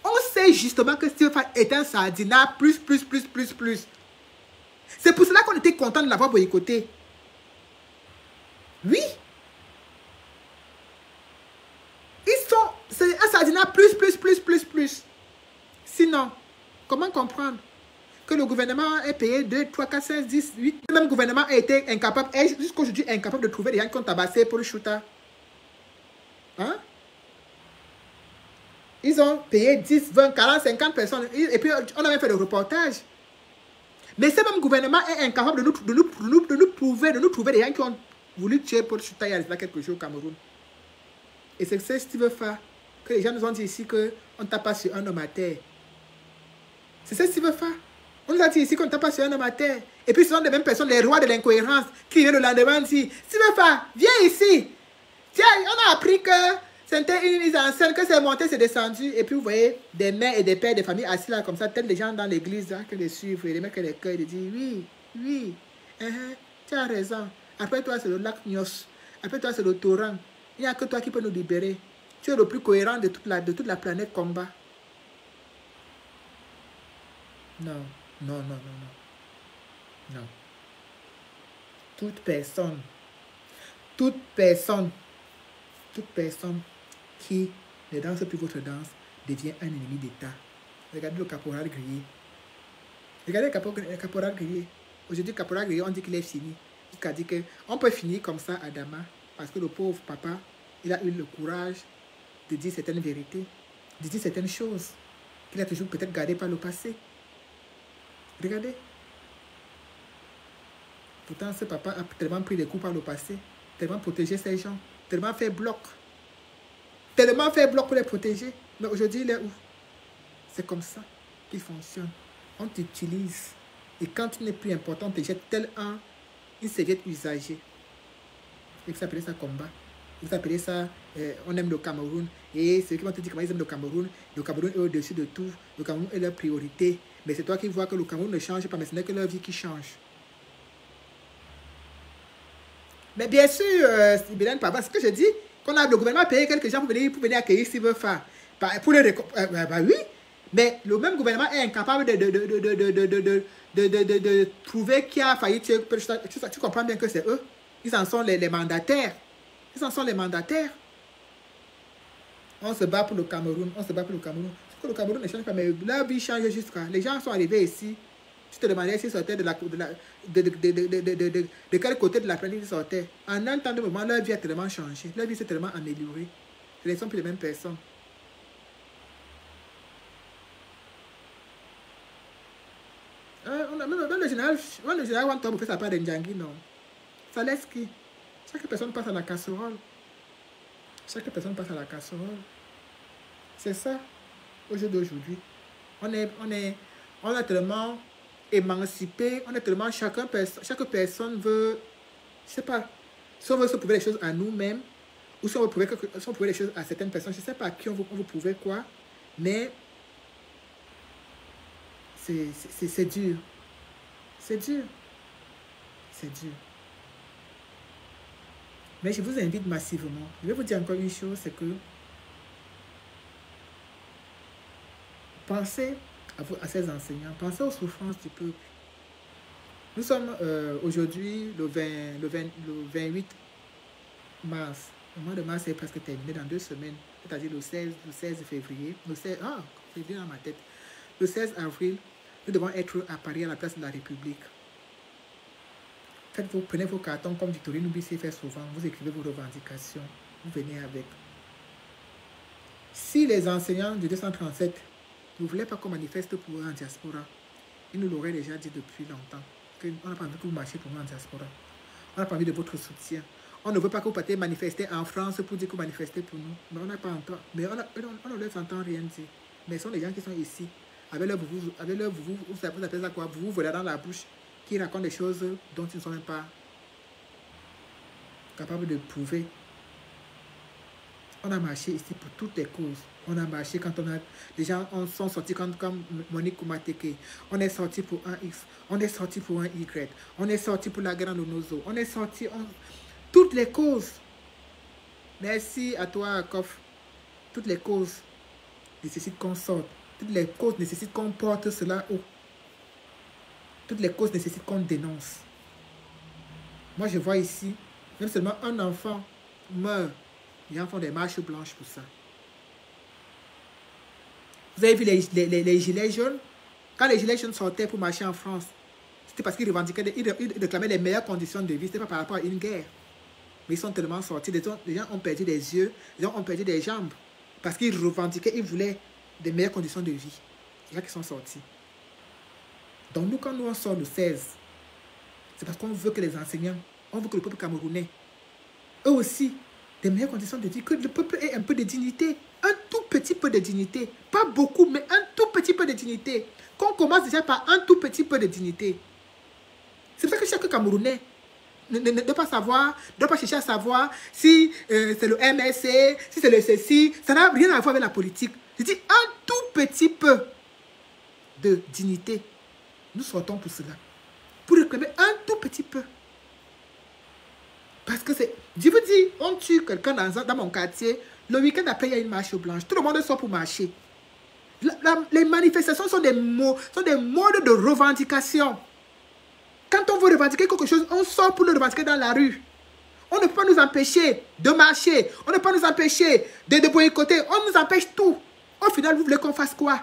On sait justement que Steve Fa est un sardinat plus. C'est pour cela qu'on était content de l'avoir boycotté. Oui. C'est un sardinat plus. Sinon, comment comprendre que le gouvernement ait payé 2, 3, 4, 5, 10, 8. Le même gouvernement a été incapable, jusqu'à aujourd'hui incapable de trouver des gens qui ont tabassé pour le shooter. Hein? Ils ont payé 10, 20, 40, 50 personnes. Et puis, on a même fait le reportage. Mais ce même gouvernement est incapable de nous trouver des gens qui ont voulu tuer pour shooter il y a quelques jours au Cameroun. Et c'est ce Steve Fa que les gens nous ont dit ici qu'on ne tape pas sur un homme à terre. C'est ce Steve Fa. On nous a dit ici qu'on ne tape pas sur un homme à terre. Et puis ce sont les mêmes personnes, les rois de l'incohérence, qui viennent le lendemain dire Steve Fa, viens ici. Tiens, on a appris que c'était une mise en scène, que c'est monté, c'est descendu. Et puis vous voyez des mères et des pères, des familles assis là comme ça, tels des gens dans l'église hein, que les suivent, et les mecs qui les cueillent, ils disent oui, tu as raison. Après toi, c'est le lac Nyos. Après toi, c'est le torrent. Il n'y a que toi qui peux nous libérer. Tu es le plus cohérent de toute la planète combat. Non. Toute personne qui ne danse plus votre danse devient un ennemi d'État. Regardez le caporal grillé. Regardez le caporal grillé. Aujourd'hui, le caporal grillé, on dit qu'il est fini. Il a dit qu'on peut finir comme ça à Dama parce que le pauvre papa, il a eu le courage de dire certaines vérités, de dire certaines choses qu'il a toujours peut-être gardées par le passé. Regardez. Pourtant, ce papa a tellement pris des coups par le passé, tellement protégé ces gens, tellement fait bloc pour les protéger. Mais aujourd'hui, il est où? C'est comme ça qu'il fonctionne. On t'utilise. Et quand tu n'es plus important, on te jette tel une serviette usagée. Et vous appelez ça combat. Vous appelez ça, on aime le Cameroun. Et ceux qui vont te dire comment ils aiment le Cameroun est au-dessus de tout. Le Cameroun est leur priorité. Mais c'est toi qui vois que le Cameroun ne change pas, mais ce n'est que leur vie qui change. Mais bien sûr, Belen Pava, ce que je dis, qu'on a le gouvernement a payé quelques gens pour venir accueillir Steve Fa. Pour les oui, mais le même gouvernement est incapable de trouver qui a failli tuer. Tu comprends bien que c'est eux. Ils en sont les mandataires. On se bat pour le Cameroun. C'est que le Cameroun ne change pas, mais leur vie change jusqu'à. Les gens sont arrivés ici. Tu te demandais s'ils sortaient de quel côté de la planète ils sortaient. En un temps de moment, leur vie a tellement changé. Leur vie s'est tellement améliorée. Ce ne sont plus les mêmes personnes. Même le général Wantom fait sa part d'Indjangui, non. Ça laisse qui? Chaque personne passe à la casserole. C'est ça, au jeu d'aujourd'hui. On est tellement émancipé, on est tellement chaque personne veut, je sais pas, si on veut se prouver les choses à nous-mêmes, ou si on veut prouver les choses à certaines personnes, je sais pas à qui on veut prouver quoi, mais c'est dur. Mais je vous invite massivement. Je vais vous dire encore une chose, c'est que pensez à ces enseignants, pensez aux souffrances du peuple. Nous sommes aujourd'hui le 28 mars. Le mois de mars est presque terminé dans 2 semaines, c'est-à-dire le 16 février. Février dans ma tête. Le 16 avril, nous devons être à Paris à la place de la République. Prenez vos cartons comme Victorine Nubissi fait souvent. Vous écrivez vos revendications. Vous venez avec. Si les enseignants du 237 ne voulaient pas qu'on manifeste pour eux en diaspora, ils nous l'auraient déjà dit depuis longtemps. On n'a pas envie que vous marchiez pour nous en diaspora. On n'a pas envie de votre soutien. On ne veut pas que vous partiez manifester en France pour dire que vous manifestez pour nous. Mais on n'a pas entendu. Mais on ne leur entend rien dire. Mais ce sont les gens qui sont ici. Avec leur vous appelez ça quoi? Vous voilà dans la bouche. Qui racontent des choses dont ils ne sont même pas capables de prouver. On a marché ici pour toutes les causes. On a marché quand on a... Les gens sont sortis comme Monique Koumateke. On est sorti pour un X. On est sorti pour un Y. On est sorti pour la guerre de Nozo. On est sorti... Toutes les causes. Merci à toi, Kof. Toutes les causes nécessitent qu'on sorte. Toutes les causes nécessitent qu'on porte cela haut. Toutes les causes nécessitent qu'on dénonce. Moi, je vois ici, même seulement un enfant meurt. Les gens font des marches blanches pour ça. Vous avez vu les gilets jaunes? Quand les gilets jaunes sortaient pour marcher en France, c'était parce qu'ils revendiquaient, ils réclamaient les meilleures conditions de vie. Ce n'était pas par rapport à une guerre. Mais ils sont tellement sortis. Les gens ont perdu des yeux, les gens ont perdu des jambes. Parce qu'ils revendiquaient, ils voulaient des meilleures conditions de vie. C'est là qu'ils sont sortis. Donc nous, quand nous on sort le 16, c'est parce qu'on veut que les enseignants, on veut que le peuple camerounais, eux aussi, des meilleures conditions de vie, que le peuple ait un peu de dignité. Un tout petit peu de dignité. Pas beaucoup, mais un tout petit peu de dignité. Qu'on commence déjà par un tout petit peu de dignité. C'est pour ça que chaque Camerounais ne doit pas savoir, ne doit pas chercher à savoir si c'est le MSC, si c'est le ceci. Ça n'a rien à voir avec la politique. Je dis un tout petit peu de dignité. Nous sortons pour cela. Pour réclamer un tout petit peu. Parce que c'est... Je vous dis, on tue quelqu'un dans mon quartier. Le week-end après, il y a une marche blanche. Tout le monde sort pour marcher. Les manifestations sont des mots de revendication. Quand on veut revendiquer quelque chose, on sort pour le revendiquer dans la rue. On ne peut pas nous empêcher de marcher. On ne peut pas nous empêcher de boycotter. On nous empêche tout. Au final, vous voulez qu'on fasse quoi?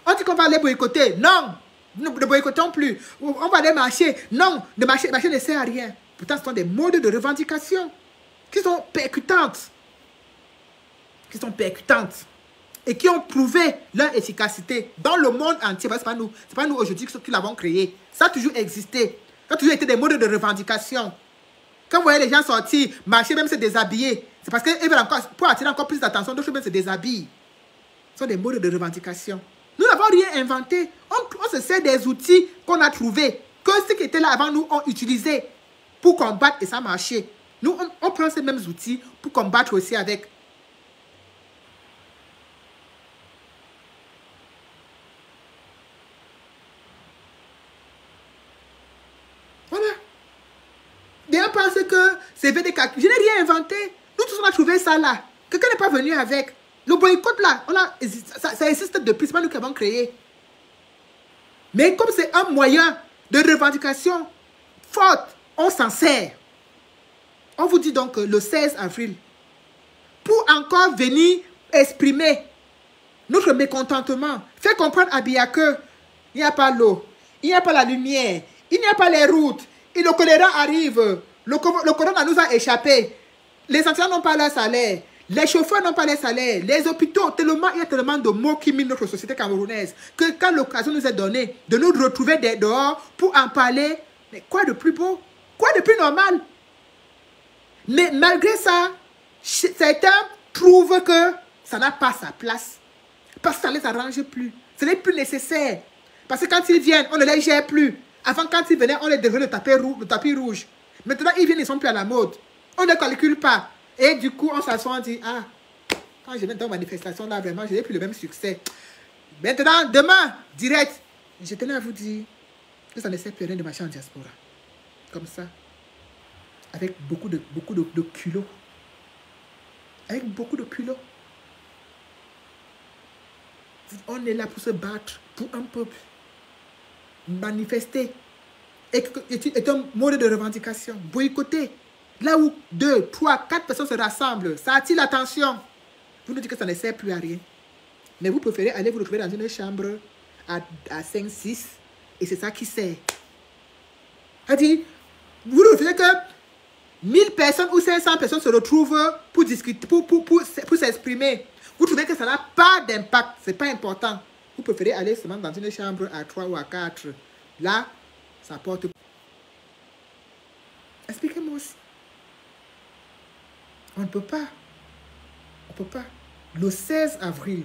On dit qu'on va aller boycotter. Non, ne boycottons plus. On va aller marcher. Non, marcher ne sert à rien. Pourtant, ce sont des modes de revendication qui sont percutantes. Et qui ont prouvé leur efficacité dans le monde entier. Ce n'est pas nous aujourd'hui qui l'avons créé. Ça a toujours existé. Ça a toujours été des modes de revendication. Quand vous voyez les gens sortir, marcher, même se déshabiller, c'est parce qu'ils veulent encore, pour attirer encore plus d'attention, d'autres même se déshabillent. Ce sont des modes de revendication. Nous n'avons rien inventé. On se sert des outils qu'on a trouvés, que ceux qui étaient là avant nous ont utilisés pour combattre et ça marchait. Nous, on prend ces mêmes outils pour combattre aussi avec. Voilà. Les gens pensent que c'est VDK. Je n'ai rien inventé. Nous tous, on a trouvé ça là. Quelqu'un n'est pas venu avec. Le boycott là, ça existe depuis, ce n'est pas nous qui avons créé. Mais comme c'est un moyen de revendication forte, on s'en sert. On vous dit donc le 16 avril, pour encore venir exprimer notre mécontentement, faire comprendre à Biya que il n'y a pas l'eau, il n'y a pas la lumière, il n'y a pas les routes, et le choléra arrive, le corona nous a échappé, les enseignants n'ont pas leur salaire, les chauffeurs n'ont pas leur salaire, les hôpitaux, il y a tellement de mots qui minent notre société camerounaise, que quand l'occasion nous est donnée de nous retrouver dehors pour en parler, mais quoi de plus beau? Quoi de plus normal? Mais malgré ça, certains trouvent que ça n'a pas sa place. Parce que ça ne les arrange plus. Ce n'est plus nécessaire. Parce que quand ils viennent, on ne les gère plus. Avant, quand ils venaient, on les devait le tapis rouge. Maintenant, ils viennent, ils ne sont plus à la mode. On ne calcule pas. Et du coup, on s'assoit, on dit, ah, quand je viens dans une manifestation, là, vraiment, je n'ai plus le même succès. Maintenant, demain, direct, je tenais à vous dire que ça ne sert plus rien de marcher en diaspora. Comme ça. Avec beaucoup de culot. Avec beaucoup de culot. On est là pour se battre pour un peuple. Manifester. Est un mode de revendication. Boycotter. Là où 2, 3, 4 personnes se rassemblent, ça attire l'attention. Vous nous dites que ça ne sert plus à rien. Mais vous préférez aller vous retrouver dans une chambre à 5, 6. Et c'est ça qui sert. C'est-à-dire, vous ne faites que 1000 personnes ou 500 personnes se retrouvent pour discuter, pour s'exprimer. Vous trouvez que ça n'a pas d'impact. Ce n'est pas important. Vous préférez aller seulement dans une chambre à 3 ou à 4. Là, ça porte. Expliquez-moi aussi. On ne peut pas. On ne peut pas. Le 16 avril,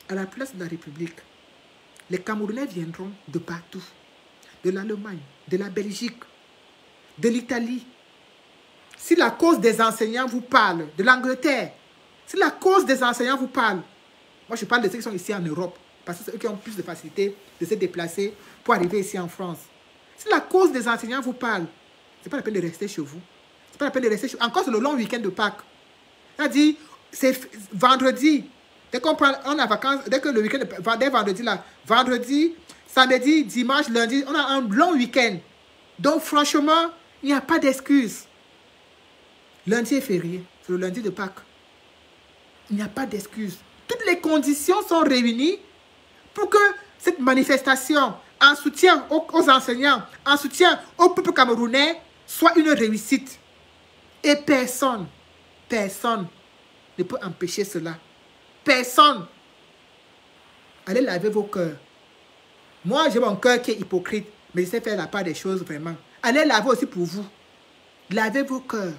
à la place de la République, les Camerounais viendront de partout. De l'Allemagne, de la Belgique, de l'Italie. Si la cause des enseignants vous parle, de l'Angleterre, si la cause des enseignants vous parle, moi je parle de ceux qui sont ici en Europe, parce que c'est eux qui ont plus de facilité de se déplacer pour arriver ici en France. Si la cause des enseignants vous parle, c'est pas la peine de rester chez vous. C'est pas la peine de rester chez vous. Encore c'est le long week-end de Pâques. C'est-à-dire, c'est vendredi. Dès qu'on prend, on a vacances, dès que le week-end, dès vendredi là, vendredi, samedi, dimanche, lundi, on a un long week-end. Donc franchement, il n'y a pas d'excuse. Lundi est férié, c'est le lundi de Pâques. Il n'y a pas d'excuse. Toutes les conditions sont réunies pour que cette manifestation en soutien aux enseignants, en soutien au peuple camerounais, soit une réussite. Et personne ne peut empêcher cela. Personne. Allez laver vos cœurs. Moi, j'ai mon cœur qui est hypocrite, mais je sais faire la part des choses vraiment. Allez laver aussi pour vous. Lavez vos cœurs.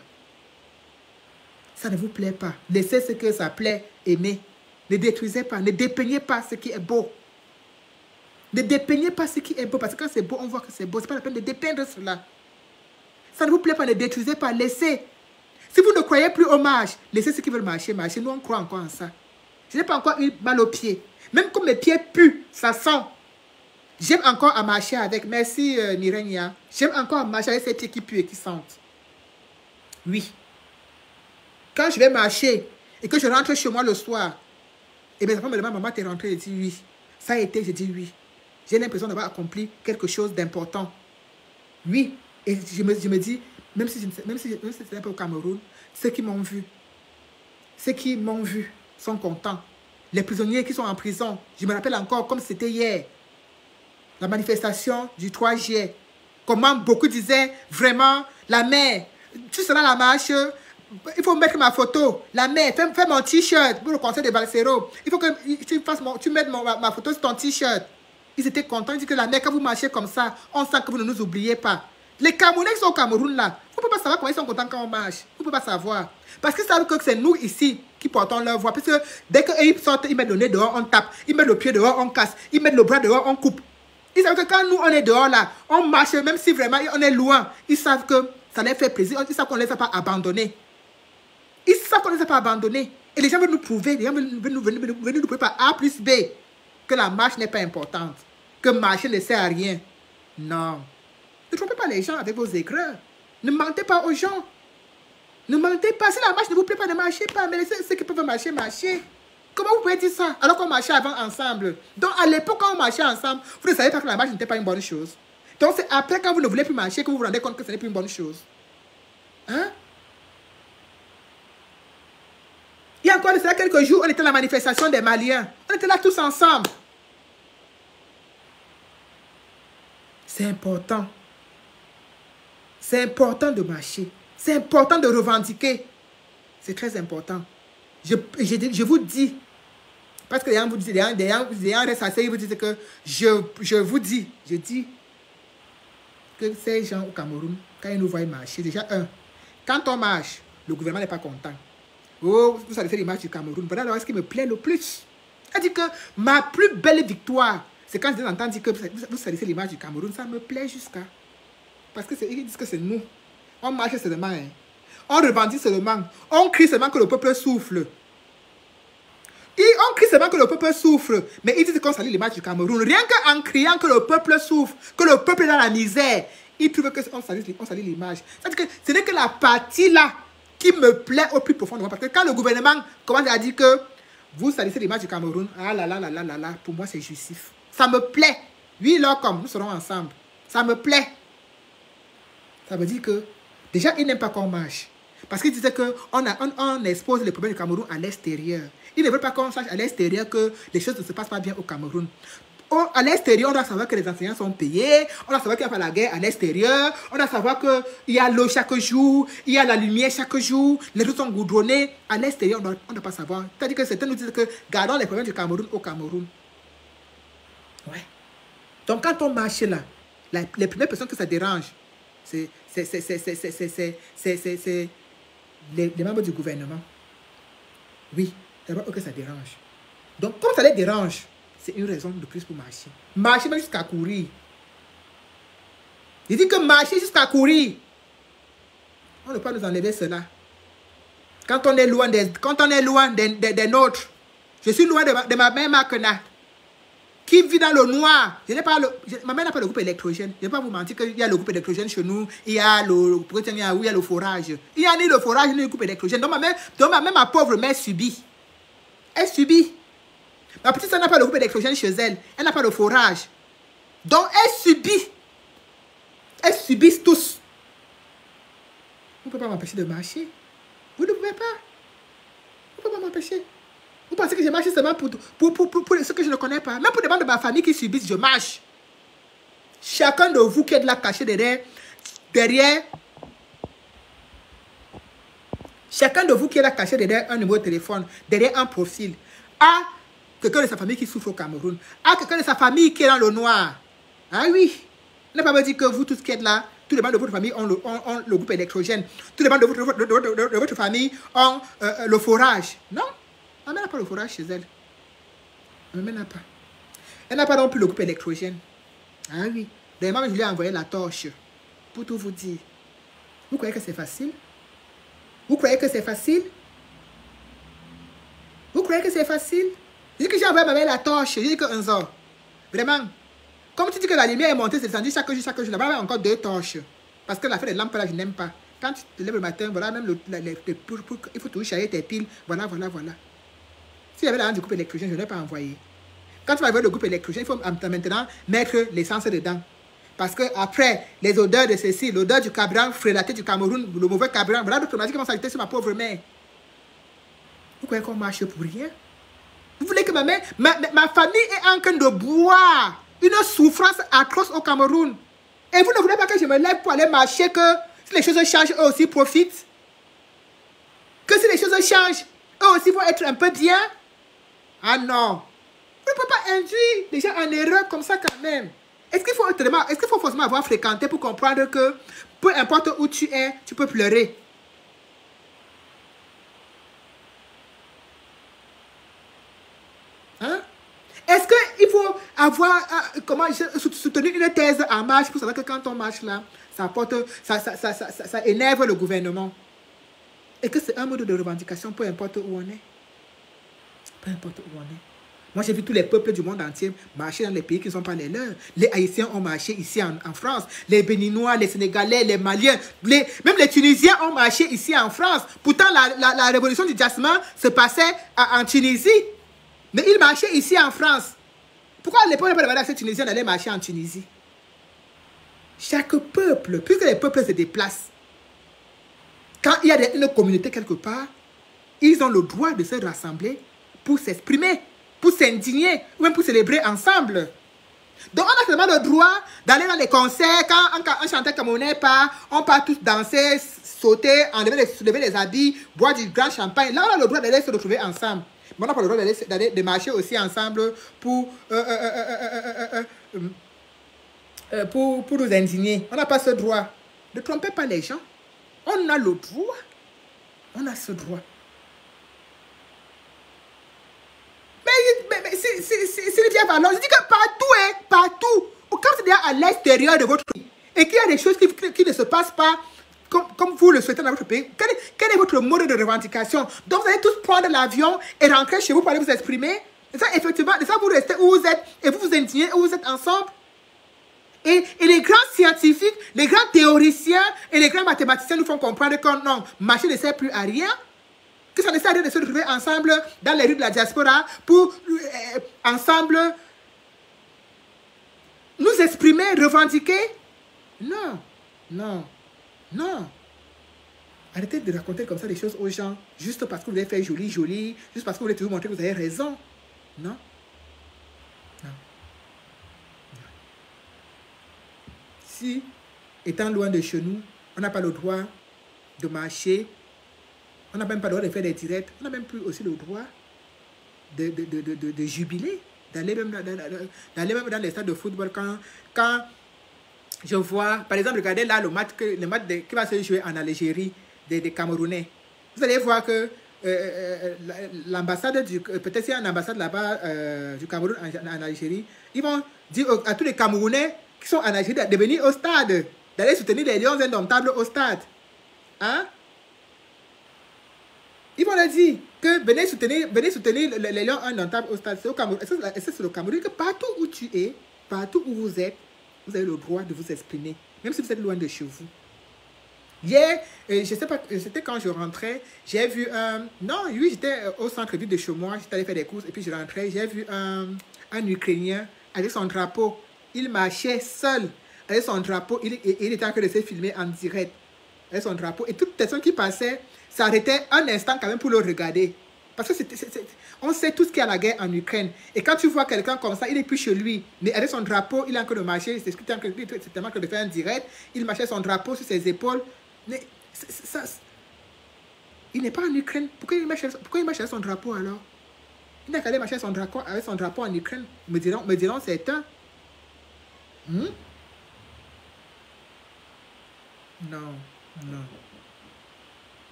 Ça ne vous plaît pas. Laissez ce que ça plaît, aimez. Ne détruisez pas, ne dépeignez pas ce qui est beau. Ne dépeignez pas ce qui est beau, parce que quand c'est beau, on voit que c'est beau. Ce n'est pas la peine de dépeindre cela. Ça ne vous plaît pas, ne détruisez pas, laissez. Si vous ne croyez plus au marche, laissez ceux qui veulent marcher, marcher. Nous, on croit encore en ça. Je n'ai pas encore eu mal aux pieds. Même comme mes pieds puent, ça sent. J'aime encore à marcher avec. Merci, Nirenia. J'aime encore à marcher avec ces pieds qui puent et qui sentent. Oui. Quand je vais marcher et que je rentre chez moi le soir, et mes enfants me demandent, maman, t'es rentrée? Je dis oui. Ça a été, je dis oui. J'ai l'impression d'avoir accompli quelque chose d'important. Oui. Et je me dis, même si ce n'est pas au Cameroun, ceux qui m'ont vu sont contents. Les prisonniers qui sont en prison, je me rappelle encore comme c'était hier. La manifestation du 3 juillet. Comment beaucoup disaient, vraiment, la mère, tu seras à la marche, il faut mettre ma photo. La mère, fais mon t-shirt pour le concert de Balsero. Il faut que tu mettes ma photo sur ton t-shirt. Ils étaient contents. Ils disent que la mère, quand vous marchez comme ça, on sent que vous ne nous oubliez pas. Les Camerounais qui sont au Cameroun là, vous ne pouvez pas savoir comment ils sont contents quand on marche. Vous ne pouvez pas savoir. Parce qu'ils savent que c'est nous ici qui portons leur voix. Parce que dès qu'ils sortent, ils mettent le nez dehors, on tape. Ils mettent le pied dehors, on casse. Ils mettent le bras dehors, on coupe. Ils savent que quand nous, on est dehors là, on marche, même si vraiment on est loin. Ils savent que ça les fait plaisir. Ils savent qu'on ne les a pas abandonnés. Ils savent qu'on ne les a pas abandonnés. Et les gens veulent nous prouver, les gens veulent nous prouver par A plus B que la marche n'est pas importante. Que marcher ne sert à rien. Non. Ne trompez pas les gens avec vos aigreurs. Ne mentez pas aux gens. Ne mentez pas. Si la marche ne vous plaît pas, ne marchez pas. Mais laissez ceux qui peuvent marcher, marcher. Comment vous pouvez dire ça alors qu'on marchait avant ensemble? Donc à l'époque, quand on marchait ensemble, vous ne savez pas que la marche n'était pas une bonne chose. Donc c'est après, quand vous ne voulez plus marcher, que vous vous rendez compte que ce n'est plus une bonne chose. Hein? Il y a encore de cela quelques jours, on était à la manifestation des Maliens. On était là tous ensemble. C'est important. C'est important de marcher. C'est important de revendiquer. C'est très important. Je vous dis, parce que les gens vous disent, les gens restent assis, ils vous disent que je dis que ces gens au Cameroun, quand ils nous voient marcher, déjà, quand on marche, le gouvernement n'est pas content. Oh, vous savez faire l'image du Cameroun. Voilà ce qui me plaît le plus. C'est-à-dire que ma plus belle victoire, c'est quand je entends dire que vous savez faire l'image du Cameroun, ça me plaît jusqu'à. Parce qu'ils disent que c'est nous. On marche seulement. Hein. On revendique seulement. On crie seulement que le peuple souffle. On crie seulement que le peuple souffre. Mais ils disent qu'on salue l'image du Cameroun. Rien qu'en criant que le peuple souffre, que le peuple est dans la misère, ils trouvent qu'on salue l'image. C'est-à-dire que ce n'est que la partie là qui me plaît au plus profondément. Parce que quand le gouvernement commence à dire que vous salissez l'image du Cameroun, ah là là là là là là, pour moi c'est justif. Ça me plaît. Oui, là, comme nous serons ensemble. Ça me plaît. Ça veut dire que déjà, ils n'aiment pas qu'on marche. Parce qu'ils disaient qu'on expose les problèmes du Cameroun à l'extérieur. Ils ne veulent pas qu'on sache à l'extérieur que les choses ne se passent pas bien au Cameroun. À l'extérieur, on doit savoir que les enseignants sont payés, on doit savoir qu'il n'y a pas la guerre à l'extérieur, on doit savoir qu'il y a l'eau chaque jour, il y a la lumière chaque jour, les routes sont goudronnées. À l'extérieur, on ne doit pas savoir. C'est-à-dire que certains nous disent que gardons les problèmes du Cameroun au Cameroun. Ouais. Donc, quand on marche là, les premières personnes que ça dérange, c'est les membres du gouvernement. Oui, d'abord que ça dérange. Donc, comme ça les dérange, c'est une raison de plus pour marcher. Marcher même jusqu'à courir. Il dit que marcher jusqu'à courir. On ne peut pas nous enlever cela. Quand on est loin des nôtres, je suis loin de ma mère Makena, qui vit dans le noir. Ma mère n'a pas le groupe électrogène. Je ne vais pas vous mentir qu'il y a le groupe électrogène chez nous. Il y a le forage. Il n'y a ni le forage ni le groupe électrogène. Donc ma pauvre mère subit. Elle subit. Ma petite soeur n'a pas le groupe électrogène chez elle. Elle n'a pas le forage. Donc elle subit. Elles subissent tous. Vous ne pouvez pas m'empêcher de marcher. Vous ne pouvez pas. Vous ne pouvez pas m'empêcher. Vous pensez que je marche seulement pour ceux que je ne connais pas. Même pour des membres de ma famille qui subissent, je marche. Chacun de vous qui est là caché derrière. Chacun de vous qui est là caché derrière un numéro de téléphone, derrière un profil, a quelqu'un de sa famille qui souffre au Cameroun, a quelqu'un de sa famille qui est dans le noir. Ah oui. Ne pas me dire que vous tous qui êtes là, tous les membres de votre famille ont le groupe électrogène. Tous les membres de votre famille ont le forage. Non. Ma mère n'a pas le forage chez elle. Ma mère n'a pas. Elle n'a pas non plus le groupe électrogène. Ah oui. D'ailleurs, je lui ai envoyé la torche. Pour tout vous dire. Vous croyez que c'est facile? Vous croyez que c'est facile? Vous croyez que c'est facile? Je dis que j'ai envoyé ma mère la torche. Je dis que un jour. Vraiment. Comme tu dis que la lumière est montée, c'est descendu chaque jour. Là-bas, il y a encore 2 torches. Parce que la fin des lampes, là, je n'aime pas. Quand tu te lèves le matin, voilà, même il faut toujours charger tes piles. Voilà. S'il y avait la lampe du groupe électrogène, je ne l'ai pas envoyé. Quand tu vas voir le groupe électrogène, il faut maintenant mettre l'essence dedans. Parce que après, les odeurs de ceci, l'odeur du carburant frélaté du Cameroun, le mauvais carburant, voilà d'autres magiques qui vont s'ajouter sur ma pauvre mère. Vous croyez qu'on marche pour rien? Vous voulez que ma famille est en train de boire une souffrance atroce au Cameroun. Et vous ne voulez pas que je me lève pour aller marcher, que si les choses changent, eux aussi profitent. Que si les choses changent, eux aussi vont être un peu bien. Ah non. Vous ne pouvez pas induire les gens en erreur comme ça quand même. Est-ce qu'il faut forcément avoir fréquenté pour comprendre que peu importe où tu es, tu peux pleurer? Hein? Est-ce qu'il faut avoir soutenu une thèse en marche pour savoir que quand on marche là, ça énerve le gouvernement? Et que c'est un mode de revendication, peu importe où on est. Peu importe où on est. Moi, j'ai vu tous les peuples du monde entier marcher dans les pays qui ne sont pas les leurs. Les Haïtiens ont marché ici en France. Les Béninois, les Sénégalais, les Maliens, même les Tunisiens ont marché ici en France. Pourtant, la révolution du jasmin se passait en Tunisie. Mais ils marchaient ici en France. Pourquoi à l'époque, on n'a pas demandé à ces Tunisiens d'aller marcher en Tunisie? Chaque peuple, puisque les peuples se déplacent, quand il y a une communauté quelque part, ils ont le droit de se rassembler pour s'exprimer, pour s'indigner, ou même pour célébrer ensemble. Donc, on a seulement le droit d'aller dans les concerts, quand un chanteur camerounais part, on part tous danser, sauter, soulever les habits, boire du grand champagne. Là, on a le droit d'aller se retrouver ensemble. Mais on n'a pas le droit de marcher aussi ensemble pour nous indigner. On n'a pas ce droit. Ne trompez pas les gens. On a le droit. On a ce droit. Mais Sylvia Vallon, je dis que partout, quand c'est à l'extérieur de votre pays, et qu'il y a des choses qui ne se passent pas comme vous le souhaitez dans votre pays, quel est votre mode de revendication? Donc vous allez tous prendre l'avion et rentrer chez vous pour aller vous exprimer. Et ça, effectivement, et ça, vous restez où vous êtes et vous vous indignez, où vous êtes ensemble. Et les grands scientifiques, les grands théoriciens et les grands mathématiciens nous font comprendre que non, marcher ne sert plus à rien. Que ça ne sert à rien de se retrouver ensemble dans les rues de la diaspora pour ensemble nous exprimer, revendiquer. Non. Arrêtez de raconter comme ça des choses aux gens juste parce que vous voulez faire joli, juste parce que vous voulez toujours montrer que vous avez raison. Non. Si, étant loin de chez nous, on n'a pas le droit de marcher, on n'a même pas le droit de faire des directs, on n'a même plus aussi le droit de jubiler, d'aller même dans les stades de football quand je vois, par exemple, regardez là le match qui va se jouer en Algérie des Camerounais. Vous allez voir que l'ambassade, peut-être s'il y a une ambassade là-bas du Cameroun en Algérie, ils vont dire à tous les Camerounais qui sont en Algérie de venir au stade, d'aller soutenir les Lions indomptables au stade. Hein? Ils vont leur dire que venez soutenir les Lions indomptables au stade. C'est au Cameroun. C'est le Cameroun que partout où tu es, partout où vous êtes, vous avez le droit de vous exprimer, même si vous êtes loin de chez vous. Hier, je sais pas, c'était quand je rentrais, j'ai vu un... Non, oui, j'étais au centre-ville de chez moi, j'étais allé faire des courses et puis je rentrais, j'ai vu un Ukrainien avec son drapeau. Il marchait seul avec son drapeau, il était en train de se filmer en direct avec son drapeau. Et toute personne qui passait s'arrêtait un instant quand même pour le regarder. Parce que on sait tout ce qu'il y a la guerre en Ukraine. Et quand tu vois quelqu'un comme ça, il n'est plus chez lui. Mais avec son drapeau, il est en train de marcher. C'est tellement que de faire un direct. Il marchait son drapeau sur ses épaules. Mais ça, il n'est pas en Ukraine. Pourquoi il marche avec son drapeau alors? Il n'a qu'à aller marcher avec son drapeau en Ukraine. Me diront certains. Non, non.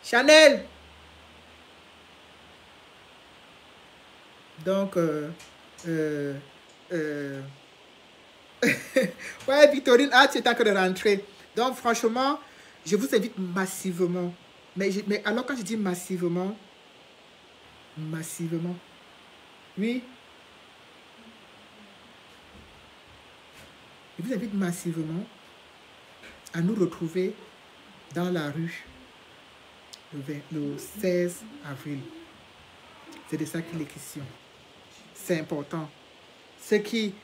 Chanel. Donc, ouais, Victorine, tu es en train de rentrer. Donc, franchement, je vous invite massivement. Mais alors, quand je dis massivement, oui, je vous invite massivement à nous retrouver dans la rue le 16 avril. C'est de ça qu'il est question. C'est important. Ceux qui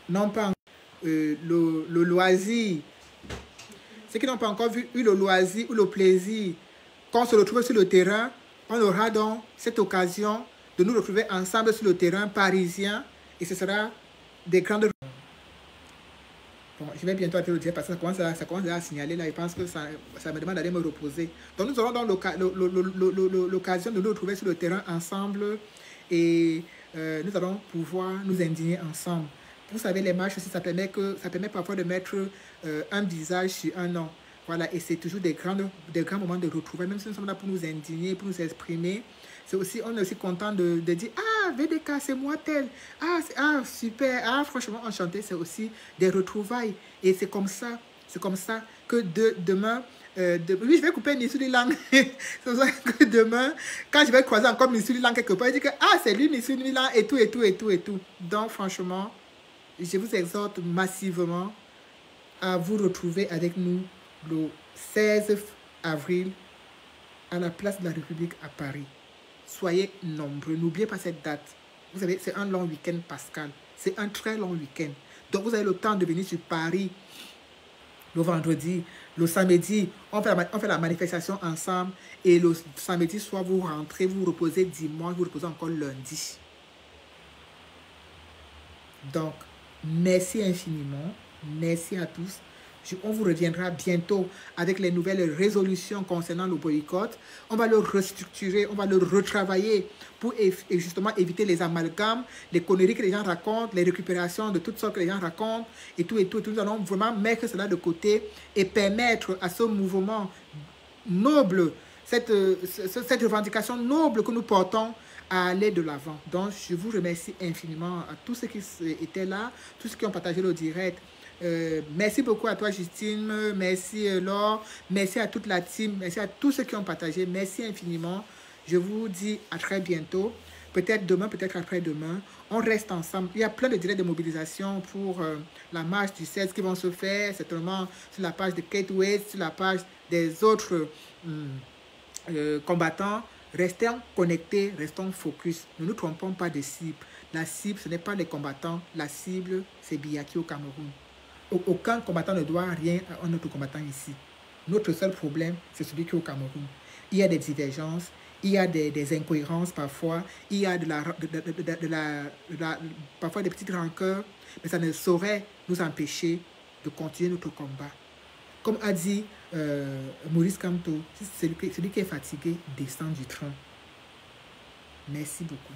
n'ont pas le loisir, ceux qui n'ont pas encore eu le loisir ou le plaisir, quand on se retrouve sur le terrain, on aura donc cette occasion de nous retrouver ensemble sur le terrain parisien et ce sera des grandes... Bon, je vais bientôt te le dire parce que ça commence à signaler là. Je pense que ça me demande d'aller me reposer. Donc nous aurons donc l'occasion de nous retrouver sur le terrain ensemble et nous allons pouvoir nous indigner ensemble. Vous savez, les matchs aussi, ça permet parfois de mettre un visage sur un nom. Voilà, et c'est toujours des grands moments de retrouvailles, même si nous sommes là pour nous indigner, pour nous exprimer. On est aussi content de dire, ah, VDK, c'est moi tel. Ah, super. Ah, franchement, enchanté. C'est aussi des retrouvailles. Et c'est comme ça que demain, oui, je vais couper Missouli Lang. C'est pour ça que demain, quand je vais croiser encore Missouli Lang quelque part, je dis que, ah, c'est lui Missouli Lang et tout. Donc, franchement, je vous exhorte massivement à vous retrouver avec nous le 16 avril à la place de la République à Paris. Soyez nombreux, n'oubliez pas cette date. Vous savez, c'est un long week-end pascal. C'est un très long week-end. Donc, vous avez le temps de venir sur Paris le vendredi, le samedi. On fait la manifestation ensemble. Et le samedi soir, vous rentrez, vous reposez dimanche, vous reposez encore lundi. Donc, merci infiniment. Merci à tous. On vous reviendra bientôt avec les nouvelles résolutions concernant le boycott. On va le restructurer, on va le retravailler pour justement éviter les amalgames, les conneries que les gens racontent, les récupérations de toutes sortes que les gens racontent et tout. Nous allons vraiment mettre cela de côté et permettre à ce mouvement noble, cette revendication noble que nous portons à aller de l'avant. Donc, je vous remercie infiniment à tous ceux qui étaient là, tous ceux qui ont partagé le direct. Merci beaucoup à toi Justine, merci Laure, merci à toute la team, merci à tous ceux qui ont partagé, merci infiniment. Je vous dis à très bientôt, peut-être demain, peut-être après-demain. On reste ensemble. Il y a plein de directs de mobilisation pour la marche du 16 qui vont se faire, certainement sur la page de Kate West, sur la page des autres combattants. Restons connectés, restons focus. Ne nous trompons pas de cible. La cible, ce n'est pas les combattants, la cible, c'est Biyaki au Cameroun. Aucun combattant ne doit rien à un autre combattant ici. Notre seul problème, c'est celui qui est au Cameroun. Il y a des divergences, il y a des incohérences parfois, il y a parfois des petites rancœurs, mais ça ne saurait nous empêcher de continuer notre combat. Comme a dit Maurice Kamto, celui qui est fatigué descend du train. Merci beaucoup.